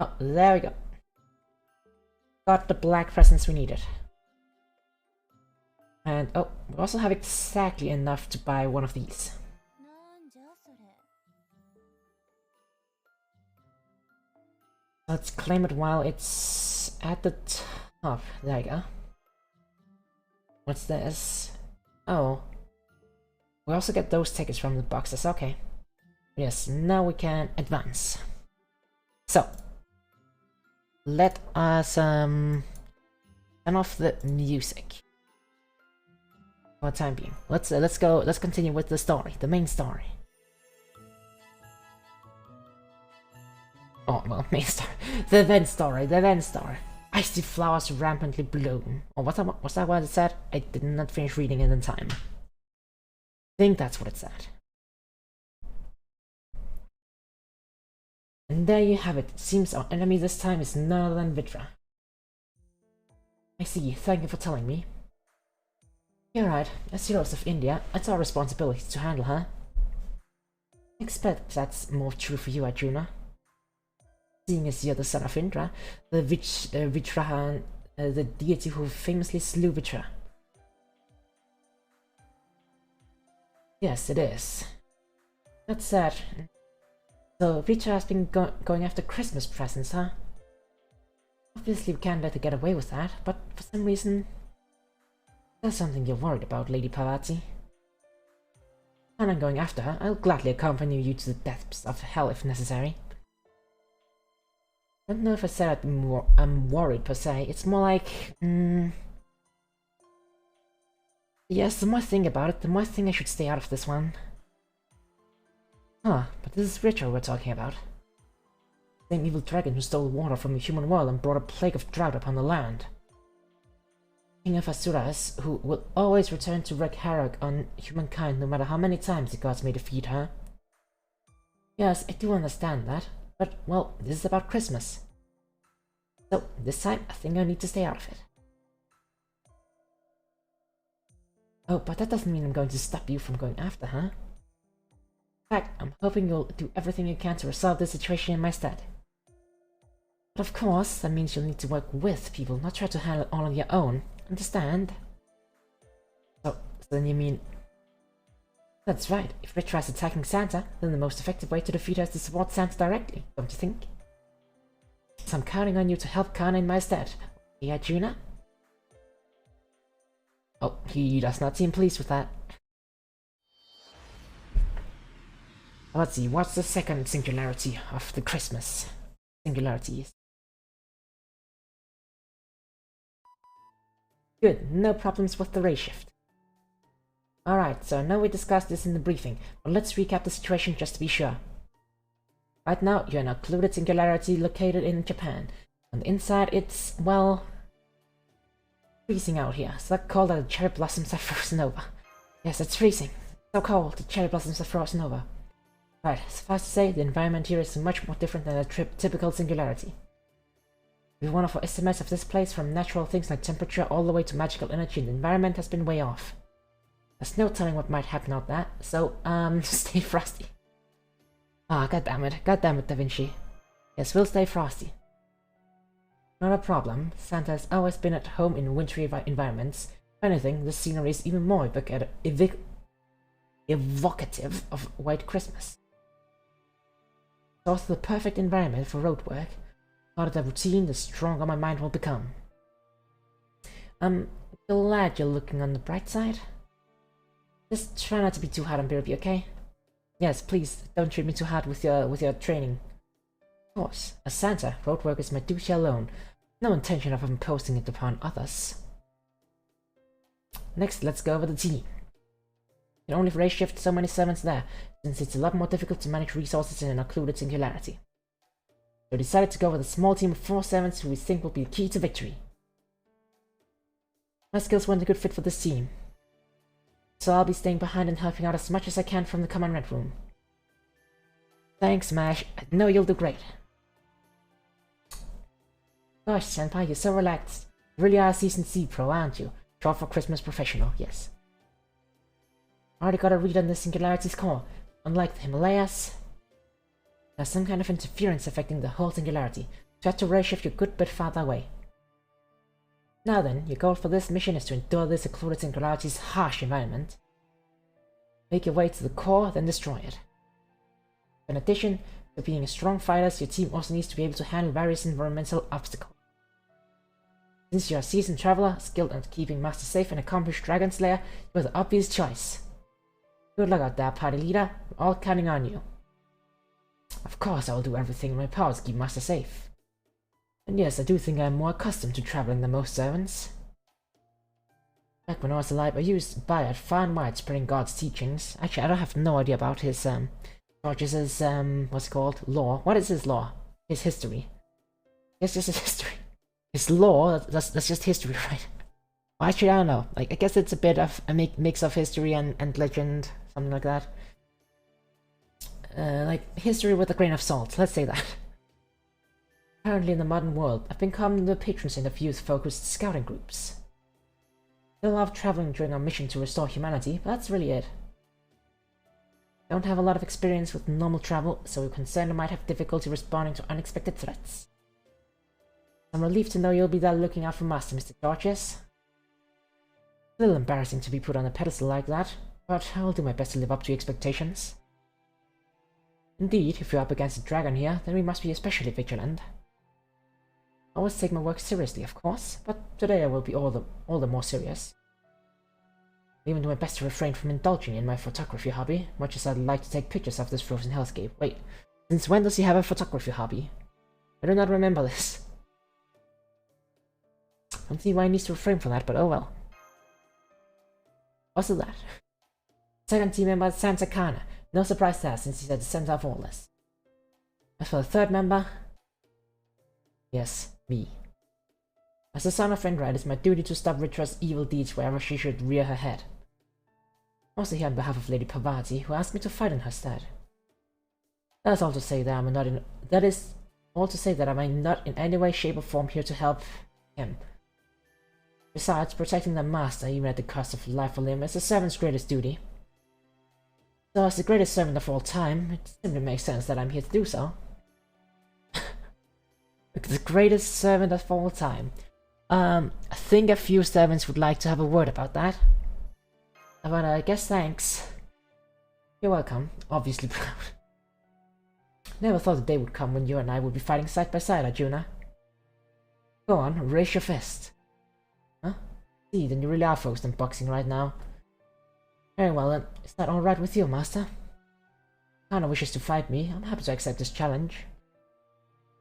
Oh, there we go. Got the black presents we needed. And oh, we also have exactly enough to buy one of these. Let's claim it while it's at the top. There you go. What's this? Oh. We also get those tickets from the boxes, okay. Yes, now we can advance. So. Let us turn off the music for the time being. Let's continue with the story, the main story. Oh well, main story. The event story. Icy flowers rampantly bloom. Oh, was that what it said? I did not finish reading it in time. I think that's what it said. And there you have it. It seems our enemy this time is none other than Vitra. I see. Thank you for telling me. You're right. As heroes of India, it's our responsibility to handle her. I expect that's more true for you, Arjuna. Seeing as you're the son of Indra, the Vitra, the deity who famously slew Vitra. Yes, it is. That's sad. So Vitra has been going after Christmas presents, huh? Obviously we can't let her get away with that, but for some reason... There's something you're worried about, Lady Parvati. And I'm going after her. I'll gladly accompany you to the depths of hell if necessary. I don't know if I said I'm worried per se, it's more like... Yes, the more I think about it, the more I think I should stay out of this one. Huh, but this is Richard we're talking about. The same evil dragon who stole water from the human world and brought a plague of drought upon the land. King of Asuras, who will always return to wreak havoc on humankind no matter how many times the gods may defeat her. Yes, I do understand that, but, well, this is about Christmas. So, this time, I think I need to stay out of it. Oh, but that doesn't mean I'm going to stop you from going after her. In fact, I'm hoping you'll do everything you can to resolve this situation in my stead. But of course, that means you'll need to work with people, not try to handle it all on your own. Understand? So then you mean... That's right, if Ritra is attacking Santa, then the most effective way to defeat her is to support Santa directly, don't you think? So I'm counting on you to help Kana in my stead. Okay, Arjuna? Oh, he does not seem pleased with that. Let's see, what's the second singularity of the Christmas singularities? Good, no problems with the ray shift. Alright, so I know we discussed this in the briefing, but let's recap the situation just to be sure. Right now, you're in a occluded singularity located in Japan. On the inside, it's, well... freezing out here. It's so cold that the cherry blossoms are frozen over. Yes, it's freezing. So cold, the cherry blossoms are frozen over. Right, suffice to say, the environment here is much more different than a typical singularity. With one of our estimates of this place, from natural things like temperature all the way to magical energy, the environment has been way off. There's no telling what might happen out there, so, stay frosty. Ah, god damn it, Da Vinci. Yes, we'll stay frosty. Not a problem. Santa has always been at home in wintry environments. If anything, the scenery is even more evocative of White Christmas. It's also the perfect environment for road work. The harder the routine, the stronger my mind will become. I'm glad you're looking on the bright side. Just try not to be too hard on Birby, okay? Yes, please, don't treat me too hard with your training. Of course, as Santa, road work is my duty alone. No intention of imposing it upon others. Next, let's go over the team. You can only raise shift so many servants there, since it's a lot more difficult to manage resources in an occluded singularity. So we decided to go with a small team of 4 servants who we think will be the key to victory. My skills weren't a good fit for this team, so I'll be staying behind and helping out as much as I can from the command red room. Thanks, Mash. I know you'll do great. Gosh, Senpai, you're so relaxed. You really are a seasoned sea pro, aren't you? Short for Christmas professional, yes. Already got a read on the Singularity's core. Unlike the Himalayas, there's some kind of interference affecting the whole Singularity, so you have to raise shift you a good bit farther away. Now then, your goal for this mission is to endure this occluded Singularity's harsh environment. Make your way to the core, then destroy it. In addition to being a strong fighter, your team also needs to be able to handle various environmental obstacles. Since you're a seasoned traveler, skilled at keeping Master safe and accomplished Dragon Slayer, you're the obvious choice. Good luck out there, party leader. We're all counting on you. Of course, I will do everything in my power to keep Master safe. And yes, I do think I'm more accustomed to traveling than most servants. Back when I was alive, I used Bayard far and wide spreading God's teachings. Actually, I don't have no idea about his, George's, what's it called? Law. What is his law? His history. It's just his history. His law, that's just history, right? Well, actually, I don't know. Like, I guess it's a bit of a mix of history and legend, something like that. Like, history with a grain of salt, let's say that. Apparently in the modern world, I've become the patron saint of youth-focused scouting groups. They love traveling during our mission to restore humanity, but that's really it. I don't have a lot of experience with normal travel, so we're concerned I might have difficulty responding to unexpected threats. I'm relieved to know you'll be there looking out for Master, Mr. Georges. A little embarrassing to be put on a pedestal like that, but I'll do my best to live up to your expectations. Indeed, if you're up against a dragon here, then we must be especially vigilant. I always take my work seriously, of course, but today I will be all the more serious. I even do my best to refrain from indulging in my photography hobby, much as I'd like to take pictures of this frozen hellscape. Wait, since when does he have a photography hobby? I do not remember this. I don't see why he needs to refrain from that, but oh well. Also that. Second team member Santa Kana. No surprise there, since he's at the center of all this. As for the third member... Yes, me. As the son of Fenrir, it is my duty to stop Ritra's evil deeds wherever she should rear her head. I'm also here on behalf of Lady Parvati, who asked me to fight in her stead. That is all to say that I am not in any way, shape or form here to help him. Besides, protecting the master, even at the cost of life or limb, is a servant's greatest duty. So as the greatest servant of all time, it simply makes sense that I'm here to do so. The greatest servant of all time. I think a few servants would like to have a word about that. But I guess thanks. You're welcome. Obviously proud. Never thought the day would come when you and I would be fighting side by side, Arjuna. Go on, raise your fist. Huh? See, then you really are focused on boxing right now. Very well then, is that alright with you, Master? Kana wishes to fight me, I'm happy to accept this challenge.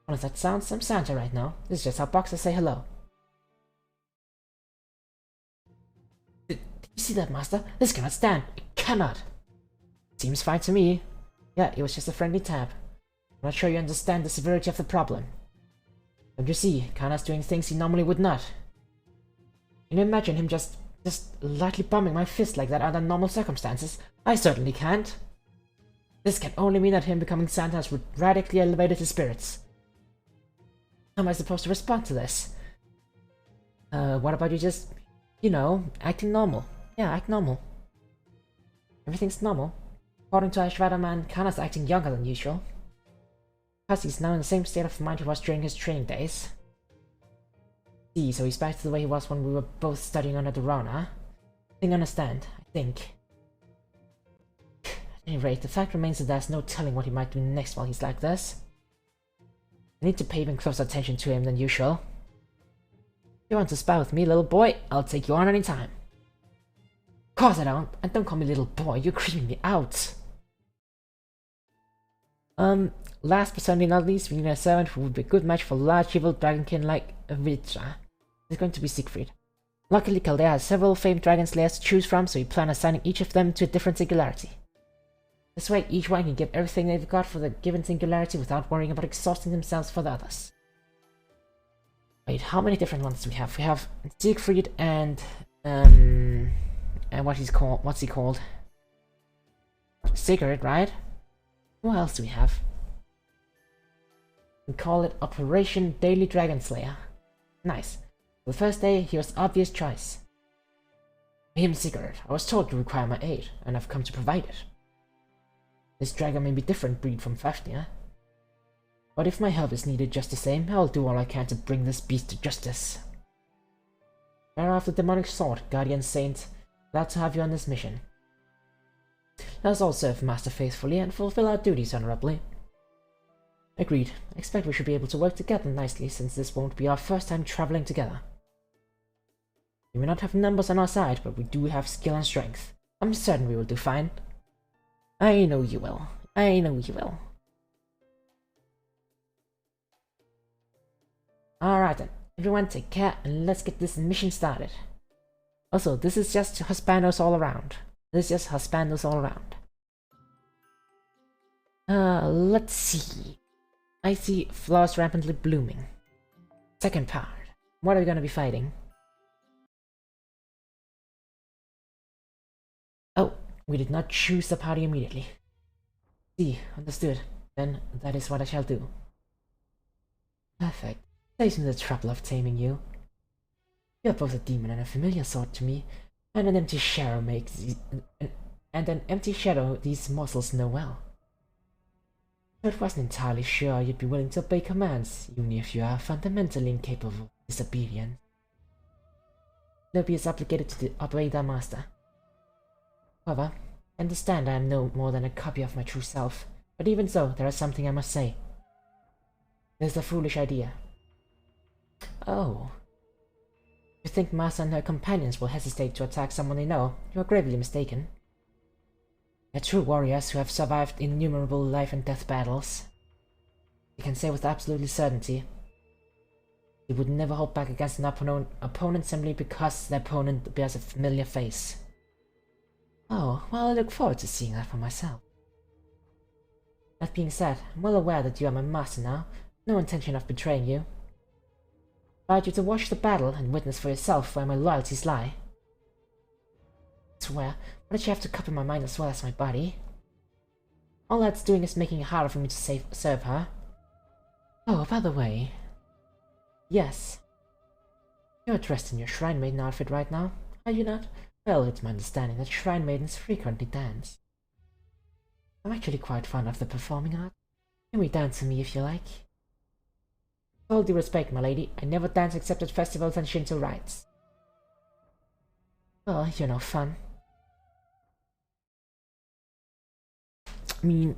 As that sounds, I'm Santa right now. This is just how boxers say hello. Did you see that, Master? This cannot stand. It cannot. Seems fine to me. Yeah, it was just a friendly tap. I'm not sure you understand the severity of the problem. Don't you see, Kana's doing things he normally would not. Can you imagine him just lightly bombing my fist like that under normal circumstances? I certainly can't. This can only mean that him becoming Santa has radically elevated his spirits. How am I supposed to respond to this? What about you just, you know, acting normal? Yeah, act normal. Everything's normal. According to Ashwadaman, Kana's acting younger than usual. Plus, he's now in the same state of mind he was during his training days. See, so he's back to the way he was when we were both studying under the Rana. I think I understand, I think. At any rate, the fact remains that there's no telling what he might do next while he's like this. I need to pay even closer attention to him than usual. If you want to spar with me, little boy, I'll take you on any time. Of course I don't, and don't call me little boy, you're creeping me out. Last but certainly not least, we need a servant who would be a good match for large evil dragonkin like Vitra. It's going to be Siegfried. Luckily, Chaldea has several famed dragon slayers to choose from, so we plan on assigning each of them to a different singularity. This way, each one can give everything they've got for the given singularity without worrying about exhausting themselves for the others. Wait, how many different ones do we have? We have Siegfried and what's he called? Sigurd, right? What else do we have? We call it Operation Daily Dragon Slayer. Nice. For the first day, he was obvious choice. Him, Sigurd. I was told you require my aid, and I've come to provide it. This dragon may be different breed from Fafnir, but if my help is needed just the same, I'll do all I can to bring this beast to justice. Bearer of the demonic sword, guardian saint, glad to have you on this mission. Let us all serve Master faithfully and fulfill our duties honorably. Agreed. I expect we should be able to work together nicely, since this won't be our first time traveling together. We may not have numbers on our side, but we do have skill and strength. I'm certain we will do fine. I know you will. I know you will. Alright then, everyone take care and let's get this mission started. Also, this is just husbandos all around. Let's see. I see flowers rampantly blooming. Second part. What are we gonna be fighting? Oh, we did not choose the party immediately. See, understood. Then that is what I shall do. Perfect. Saves me the trouble of taming you. You're both a demon and a familiar sort to me, and an empty shadow these muscles know well. I wasn't entirely sure you'd be willing to obey commands, even if you are fundamentally incapable of disobedience. Nobody is obligated to obey their master. However, I understand I am no more than a copy of my true self, but even so, there is something I must say. There's a foolish idea. Oh. You think Master and her companions will hesitate to attack someone they know? You are gravely mistaken. They're true warriors who have survived innumerable life and death battles. You can say with absolute certainty, they would never hold back against an opponent simply because the opponent bears a familiar face. Oh, well, I look forward to seeing that for myself. That being said, I'm well aware that you are my master now, no intention of betraying you. I invite you to watch the battle and witness for yourself where my loyalties lie. I swear, why did you have to copy my mind as well as my body? All that's doing is making it harder for me to serve her. Oh, by the way... Yes. You're dressed in your Shrine Maiden outfit right now, are you not? Well, it's my understanding that Shrine Maidens frequently dance. I'm actually quite fond of the performing art. Can we dance to me if you like? With all due respect, my lady, I never dance except at festivals and Shinto rites. Well, you're no fun. I mean,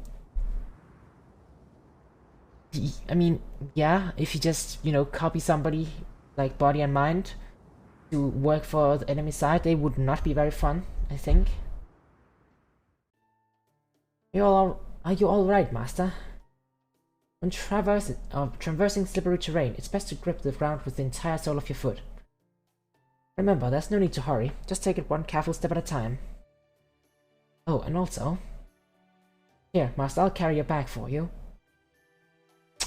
yeah, if you just, copy somebody, like body and mind, to work for the enemy side, they would not be very fun, I think. Are you alright, Master? When traversing slippery terrain, it's best to grip the ground with the entire sole of your foot. Remember, there's no need to hurry, just take it one careful step at a time. Oh, and also... Here, Master, I'll carry your bag for you.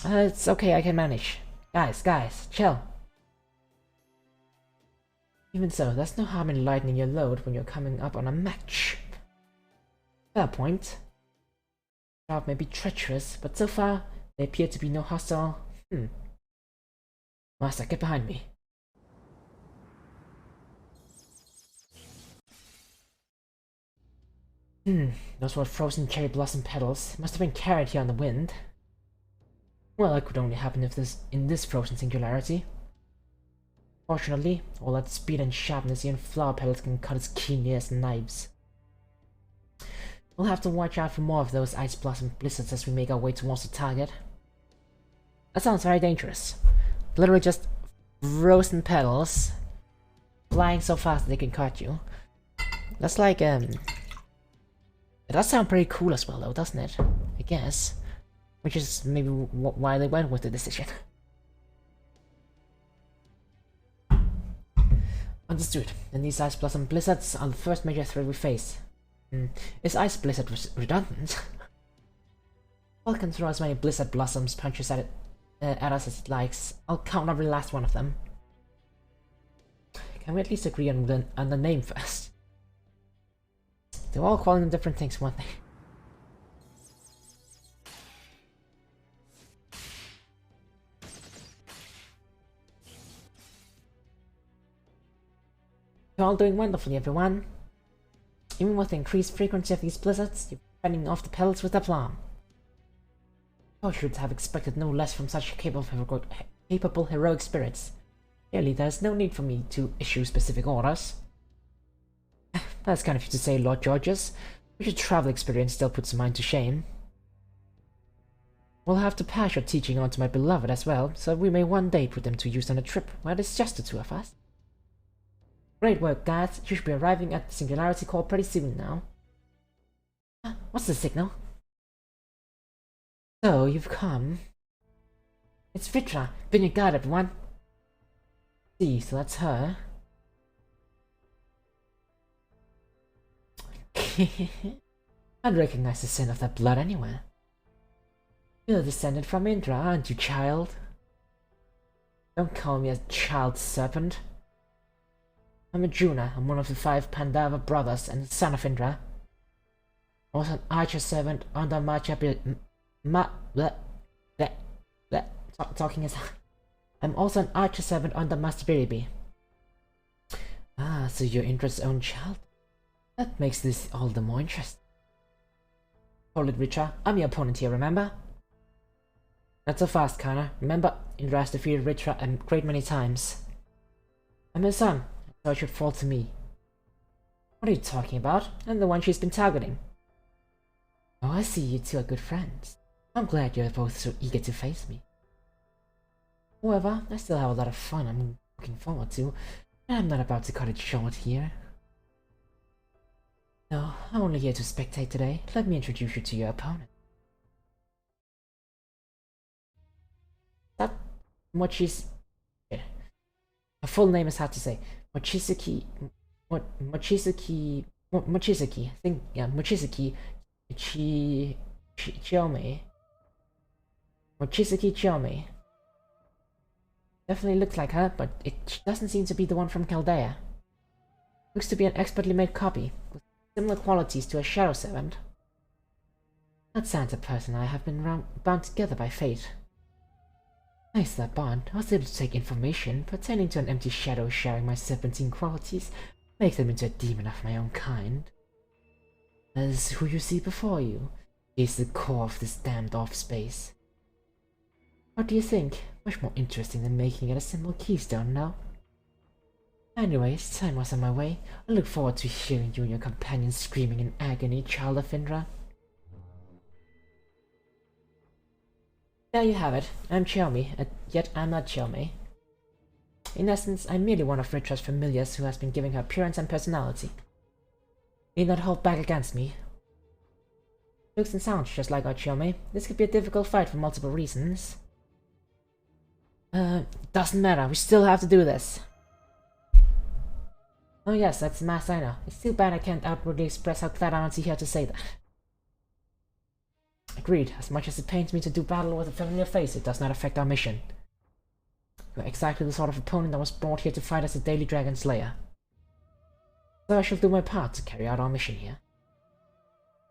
It's okay, I can manage. Guys, chill. Even so, there's no harm in lightening your load when you're coming up on a match. Fair point. The crowd may be treacherous, but so far, they appear to be no hostile... Master, get behind me. Those were frozen cherry blossom petals. Must have been carried here on the wind. Well, that could only happen if in this frozen singularity. Fortunately, all that speed and sharpness here in flower petals can cut as keenly as knives. We'll have to watch out for more of those ice blossom blizzards as we make our way towards the target. That sounds very dangerous. Literally just frozen petals flying so fast that they can cut you. That's like, it does sound pretty cool as well though, doesn't it? I guess. Which is maybe why they went with the decision. Understood. And these ice blossom blizzards are the first major threat we face. Is ice blizzard redundant? Well, can throw as many blizzard blossoms punches at us as it likes. I'll count every last one of them. Can we at least agree on the name first? They're all calling them different things, weren't they? You're all doing wonderfully, everyone. Even with the increased frequency of these blizzards, you're fending off the petals with aplomb. I should have expected no less from such capable heroic spirits. Clearly, there's no need for me to issue specific orders. That's kind of you to say, Lord Georges, but your travel experience still puts mine to shame. We'll have to pass your teaching on to my beloved as well, so we may one day put them to use on a trip where it's just the two of us. Great work, guys. You should be arriving at the Singularity Core pretty soon now. What's the signal? So, you've come. It's Vitra. Been your guide, everyone. See, so that's her. I'd recognize the scent of that blood anywhere. You're descended from Indra, aren't you, child? Don't call me a child serpent. I'm Arjuna. I'm one of the 5 Pandava brothers and the son of Indra. I was an archer servant under talking as I'm also an archer servant under Master Biribi. Ah, so you're Indra's own child? That makes this all the more interesting. Hold it, Richa. I'm your opponent here, remember? Not so fast, Kana. Remember, Indra has defeated Ritra a great many times. I'm his son, so it should fall to me. What are you talking about? I'm the one she's been targeting. Oh, I see you two are good friends. I'm glad you're both so eager to face me. However, I still have a lot of fun I'm looking forward to, and I'm not about to cut it short here. No, I'm only here to spectate today. Let me introduce you to your opponent. That Mochis... Her full name is hard to say. Mochizuki... Mochizuki... I think, yeah, Mochizuki... Chiome. Mochizuki Chiome. Definitely looks like her, but it doesn't seem to be the one from Chaldea. Looks to be an expertly made copy, with similar qualities to a shadow servant. That sounds a person I have been bound together by fate. Nice that bond. I was able to take information pertaining to an empty shadow sharing my serpentine qualities, make them into a demon of my own kind. As who you see before you is the core of this damned off space. What do you think? Much more interesting than making it a simple keystone, no? Anyways, time was on my way. I look forward to hearing you and your companions screaming in agony, child of Indra. There you have it. I'm Chiome, yet I'm not Chiome. In essence, I'm merely one of Ritra's familiars who has been giving her appearance and personality. Need not hold back against me. Looks and sounds just like our Chiome. This could be a difficult fight for multiple reasons. Doesn't matter, we still have to do this. Oh yes, that's the mass I know. It's too bad I can't outwardly express how glad I am to hear to say that. Agreed, as much as it pains me to do battle with a familiar face, it does not affect our mission. You're exactly the sort of opponent that was brought here to fight as a daily dragon slayer. So I shall do my part to carry out our mission here.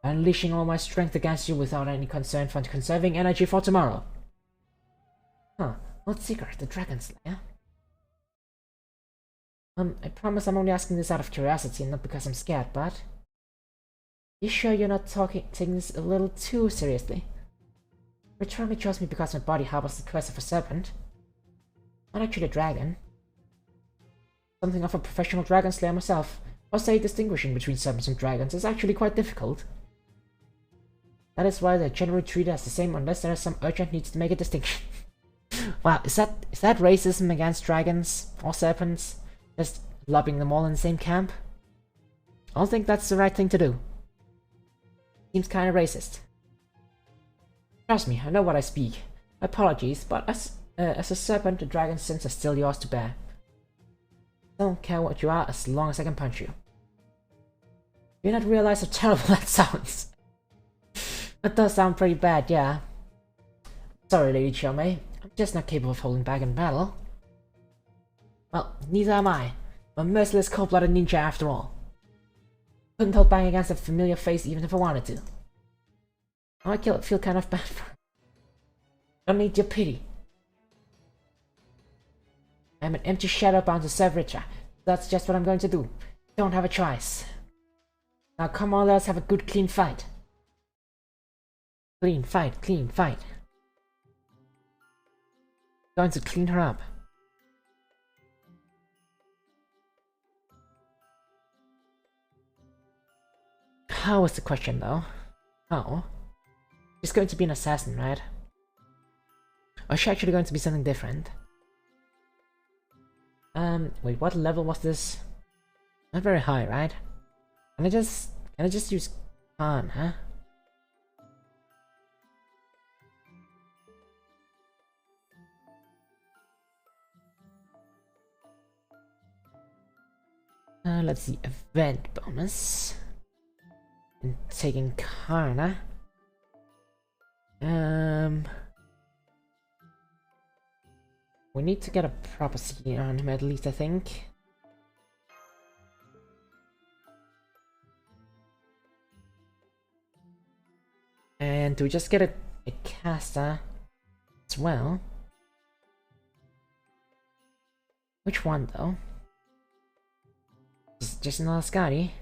Unleashing all my strength against you without any concern for conserving energy for tomorrow. Huh, what secret, the dragon slayer? I promise I'm only asking this out of curiosity and not because I'm scared, but... You sure you're not taking this a little too seriously? You're trying to trust me because my body harbors the crest of a serpent. Not actually a dragon. Something of a professional dragon slayer myself. Must say distinguishing between serpents and dragons is actually quite difficult. That is why they're generally treated as the same unless there is some urgent need to make a distinction. Wow, is that racism against dragons or serpents? Just lobbing them all in the same camp? I don't think that's the right thing to do. Seems kinda racist. Trust me, I know what I speak. Apologies, but as a serpent, the dragon's sins are still yours to bear. I don't care what you are as long as I can punch you. Do you not realize how terrible that sounds? That does sound pretty bad, yeah. Sorry, Lady Chiomei. I'm just not capable of holding back in battle. Well, neither am I. I'm a merciless cold-blooded ninja after all. Couldn't hold back against a familiar face even if I wanted to. I feel kind of bad for him. Don't need your pity. I'm an empty shadow bound to serve Ritra. That's just what I'm going to do. Don't have a choice. Now come on, let's have a good clean fight. Clean fight, clean fight. Going to clean her up. How was the question though? Oh. She's going to be an assassin, right? Or is she actually going to be something different? Wait, what level was this? Not very high, right? Can I just use Khan, huh? Let's see, event bonus. And taking Karna. We need to get a proper scene on him at least, I think. And do we just get a caster as well? Which one though? Just another Scotty?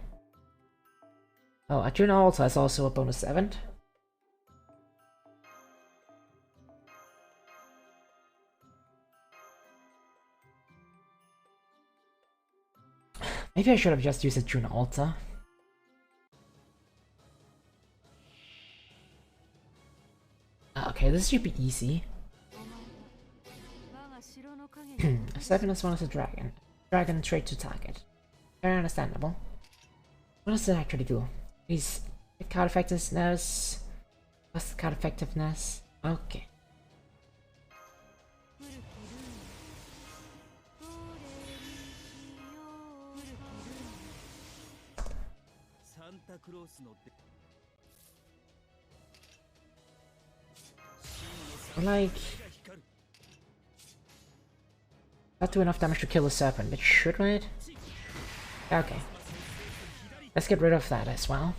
Oh, Arjuna also has also a bonus event. Maybe I should have just used a Juna Alta. Okay, this should be easy. 7 as well as a dragon. Dragon trade to target. Very understandable. What does it actually do? Is card effectiveness? What's the card effectiveness? Okay. Like, not do enough damage to kill the serpent, but should, right? Okay. Let's get rid of that as well.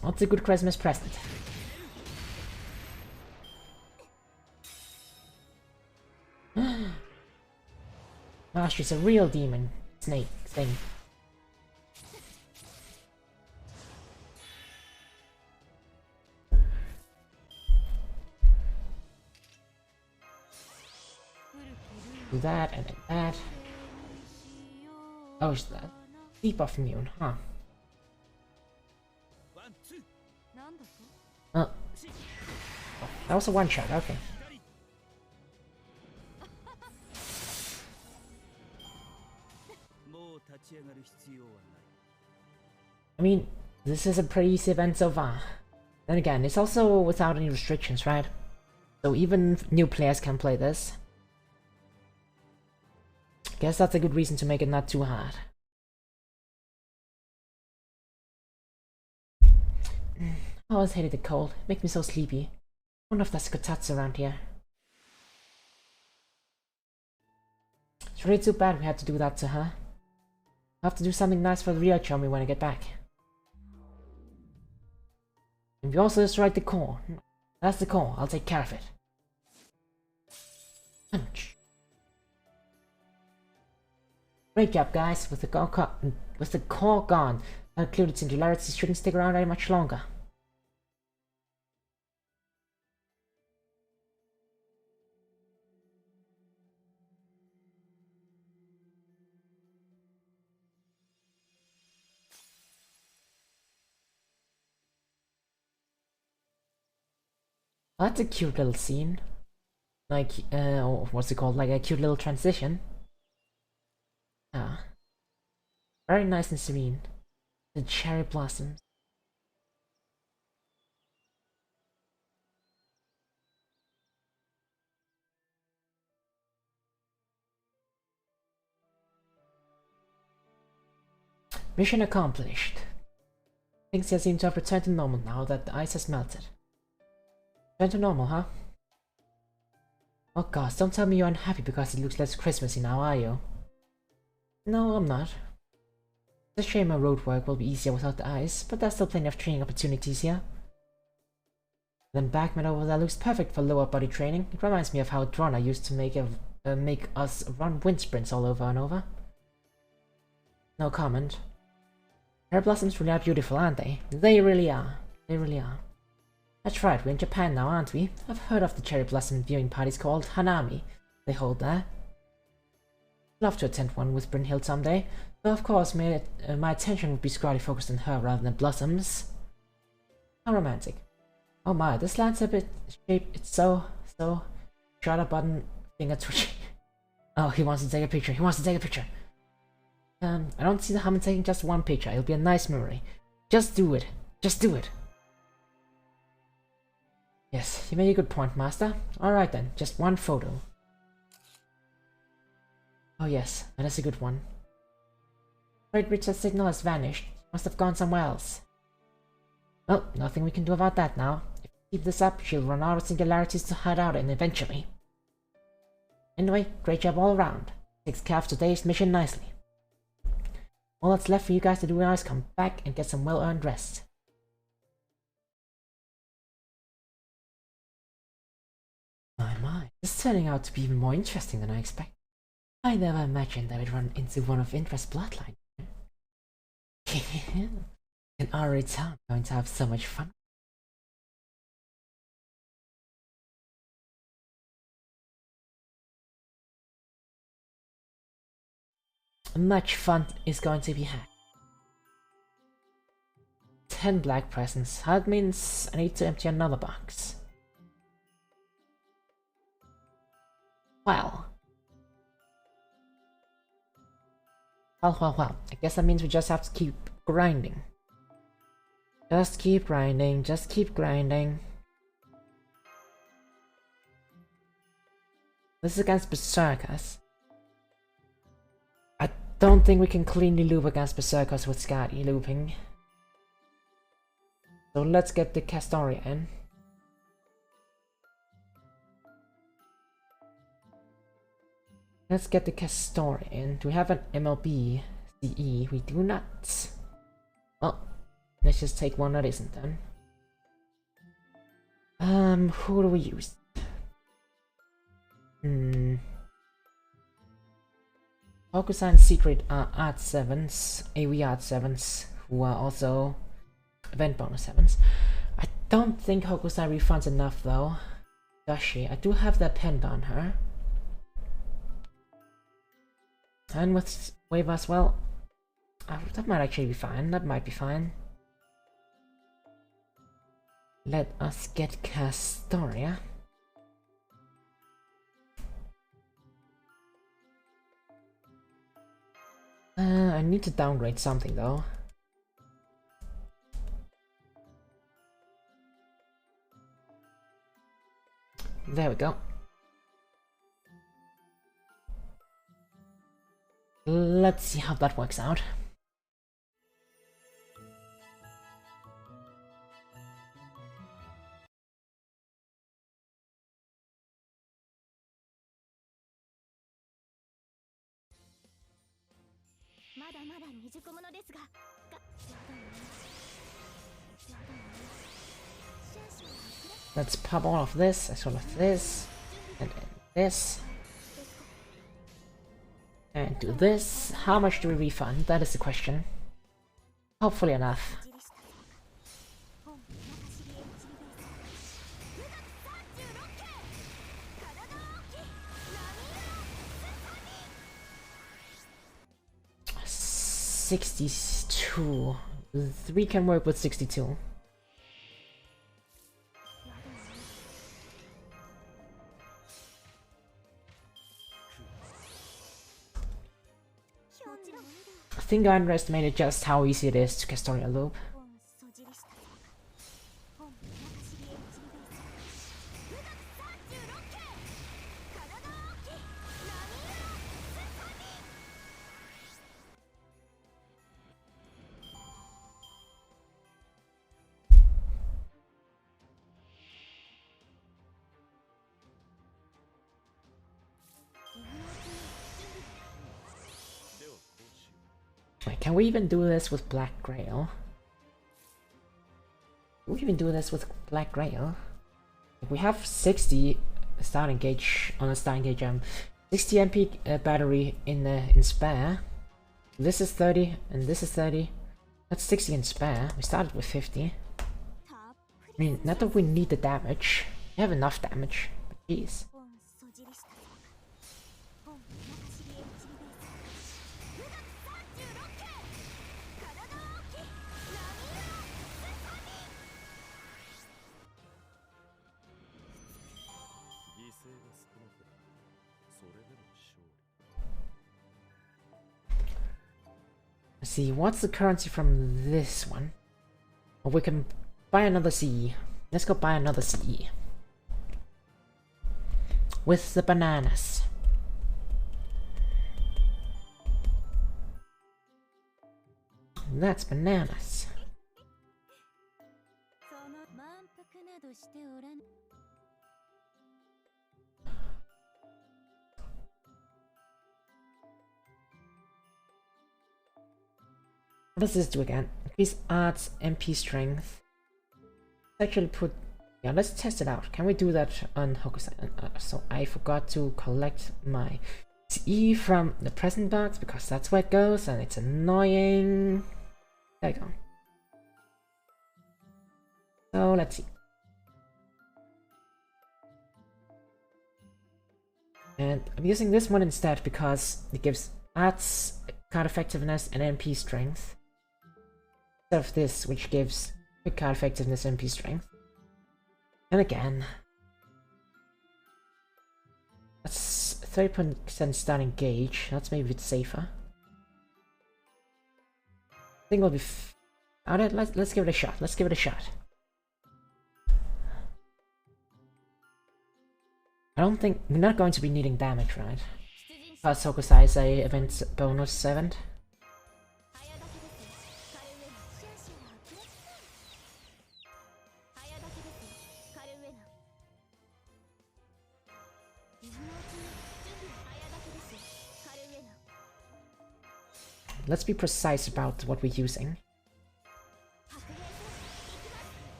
What's a good Christmas present? Ah, she's a real demon snake thing. Do that and then that. Oh, is that debuff immune, huh? Oh. That was a one shot, okay. I mean, this is a pretty easy event so far. Then again, it's also without any restrictions, right? So even new players can play this. Guess that's a good reason to make it not too hard. I always hated the cold. It makes me so sleepy. I wonder if there's kotatsu around here. It's really too bad we had to do that to her. I'll have to do something nice for the real Chomi when I get back. And we also destroyed the core. That's the core, I'll take care of it. Punch. Great job, guys. With the core gone, that included singularities shouldn't stick around very much longer. That's a cute little scene. Like, what's it called? Like a cute little transition. Ah. Very nice and serene. The cherry blossoms. Mission accomplished. Things here seem to have returned to normal now that the ice has melted. Returned to normal, huh? Oh gosh, don't tell me you're unhappy because it looks less Christmassy now, are you? No, I'm not. It's a shame our road work will be easier without the ice, but there's still plenty of training opportunities here. The embankment over there looks perfect for lower body training. It reminds me of how Drona used to make us run wind sprints all over and over. No comment. Cherry blossoms really are beautiful, aren't they? They really are. They really are. That's right, we're in Japan now, aren't we? I've heard of the cherry blossom viewing parties called Hanami they hold there. I'd love to attend one with Brynhild someday, though of course my attention would be squarely focused on her rather than blossoms. How romantic. Oh my, this landscape shape, it's so... Shutter button finger twitching. Oh, he wants to take a picture, he wants to take a picture. I don't see the harm in taking just one picture, it'll be a nice memory. Just do it. Just do it. Yes, you made a good point, Master. Alright then, just one photo. Oh yes, that is a good one. Great Richard's signal has vanished. Must have gone somewhere else. Well, nothing we can do about that now. If we keep this up, she'll run out of singularities to hide out in eventually. Anyway, great job all around. Takes care of today's mission nicely. All that's left for you guys to do now is come back and get some well-earned rest. My, this is turning out to be even more interesting than I expected. I never imagined I would run into one of Indra's bloodline. And already tell I'm going to have so much fun. Much fun is going to be had. 10 black presents. That means I need to empty another box. Well. Well. I guess that means we just have to keep grinding. Just keep grinding. Just keep grinding. This is against Berserkers. I don't think we can cleanly loop against Berserkers with Skadi looping. So let's get the Castoria in. Let's get the Castoria in. Do we have an MLB CE? We do not. Well, let's just take one that isn't then. Who do we use? Hokusan Secret are Art 7s, AV Art 7s, who are also event bonus 7s. I don't think Hokusan refunds enough though. Does she? I do have that penned on her. And with wave as well. That might actually be fine. That might be fine. Let us get Castoria. I need to downgrade something though. There we go. Let's see how that works out. Let's pop all of this, as well as this, and this. And do this. How much do we refund? That is the question. Hopefully enough. $62. We can work with 62. I think I underestimated just how easy it is to Castoria Loop. Wait, can we even do this with Black Grail? Can we even do this with Black Grail? If we have 60 starting gauge on a starting gauge, 60 MP battery in spare. This is 30 and this is 30. That's 60 in spare. We started with 50. I mean, not that we need the damage. We have enough damage, but jeez. Let's see, what's the currency from this one? Or we can buy another CE. Let's go buy another CE. With the bananas. That's bananas. What does this do again? Increase arts, MP strength. Actually put... Yeah, let's test it out. Can we do that on Hokusai? So I forgot to collect my CE from the present box because that's where it goes and it's annoying. There you go. So let's see. And I'm using this one instead because it gives arts, card effectiveness, and MP strength. Instead of this, which gives quick card effectiveness and MP strength. And again, that's 30% starting gauge. That's maybe a bit safer. I think we'll be. Alright, let's give it a shot. Let's give it a shot. I don't think we're not going to be needing damage, right? Because Hokusai is a event bonus event. Let's be precise about what we're using.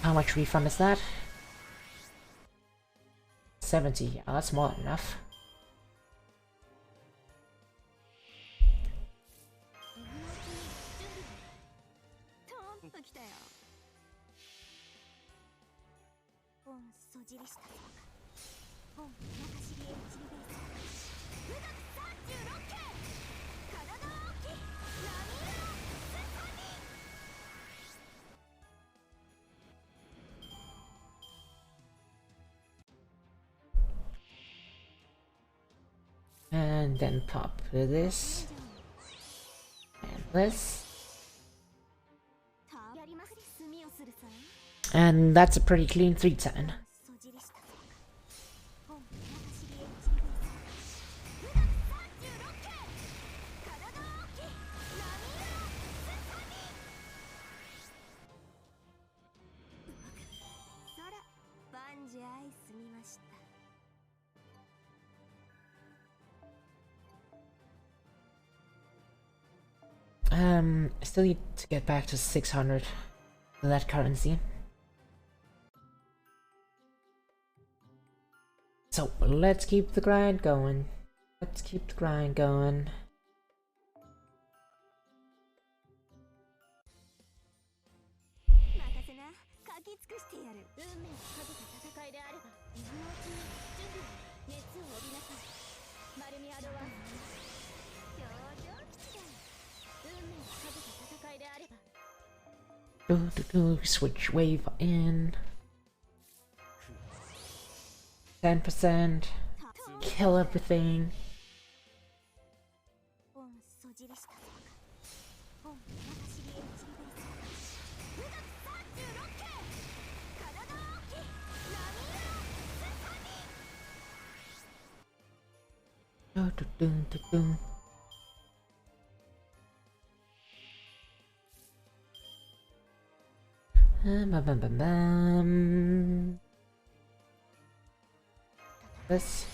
How much refund is that? 70, yeah, that's more than enough. And then pop this and this, and that's a pretty clean 310. I still need to get back to 600 for that currency. So let's keep the grind going. Let's keep the grind going. Switch wave in. 10%. Kill everything. This.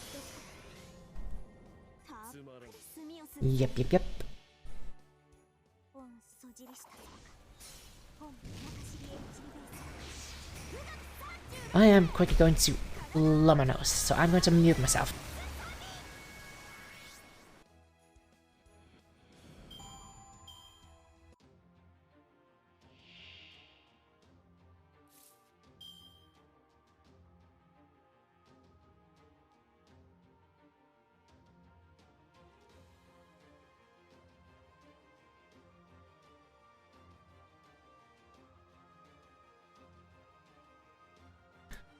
Yep. I am quickly going to blow my nose, so I'm going to mute myself.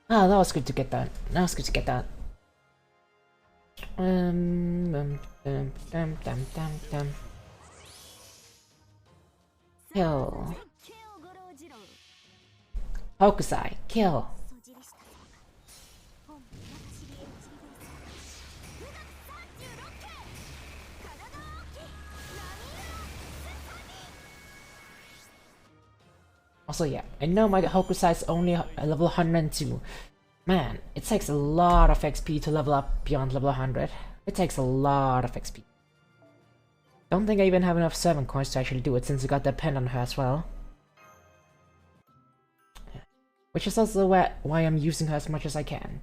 Ah, that was good to get that. That was good to get that. Kill. Hokusai, kill. Also, yeah, I know my Hokusai is only level 102. Man, it takes a lot of XP to level up beyond level 100. It takes a lot of XP. Don't think I even have enough 7 coins to actually do it since I got that pen on her as well. Which is also why I'm using her as much as I can.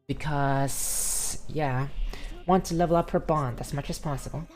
Because, yeah, want to level up her bond as much as possible.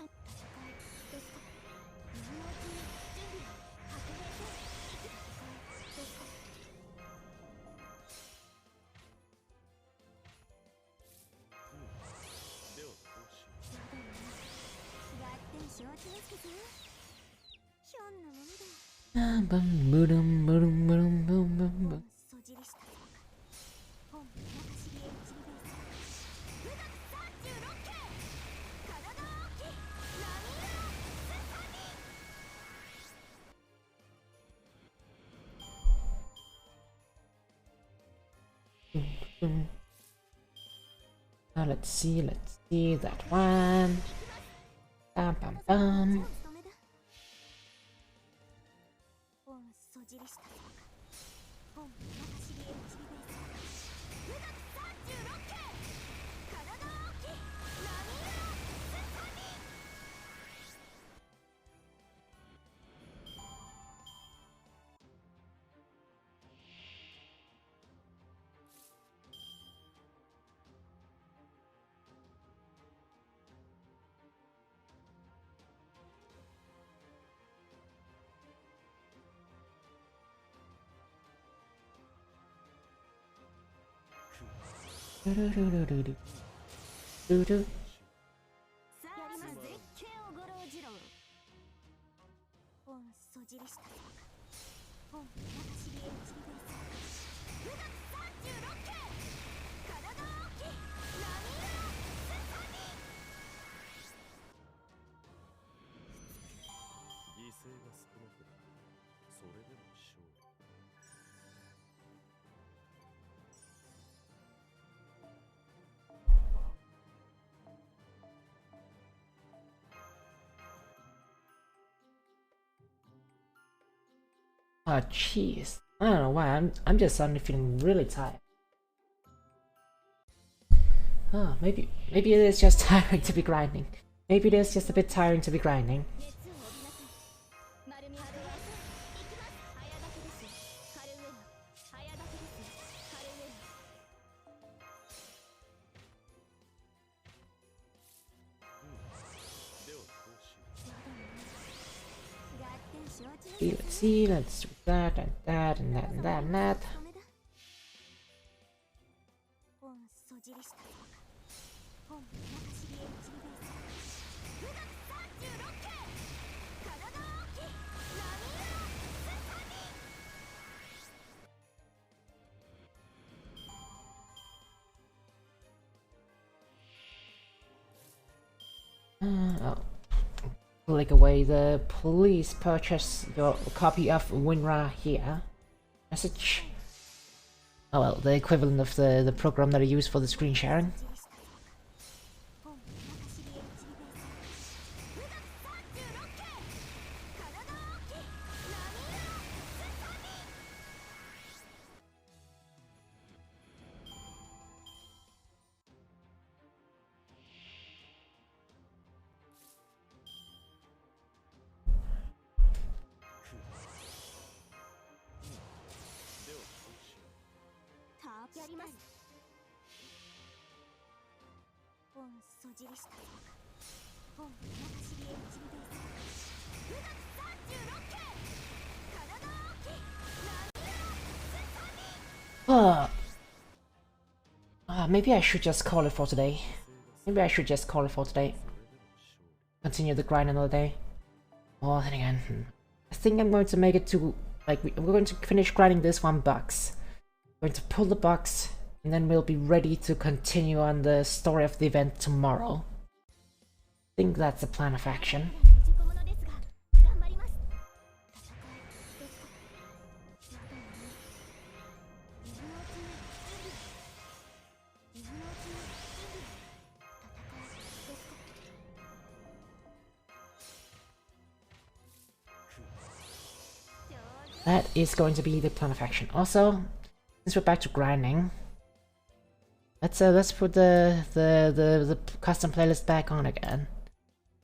Now let's see that one. Bam bam bam. Oh jeez, I don't know why. I'm just suddenly feeling really tired. Oh, maybe it is just tiring to be grinding. Maybe it is just a bit tiring to be grinding. Let's see, let's do that and that and that and that and that. Oh. Click away the please purchase your copy of WinRAR here. Message. Oh well, the equivalent of the program that I use for the screen sharing. Maybe I should just call it for today. Continue the grind another day. Oh, then again, I think I'm going to make it to, like, we're going to finish grinding this one box. We're going to pull the box, and then we'll be ready to continue on the story of the event tomorrow. I think that's the plan of action. That is going to be the plan of action. Also, since we're back to grinding, let's put the custom playlist back on again.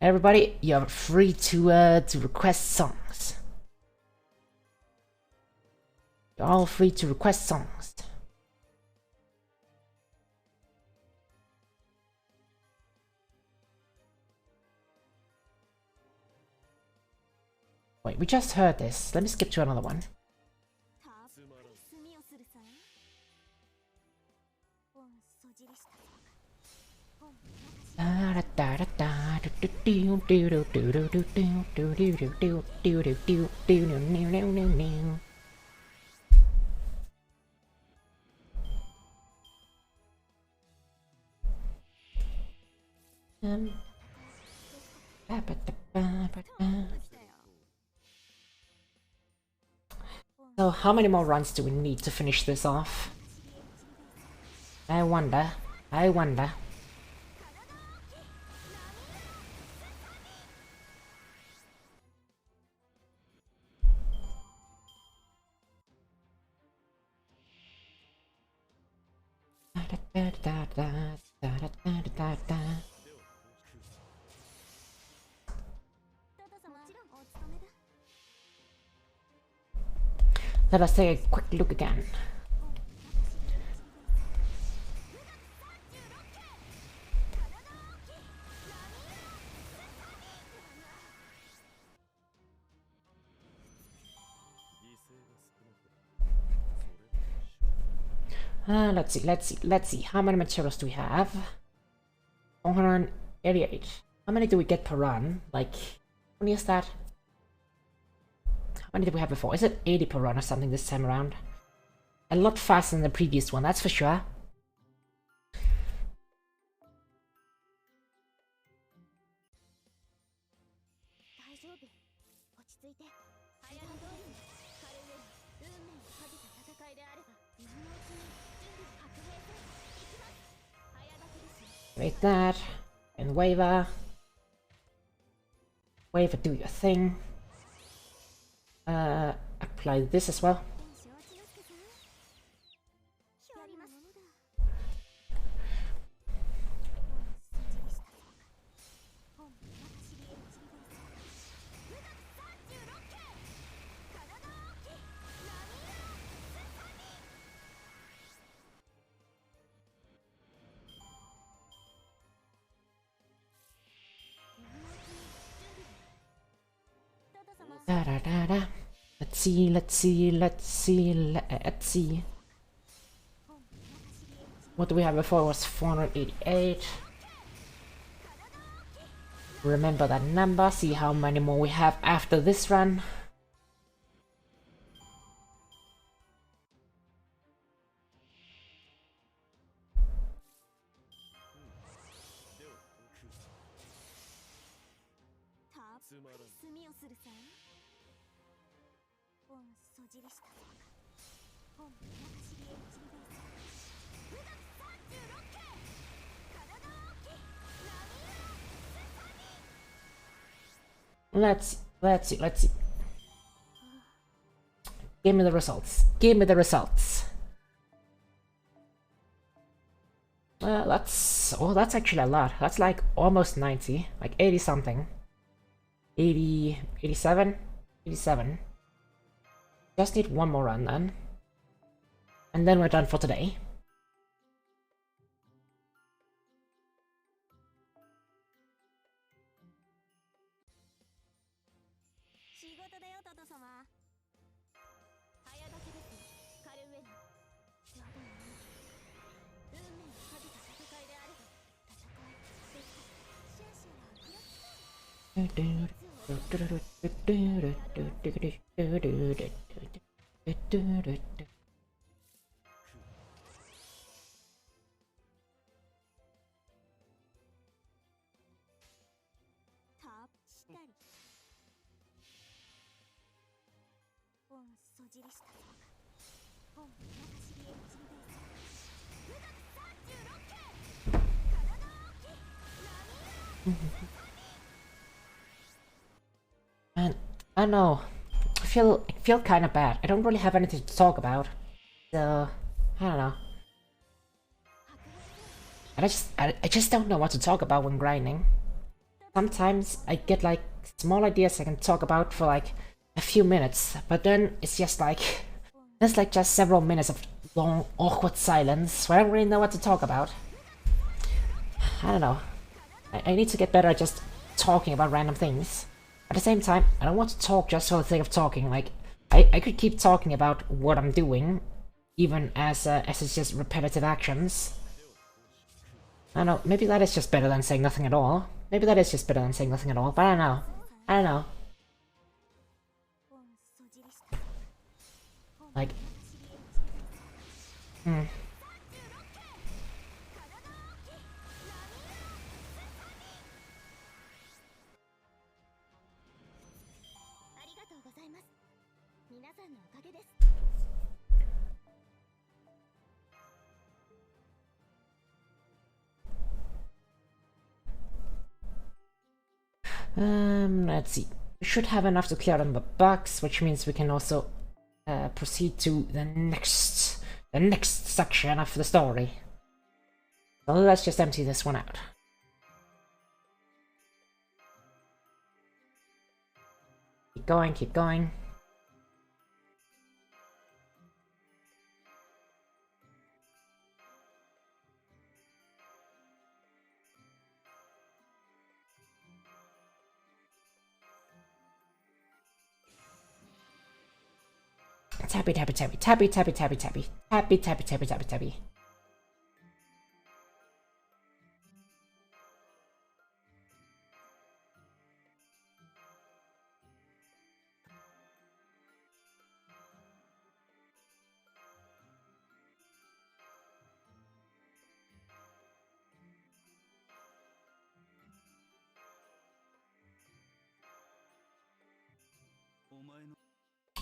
Everybody, you're free to request songs. You're all free to request songs. Wait, we just heard this. Let me skip to another one. So how many more runs do we need to finish this off? I wonder. Let us take a quick look again. Let's see. How many materials do we have? 488. How many do we get per run? Like, how many is that? How many did we have before? Is it 80 per run or something this time around? A lot faster than the previous one, that's for sure. Rate that. And waiver. Waiver, do your thing. Apply this as well. Da da da da. Let's see, let's see, let's see, let's see. What do we have before? It was 488. Remember that number, see how many more we have after this run. Let's see. Give me the results. Give me the results. That's actually a lot. That's like almost 90, like 80 something. 80, 87? 87. Just need one more run then. And then we're done for today. And I don't know. I feel kind of bad. I don't really have anything to talk about, so I don't know. I just don't know what to talk about when grinding. Sometimes I get like small ideas I can talk about for like a few minutes, but then it's just like there's like just several minutes of long awkward silence where I don't really know what to talk about. I don't know. I need to get better at just talking about random things. At the same time, I don't want to talk just for the sake of talking. Like, I could keep talking about what I'm doing, even as it's just repetitive actions. I don't know, maybe that is just better than saying nothing at all. Maybe that is just better than saying nothing at all, but I don't know. I don't know. Like... let's see. We should have enough to clear them the bugs, which means we can also proceed to the next section of the story. So let's just empty this one out. Keep going, keep going. Tappy, tappy, tappy, tappy, tappy, tappy, tappy, tappy, tappy, tappy, tappy, tappy.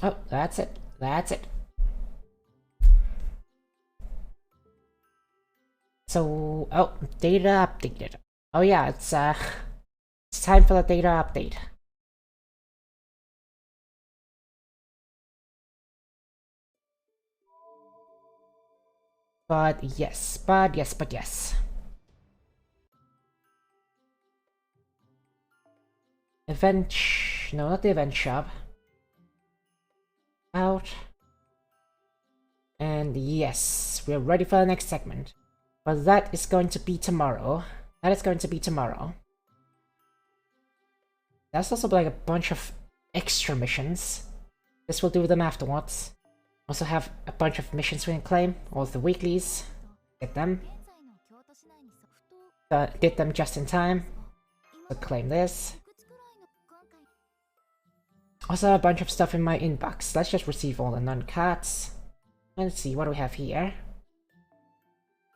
Oh, that's it. That's it. So, oh, data updated. Oh yeah, it's time for the data update. But yes. Event, no, not the event shop. Out. And yes, we're ready for the next segment. But that is going to be tomorrow. That is going to be tomorrow. That's also like a bunch of extra missions. This will do them afterwards. Also have a bunch of missions we can claim, all the weeklies. Get them. Did them just in time. So claim this. Also a bunch of stuff in my inbox. Let's just receive all the non-cards. Let's see, what do we have here?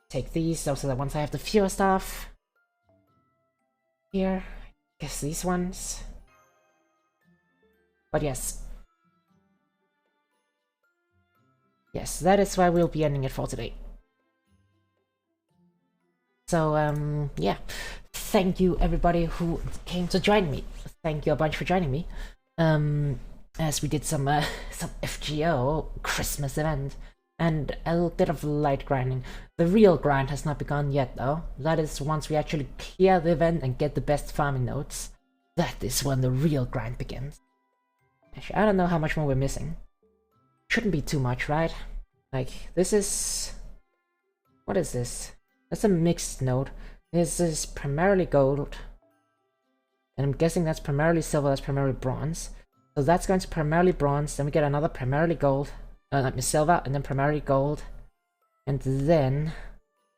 Take these, those are the ones I have the fewer stuff. Here, I guess these ones. But yes. Yes, that is why we'll be ending it for today. So, yeah. Thank you everybody who came to join me. Thank you a bunch for joining me. As we did some FGO Christmas event. And a little bit of light grinding. The real grind has not begun yet though. That is once we actually clear the event and get the best farming nodes. That is when the real grind begins. Actually, I don't know how much more we're missing. Shouldn't be too much, right? Like, this is... What is this? That's a mixed node. This is primarily gold. And I'm guessing that's primarily silver, that's primarily bronze. So that's going to primarily bronze, then we get another primarily gold. Silver, and then primarily gold. And then...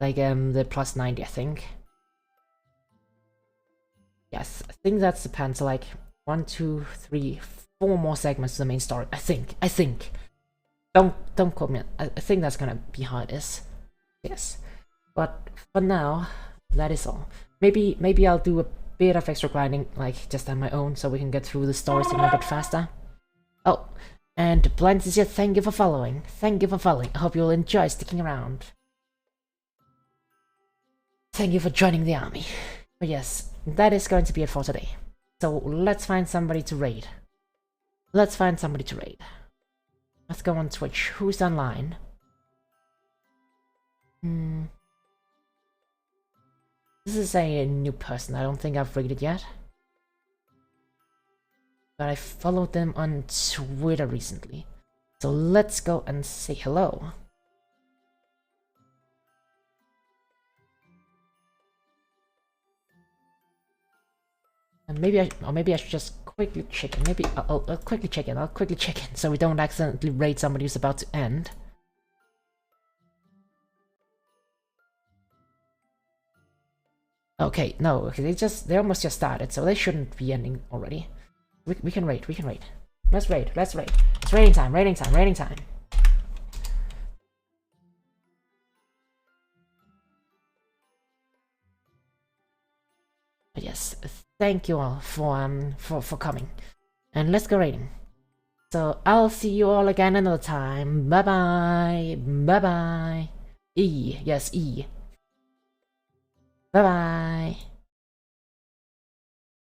like, the plus 90, I think. Yes, I think that's the plan. So, like, 1, 2, 3, 4 more segments to the main story. I think. Don't quote me. I think that's gonna be how it is. Yes. But for now, that is all. Maybe I'll do a bit of extra grinding, like, just on my own, so we can get through the stories even a bit faster. Oh, and Blind is here, thank you for following. Thank you for following. I hope you'll enjoy sticking around. Thank you for joining the army. But yes, that is going to be it for today. So let's find somebody to raid. Let's go on Twitch. Who's online? This is a new person. I don't think I've raided yet. But I followed them on Twitter recently. So let's go and say hello. And maybe I should just quickly check in. Maybe I'll quickly check in. So we don't accidentally raid somebody who's about to end. Okay, no, okay, they almost just started, so they shouldn't be ending already. We can raid. Let's raid. It's raiding time. But yes, thank you all for coming. And let's go raiding. So I'll see you all again another time. Bye bye. E. Yes, E. Bye bye.